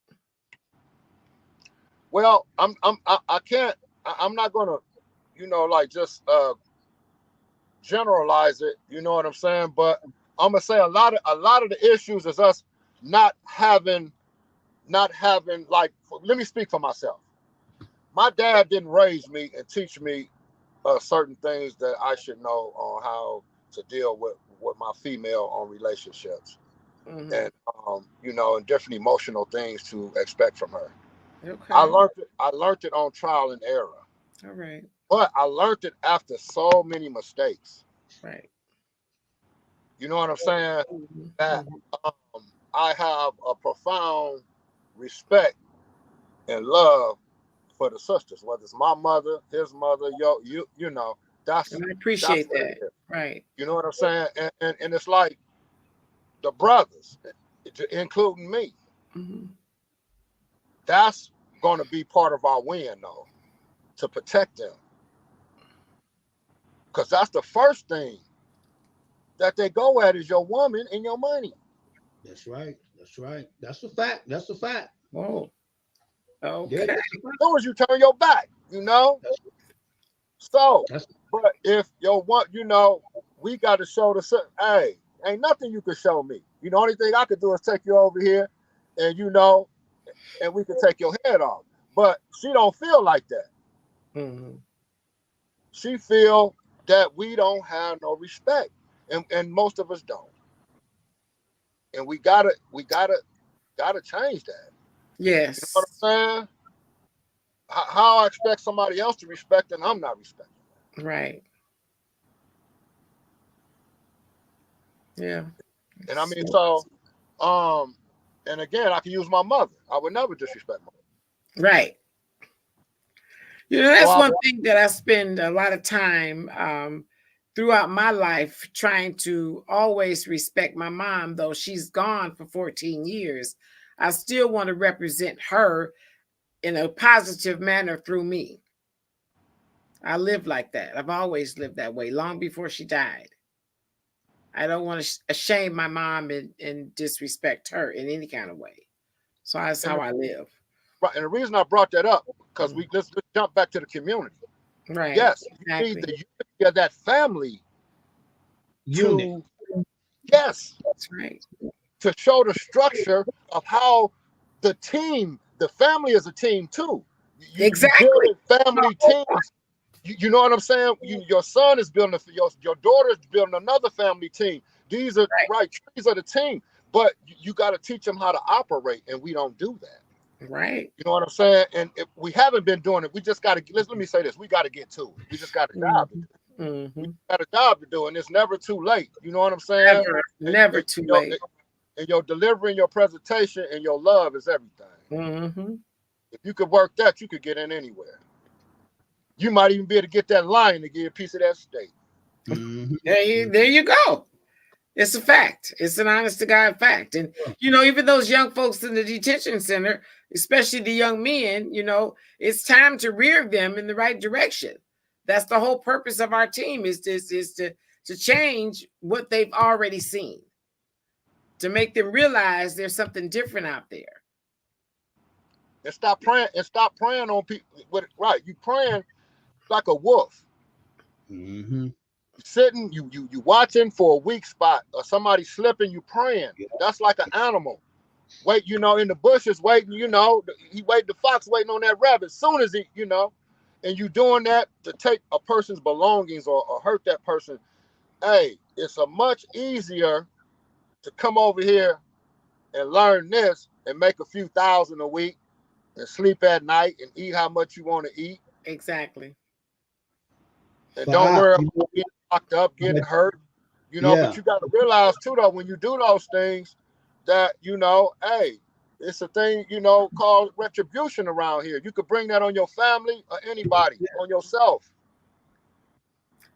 Well, I'm not gonna, just generalize it. You know what I'm saying? But I'm gonna say a lot of the issues is us not having like. Let me speak for myself. My dad didn't raise me and teach me certain things that I should know on how to deal with my female on relationships, and and different emotional things to expect from her. Okay. I learned it on trial and error. All right. But I learned it after so many mistakes. Right. You know what I'm saying? That I have a profound respect and love for the sisters, whether it's my mother, his mother, that's. And I appreciate that's that. Right. You know what I'm saying? And it's like the brothers, including me. Mm-hmm. That's going to be part of our win, though, to protect them. Because that's the first thing that they go at is your woman and your money. That's right. That's right. That's a fact. That's a fact. Whoa. Okay. Yeah, as soon as you turn your back, So, but if your one, we got to show hey, ain't nothing you can show me. The only thing I could do is take you over here and and we can take your head off. But she don't feel like that. Mm-hmm. She feel that we don't have no respect, and most of us don't. And we gotta change that. Yes. You know what I'm saying? How I expect somebody else to respect and I'm not respecting. Right. Yeah. And I mean, so, and again, I can use my mother. I would never disrespect my mother. Right. That's one thing that I spend a lot of time throughout my life trying to always respect my mom, though she's gone for 14 years. I still want to represent her in a positive manner through me. I live like that. I've always lived that way, long before she died. I don't want to shame my mom and disrespect her in any kind of way. So that's how I live. Right, and the reason I brought that up, because let's jump back to the community. Right. Yes, exactly. you need the unity of that family. Unit. Yes. That's right. To show the structure of how the family is a team too. Exactly. Family teams. You know what I'm saying? Your son is building your daughter is building another family team. These are right trees of the team. but you got to teach them how to operate, and we don't do that. Right. You know what I'm saying? And if we haven't been doing it, we just got to, let me say this, we got to get to it. We just got a job to do. Mm-hmm. We got a job to do, and it's never too late. You know what I'm saying? Never too late. And your delivery and your presentation and your love is everything. Mm-hmm. If you could work that, you could get in anywhere. You might even be able to get that lion to get a piece of that steak. Mhm. There you go. It's a fact. It's an honest to God fact. And, you know, even those young folks in the detention center, especially the young men, you know, it's time to rear them in the right direction. That's the whole purpose of our team is to change what they've already seen, to make them realize there's something different out there. And stop praying on people. Right. You praying like a wolf. Mm-hmm. Sitting, you watching for a weak spot or somebody slipping, you praying. That's like an animal. Wait, you know, in the bushes waiting, you know, the fox waiting on that rabbit. As soon as he, you know, and you doing that to take a person's belongings or hurt that person. Hey, it's a much easier to come over here and learn this and make a few thousand a week and sleep at night and eat how much you want to eat. Exactly. And don't worry about getting locked up, getting hurt, you know, but you got to realize too, though, when you do those things that, you know, hey, it's a thing, you know, called retribution around here. You could bring that on your family or anybody, on yourself.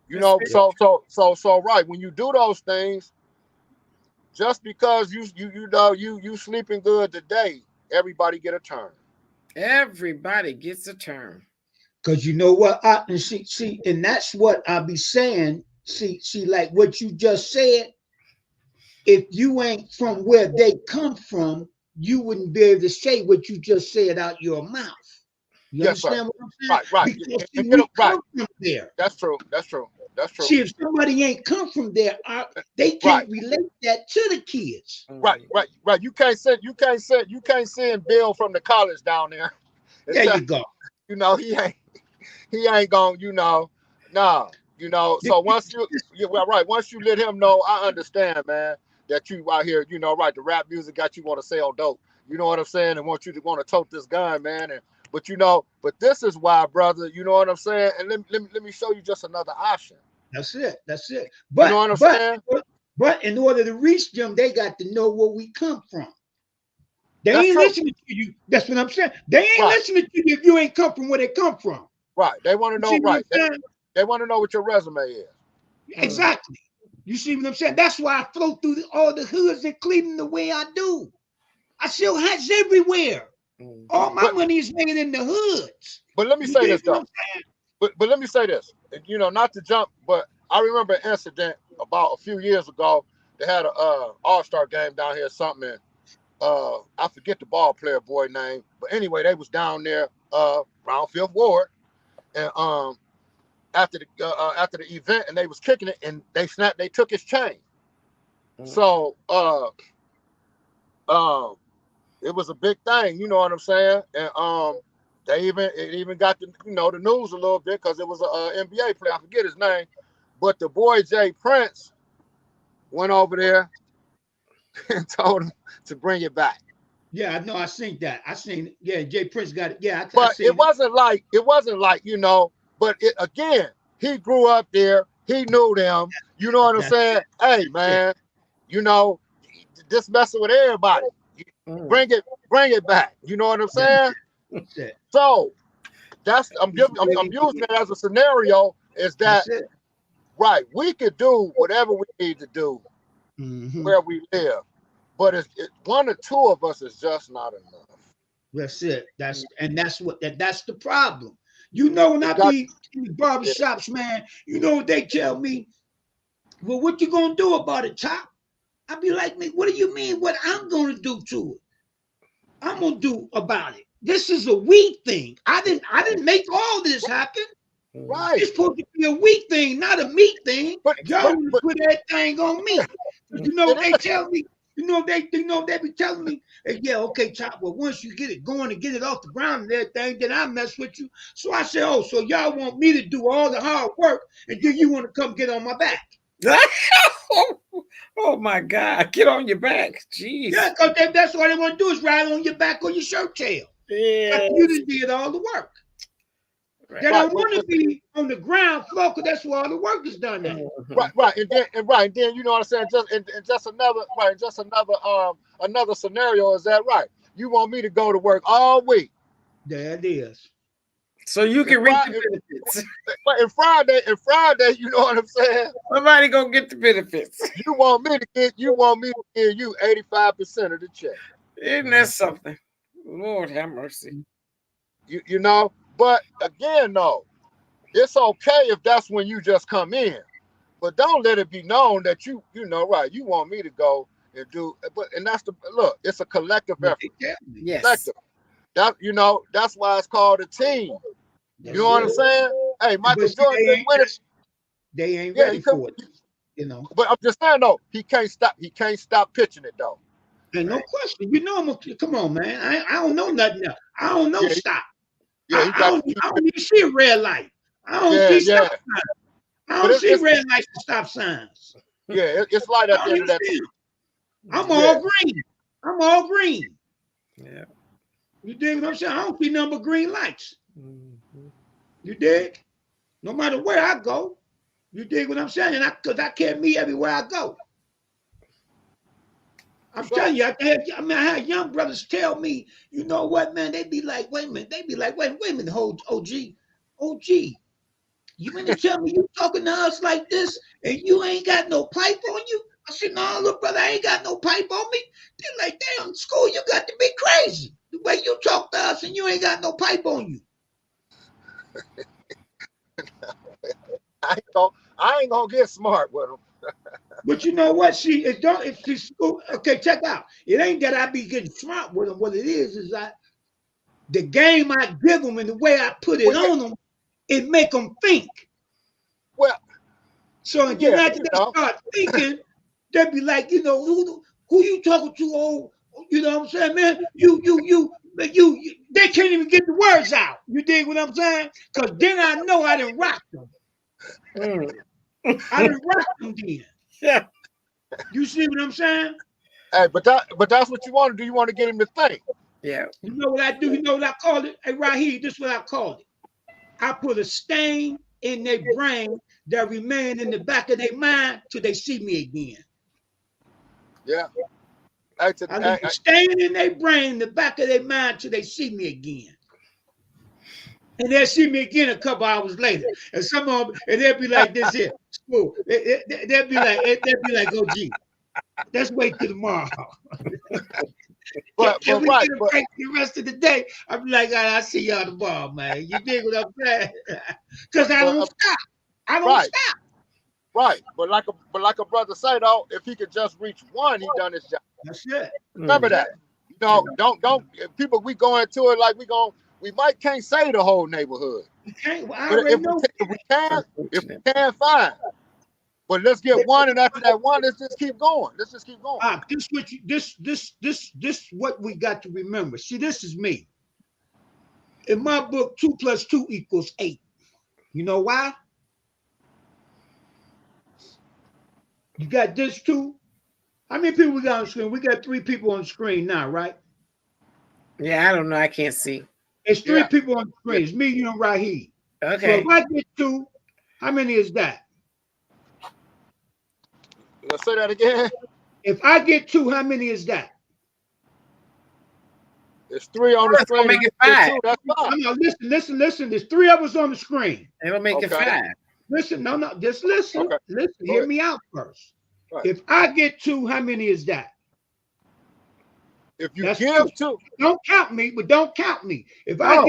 You know, so right. When you do those things, just because you sleeping good today, everybody get a turn. Everybody gets a turn. Because you know what, and see, and that's what I be saying. See, like what you just said. If you ain't from where they come from, you wouldn't be able to say what you just said out your mouth. You understand what I'm saying? Right. Because see, we come from there. That's true. See, if somebody ain't come from there, they can't relate that to the kids. Right. You can't send Bill from the college down there. There you go. You know, he ain't gonna, you know, nah, you know. So once you let him know, I understand, man, that you out here, you know, right, the rap music got you want to sell dope. You know what I'm saying? And want you to want to tote this gun, man. But you know, but this is why, brother, you know what I'm saying? And let me show you just another option. That's it. But, you know what I'm saying? But in order to reach them, they got to know where we come from. They ain't listening to you. That's what I'm saying. They ain't listening to you if you ain't come from where they come from. Right. They want to know, right. They want to know what your resume is. Exactly. You see what I'm saying? That's why I flow through all the hoods in Cleveland the way I do. I sell hats everywhere. All my money is made in the hoods. But let me say this, though. But let me say this. You know, not to jump, but I remember an incident about a few years ago. They had a all-star game down here or something. And, I forget the ball player boy name, but anyway, they was down there around Fifth Ward, and after the event, and they was kicking it, and they took his chain. So it was a big thing, you know what I'm saying? And it even got the news a little bit because it was an NBA player. I forget his name, but the boy Jay Prince went over there and told him to bring it back. Yeah, I know. I seen that. Jay Prince got it. Yeah, but it wasn't like, you know. But again, he grew up there. He knew them. You know what I'm saying? Hey, man, you know, just messing with everybody. Bring it back. You know what I'm saying? So I'm using it as a scenario. Is that right? We could do whatever we need to do where we live, but it's one or two of us is just not enough. That's it. That's the problem. You know, when I be in the barbershops, man, you know what they tell me? Well, what you gonna do about it, Top? I be like, man, what do you mean? What I'm gonna do to it? I'm gonna do about it. This is a we thing. I didn't make all this happen. Right. It's supposed to be a we thing, not a me thing. But y'all put that thing on me. You know what they tell me? You know they be telling me, hey, yeah, okay, Chop. Well, once you get it going and get it off the ground and everything, then I mess with you. So I said, oh, so y'all want me to do all the hard work and then you want to come get on my back? Oh my God! Get on your back, jeez. Yeah, because that's what they want to do is ride on your back or your shirt tail. Yeah. You just did all the work. Right. They don't want to be on the ground floor because that's where all the work is done at. Right, and then you know what I'm saying. Just another scenario. Is that right? You want me to go to work all week? There it is. So you can reap the benefits. But in Friday, you know what I'm saying? Somebody gonna get the benefits. You want me to give you 85% of the check. Isn't that something? Lord have mercy. You know, but again, no, it's okay if that's when you just come in, but don't let it be known that you know, right? You want me to go and do, and that's look. It's a collective effort. Yes. Collective. That that's why it's called a team. You know what I'm saying? Hey, Michael Jordan didn't win it. They ain't ready for it. You know. But I'm just saying though, he can't stop pitching it though. And no question. You know, come on, man. I don't know nothing else. I don't know stop. Yeah, I don't even see a red light. I don't see stop signs. I don't see red lights and stop signs. Yeah, it's light at the end of that. I'm all green. I'm all green. Yeah. You dig what I'm saying? I don't see number green lights. You dig? No matter where I go. You dig what I'm saying? And because I can't meet everywhere I go. I'm telling you, I had young brothers tell me, you know what, man? They be like, wait a minute. They be like, wait a minute, OG. You mean to tell me you talking to us like this and you ain't got no pipe on you? I said, no, look, brother, I ain't got no pipe on me. They're like, damn, school, you got to be crazy. The way you talk to us and you ain't got no pipe on you. I ain't gonna get smart with them. But you know what? See, okay, check out. It ain't that I be getting smart with them. What it is the game I give them and the way I put it on them, it make them think. Well, so then after they start thinking, they be like, you know, who you talking to, old? You know what I'm saying, man? You, they can't even get the words out. You dig what I'm saying? Because then I know I didn't rock them. I didn't rock them then. Yeah. You see what I'm saying? Hey, but that's what you want to do. You want to get him to think. Yeah. You know what I do? You know what I call it? Hey, right here, this is what I call it. I put a stain in their brain that remain in the back of their mind till they see me again. Yeah. I leave a stain in their brain in the back of their mind till they see me again. And they'll see me again a couple hours later. And some of them, and they'll be like this here. They'll be like, oh, gee, let's wait till tomorrow. But get a break the rest of the day. I'm like, I see y'all tomorrow, man. You dig what I'm saying? Because I don't stop. I don't stop. Right. But like a brother say though, if he could just reach one, he done his job. That's it. Remember that. You know, don't people we go into it like we can't say the whole neighborhood. Okay, well, but if we can, fine. But let's get one, and after that one, let's just keep going. This what we got to remember. See, this is me. In my book, 2 + 2 = 8. You know why? You got this 2. How many people we got on the screen? We got 3 people on the screen now, right? Yeah, I don't know. I can't see. It's 3 people on the screen. It's me, you, and Raheem. Okay. So if I get 2, how many is that? Let's say that again. If I get 2, how many is that? There's 3 on the screen. Make it 5. 2, that's 5. No, listen. There's 3 of us on the screen. It'll make it 5. Listen, no, just listen. Okay. Listen, hear me out first. Right. If I get 2, how many is that? If you give 2, don't count me, but don't count me. If I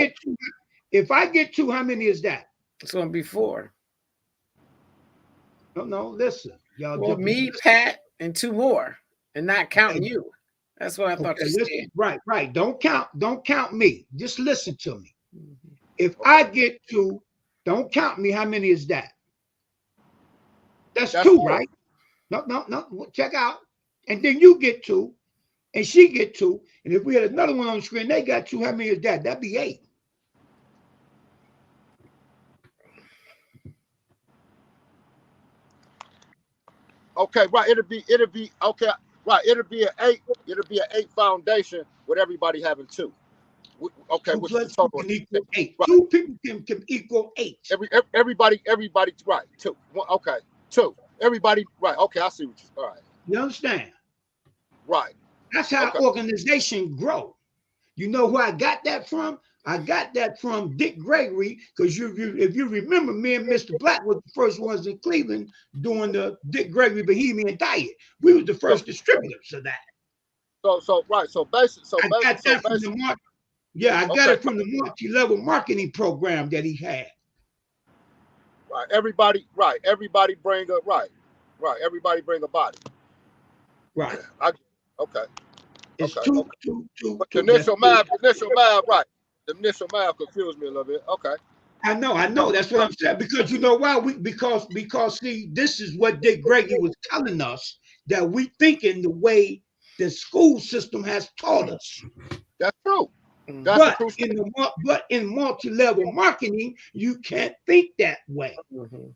get 2, how many is that? It's gonna be 4. No, listen. Y'all well, me, Pat, and 2 more, and not counting you. That's what I thought you said. Right. Don't count me. Just listen to me. If I get 2, don't count me. How many is that? That's 2, 4. Right? No. Check out. And then you get 2, and she get 2. And if we had another one on the screen, they got 2. How many is that? That'd be 8. Okay, right. It'll be okay. Right. It'll be an 8. It'll be an 8 foundation with everybody having 2. Okay, 2 which plus is the 2 total. can equal 8. Right. 2 people can equal 8. Everybody. Right. 2. Okay. 2. Everybody. Right. Okay. I see what you. All right. You understand? Right. That's how Okay. organization grow. You know where I got that from? I got that from Dick Gregory, because if you remember, me and Mr. Black was the first ones in Cleveland doing the Dick Gregory Bohemian Diet. We was the first distributors of that. So right. So basic. So I got that from the market. Yeah, I got it from the multi-level marketing program that he had. Right. Everybody. Right. Everybody bring a right. Right. Everybody bring a body. Right. Okay. It's okay. two. The initial math. Right. The initial math confused me a little bit. Okay. I know. That's what I'm saying. Because you know why? Because see, this is what Dick Gregory was telling us, that we thinking the way the school system has taught us. That's true. But in multi-level marketing, you can't think that way.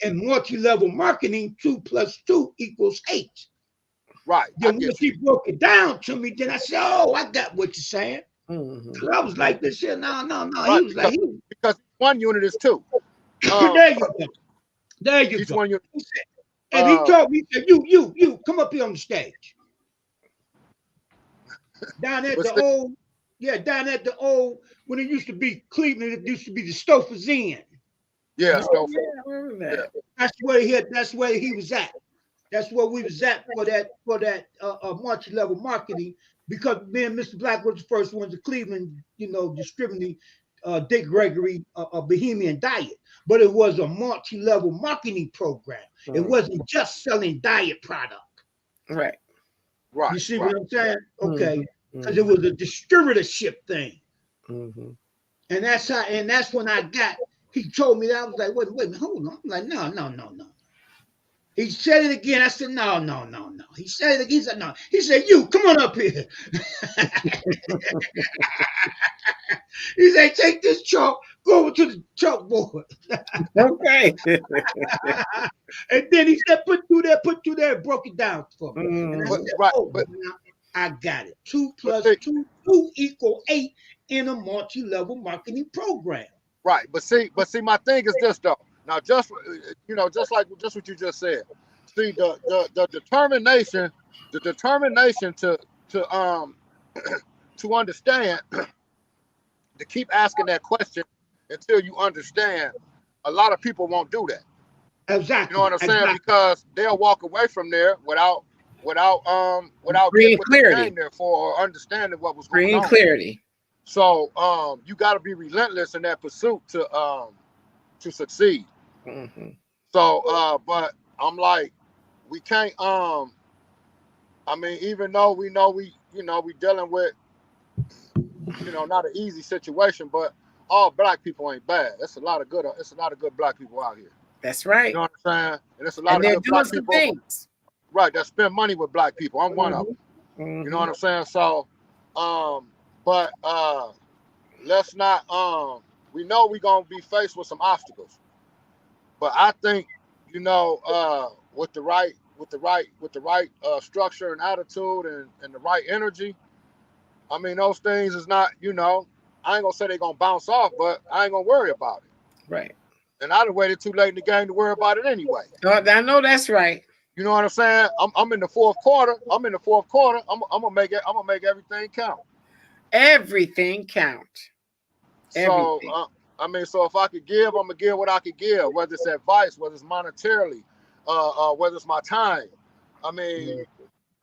In multi-level marketing, 2 plus 2 equals 8. Right. Then once he broke it down to me, then I said, "Oh, I got what you're saying." I was like, "This shit, no." Right, He was like, because 1 unit is 2. There you go. There you go. 1 unit. And he told me, he said, "You come up here on the stage." Down at the old, when it used to be Cleveland, it used to be the Stouffer's Inn. Yeah, Stouffer. Yeah. That's where he was at. That's where we was at for that multi-level marketing, because me and Mr. Black was the first ones in Cleveland, distributing Dick Gregory Bohemian Diet. But it was a multi-level marketing program. It wasn't just selling diet product. Right. Right. You see what I'm saying? Okay. Because it was a distributorship thing. And that's when he told me that. I was like, wait a minute, hold on. I'm like, no. He said it again. I said, no. He said it again. He said, no. He said, "You, come on up here." He said, "Take this chalk, go over to the chalkboard." Okay. And then he said, put through there, and broke it down for me. And I said, but I got it. 2 plus 2 equal 8 in a multi-level marketing program. Right. But see, my thing is this though. Now, just what you just said. See, the determination to understand, to keep asking that question until you understand. A lot of people won't do that. Exactly. You know what I'm saying? Because they'll walk away from there without bringing getting clarity there for, or understanding what was going on. Bringing clarity. So you got to be relentless in that pursuit to succeed. So but I'm like, we can't I mean, even though we know we dealing with not an easy situation, but all black people ain't bad. It's a lot of good black people out here. That's right. You know what I'm saying? And it's a lot of good black people. Things. Right, that spend money with black people. I'm one of them. You know what I'm saying? So but let's not we know we're gonna be faced with some obstacles. But I think, with the right structure and attitude and the right energy, I mean, those things is not, I ain't gonna say they're gonna bounce off, but I ain't gonna worry about it. Right. And I'd have waited too late in the game to worry about it anyway. I know that's right. You know what I'm saying? I'm in the fourth quarter. I'm gonna make everything count. Everything count. So so if I could give, I'm gonna give what I could give, whether it's advice, whether it's monetarily, whether it's my time. I mean,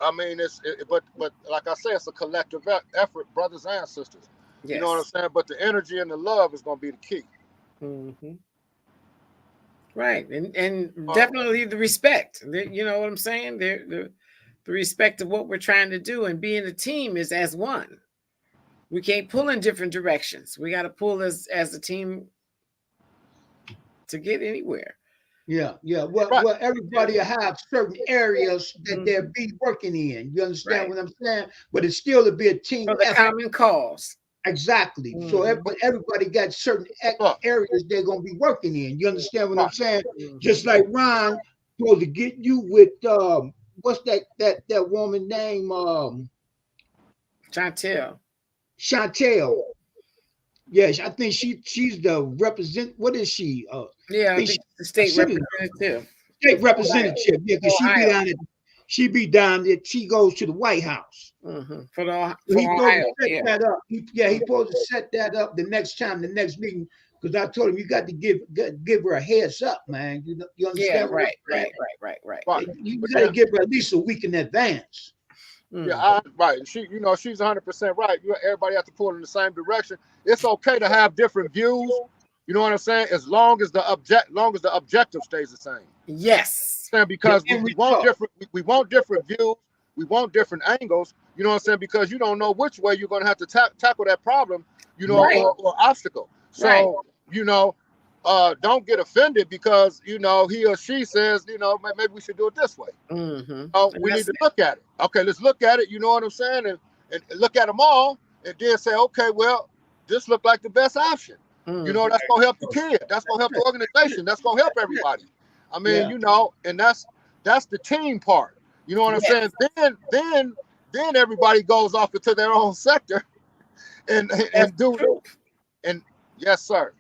but like I said, it's a collective effort, brothers and sisters. Yes. You know what I'm saying? But the energy and the love is gonna be the key. Right, and definitely the respect. You know what I'm saying? The respect of what we're trying to do, and being a team is as one. We can't pull in different directions. We got to pull as a team to get anywhere. Yeah. Well, everybody have certain areas that they'll be working in. You understand what I'm saying? But it's still to be a team for the effort. Common cause. Exactly. So everybody got certain areas they're gonna be working in. You understand what I'm saying? Just like Ron supposed to get you with what's that woman name? Chantel. Chantel. Yes, I think she's the represent. What is she? Yeah, I think the state representative. State representative. Yeah, because she be down there. She goes to the White House. For Ohio. He supposed to set that up the next meeting. Because I told him you got to give her a heads up, man. You understand? Yeah, right. You got to give her at least a week in advance. Yeah, right. She's 100% right. Everybody have to pull in the same direction. It's okay to have different views. You know what I'm saying? As long as the objective stays the same. Yes. Because we want different views. We want different angles. You know what I'm saying? Because you don't know which way you're going to have to tackle that problem. Or obstacle. So don't get offended because he or she says maybe we should do it this way. We need to look at it. Okay, let's look at it. You know what I'm saying? And look at them all, and then say, okay, well, this looked like the best option. That's gonna help the kid. That's gonna help the organization. That's gonna help everybody. I mean, and that's the team part. You know what I'm saying? Then everybody goes off into their own sector and do it. And yes, sir.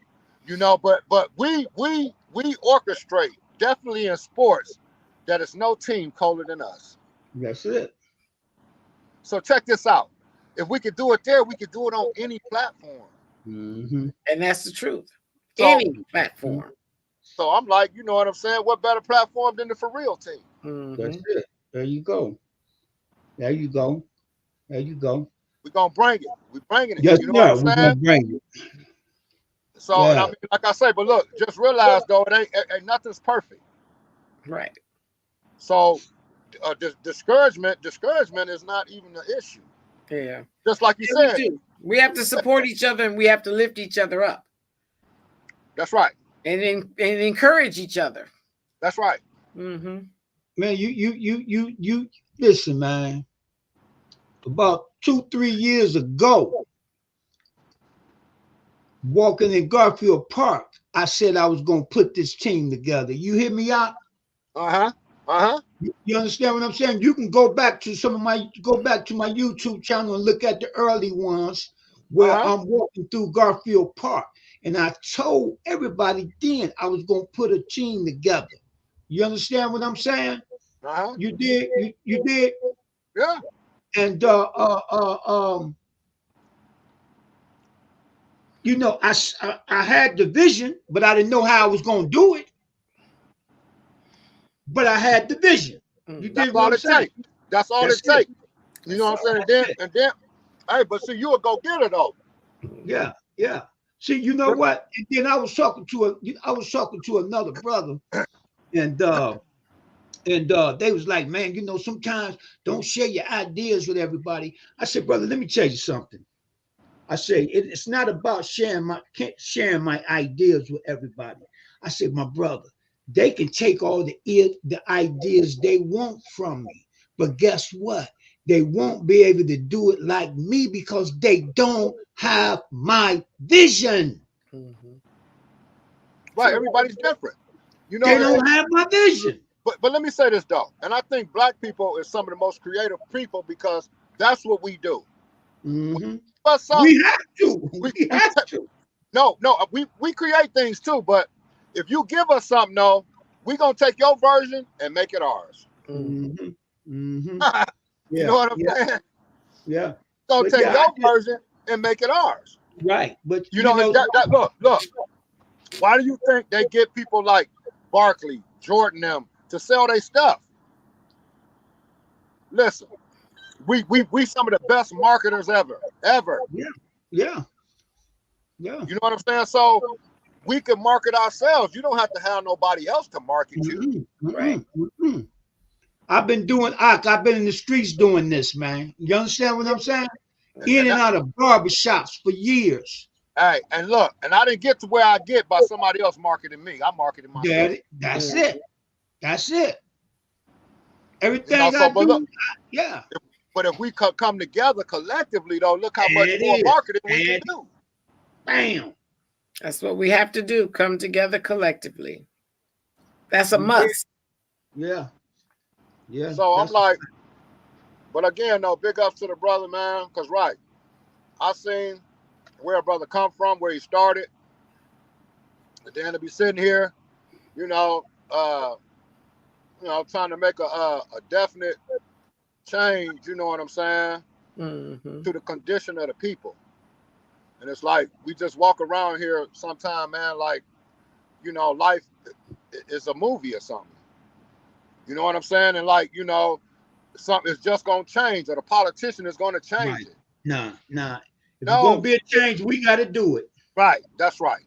But we orchestrate definitely in sports that is no team colder than us. That's it. So check this out. If we could do it there, we could do it on any platform. And that's the truth. Any platform. So I'm like, you know what I'm saying? What better platform than the For Real team? That's it. There you go. We're gonna bring it. We're bringing it. Yes, you know what I'm saying? We're gonna bring it. So I mean, like I say, but look, just realize though, it ain't nothing's perfect. Right. So discouragement is not even an issue. Yeah. Just like you said. We have to support each other and we have to lift each other up. That's right. And encourage each other. That's right. Man, you listen, man. About 2-3 years ago, walking in Garfield Park, I said I was gonna put this team together. You hear me out? You understand what I'm saying? You can go back to my YouTube channel and look at the early ones where I'm walking through Garfield Park. And I told everybody then I was gonna put a team together. You understand what I'm saying? You did? You did? Yeah. And I had the vision, but I didn't know how I was gonna do it. But I had the vision. That's all it takes. That's all it takes. You know what I'm saying? And then, hey, but see, you a go getter though. Yeah. See, you know what? And then I was talking to another brother, and they was like, man, sometimes don't share your ideas with everybody. I said, brother, let me tell you something. I say it's not about sharing my ideas with everybody. I said, my brother, they can take all the ideas they want from me, but guess what? They won't be able to do it like me because they don't have my vision. Right, everybody's different. They don't have my vision. But let me say this though, and I think Black people is some of the most creative people because that's what we do. We have to. We have to. No, we create things too, but if you give us something, we're gonna take your version and make it ours. You know what I'm saying? Yeah. Gonna take your version and make it ours. Right. But look. Why do you think they get people like Barkley, Jordan, them to sell their stuff? Listen, we some of the best marketers ever. Yeah. You know what I'm saying? So we can market ourselves. You don't have to have nobody else to market you. Right. I've been in the streets doing this, man. You understand what I'm saying? In and out of barbershops for years. Hey, and look, and I didn't get to where I get by somebody else marketing me. I marketed myself. That's it. Everything I do, yeah. But if we could come together collectively, though, look how much more marketing we can do. Bam. That's what we have to do. Come together collectively. That's a must. Yeah. Yeah. So I'm like, but again, though, big ups to the brother, man. Cause right, I seen where a brother come from, where he started, and then to be sitting here, you know, trying to make a definite change. You know what I'm saying? Mm-hmm. To the condition of the people. And it's like we just walk around here sometime, man, like, you know, life is a movie or something. You know what I'm saying? And like, you know, something is just gonna change, or the politician is gonna change Right. it. Nah. If it's No. gonna be a change, we gotta do it. Right. That's right.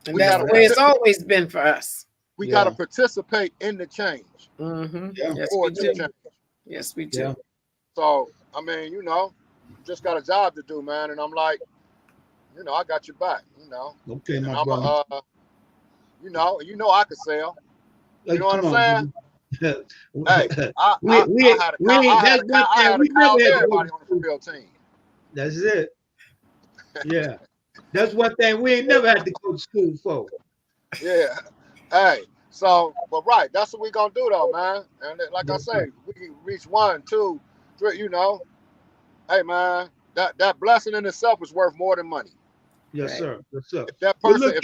And We that's gotta the way it's always been for us. We Yeah. gotta participate in the change. Mm-hmm. Yeah. Yes, For we it to do. change. Yes, we do. Yeah. So I mean, you know, just got a job to do, man. And I'm like, you know, I got your back, you know. Okay, And my I'm brother. you know I could sell. You know what Come I'm saying? on, Hey, I had a call everybody on the field team. That's it. Yeah. That's one thing we ain't never had to go to school for. Yeah. Hey, so, but right, that's what we gonna do though, man. And like I say, we can reach 1, 2, 3, you know. Hey man, that blessing in itself is worth more than money. Yes, Right. sir. Yes, sir. If that person, if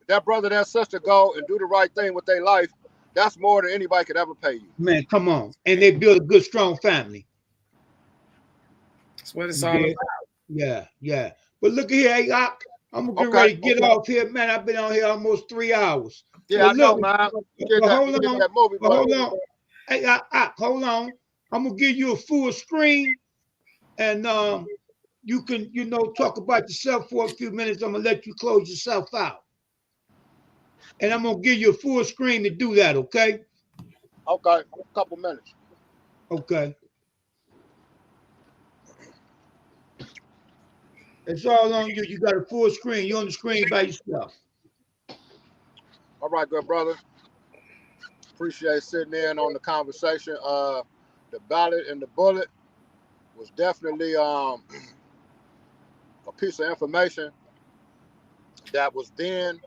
that brother, that sister go and do the right thing with their life, that's more than anybody could ever pay you. Man, come on. And they build a good, strong family. That's what it's all about. Yeah. But look here, hey, I'm gonna get ready to get off here, man. I've been on here almost 3 hours. Yeah, I know, man. Hold on. Hey, hold on. I'm gonna give you a full screen, and you can, you know, talk about yourself for a few minutes. I'm gonna let you close yourself out, and I'm gonna give you a full screen to do that. Okay? Okay, a couple minutes. Okay. It's all on you. You got a full screen. You're on the screen by yourself. All right, good brother. Appreciate sitting in on the conversation. The ballot and the bullet was definitely a piece of information that was then,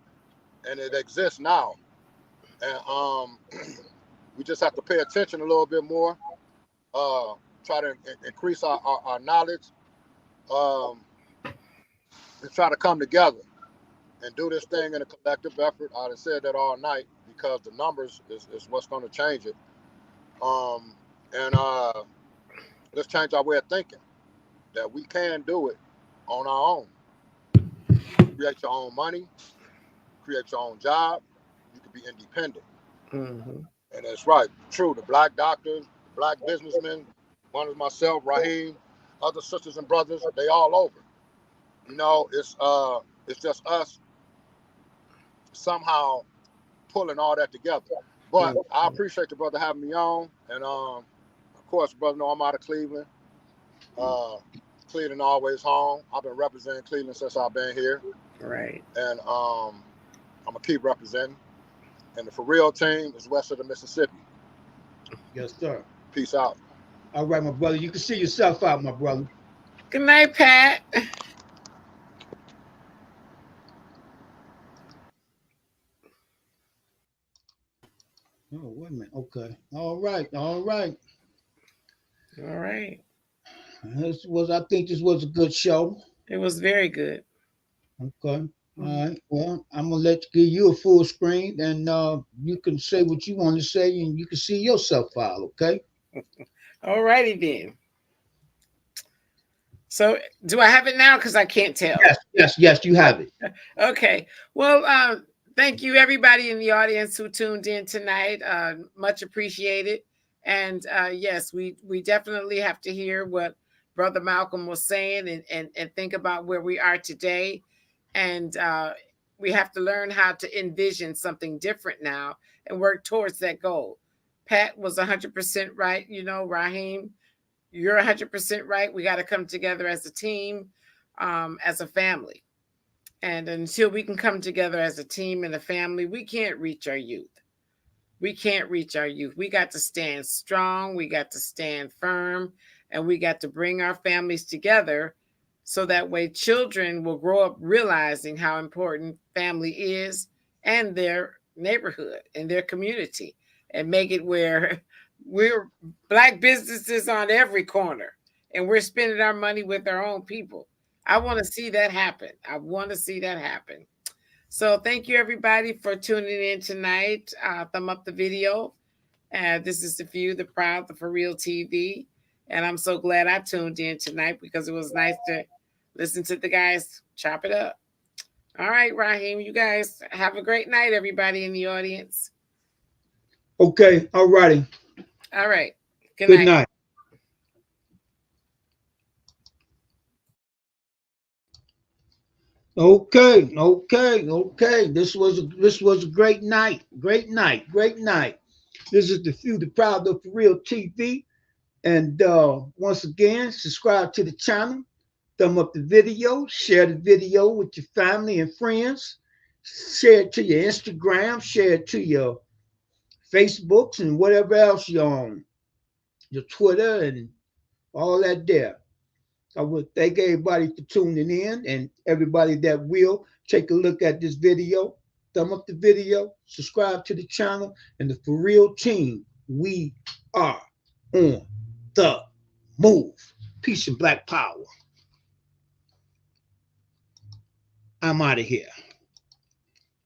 and it exists now. And we just have to pay attention a little bit more. Try to increase our knowledge. And try to come together and do this thing in a collective effort. I'd have said that all night because the numbers is what's going to change it. Let's change our way of thinking, that we can do it on our own. Create your own money, create your own job. You can be independent. Mm-hmm. And that's right, true. The black doctors, black businessmen, one is myself, Raheem, other sisters and brothers, they all over. You know, it's just us somehow pulling all that together. But I appreciate the brother having me on. And of course, brother, know I'm out of Cleveland. Cleveland always home. I've been representing Cleveland since I've been here. Right. And I'm gonna keep representing. And the For Real team is west of the Mississippi. Yes, sir. Peace out. All right, my brother. You can see yourself out, my brother. Good night, Pat. Oh, wait a minute. Okay. All right. I think this was a good show. It was very good. Okay. All right. Well, I'm gonna give you a full screen, and you can say what you want to say, and you can see yourself out. Okay. All righty then. So, do I have it now? Because I can't tell. Yes, you have it. Okay. Well, thank you, everybody in the audience who tuned in tonight. Much appreciated. And yes, we definitely have to hear what Brother Malcolm was saying and think about where we are today. And we have to learn how to envision something different now and work towards that goal. Pat was 100% right. You know, Raheem, you're 100% right. We got to come together as a team, as a family. And until we can come together as a team and a family, we can't reach our youth. We can't reach our youth. We got to stand strong. We got to stand firm. And we got to bring our families together so that way children will grow up realizing how important family is and their neighborhood and their community, and make it where we're Black businesses on every corner, and we're spending our money with our own people. I want to see that happen. I want to see that happen. So thank you, everybody, for tuning in tonight. Thumb up the video. This is The Few, The Proud, The For Real TV. And I'm so glad I tuned in tonight because it was nice to listen to the guys chop it up. All right, Raheem, you guys have a great night, everybody in the audience. Okay, all righty. All right. Good night. Okay. This was a great night. Great night. This is The Few, The Proud, The For Real TV. And once again, subscribe to the channel, thumb up the video, share the video with your family and friends, share it to your Instagram, share it to your Facebooks and whatever else you're on, your Twitter and all that there. I would thank everybody for tuning in, and everybody that will take a look at this video, thumb up the video, subscribe to the channel, and the For Real team, we are on the move. Peace and Black power. I'm out of here.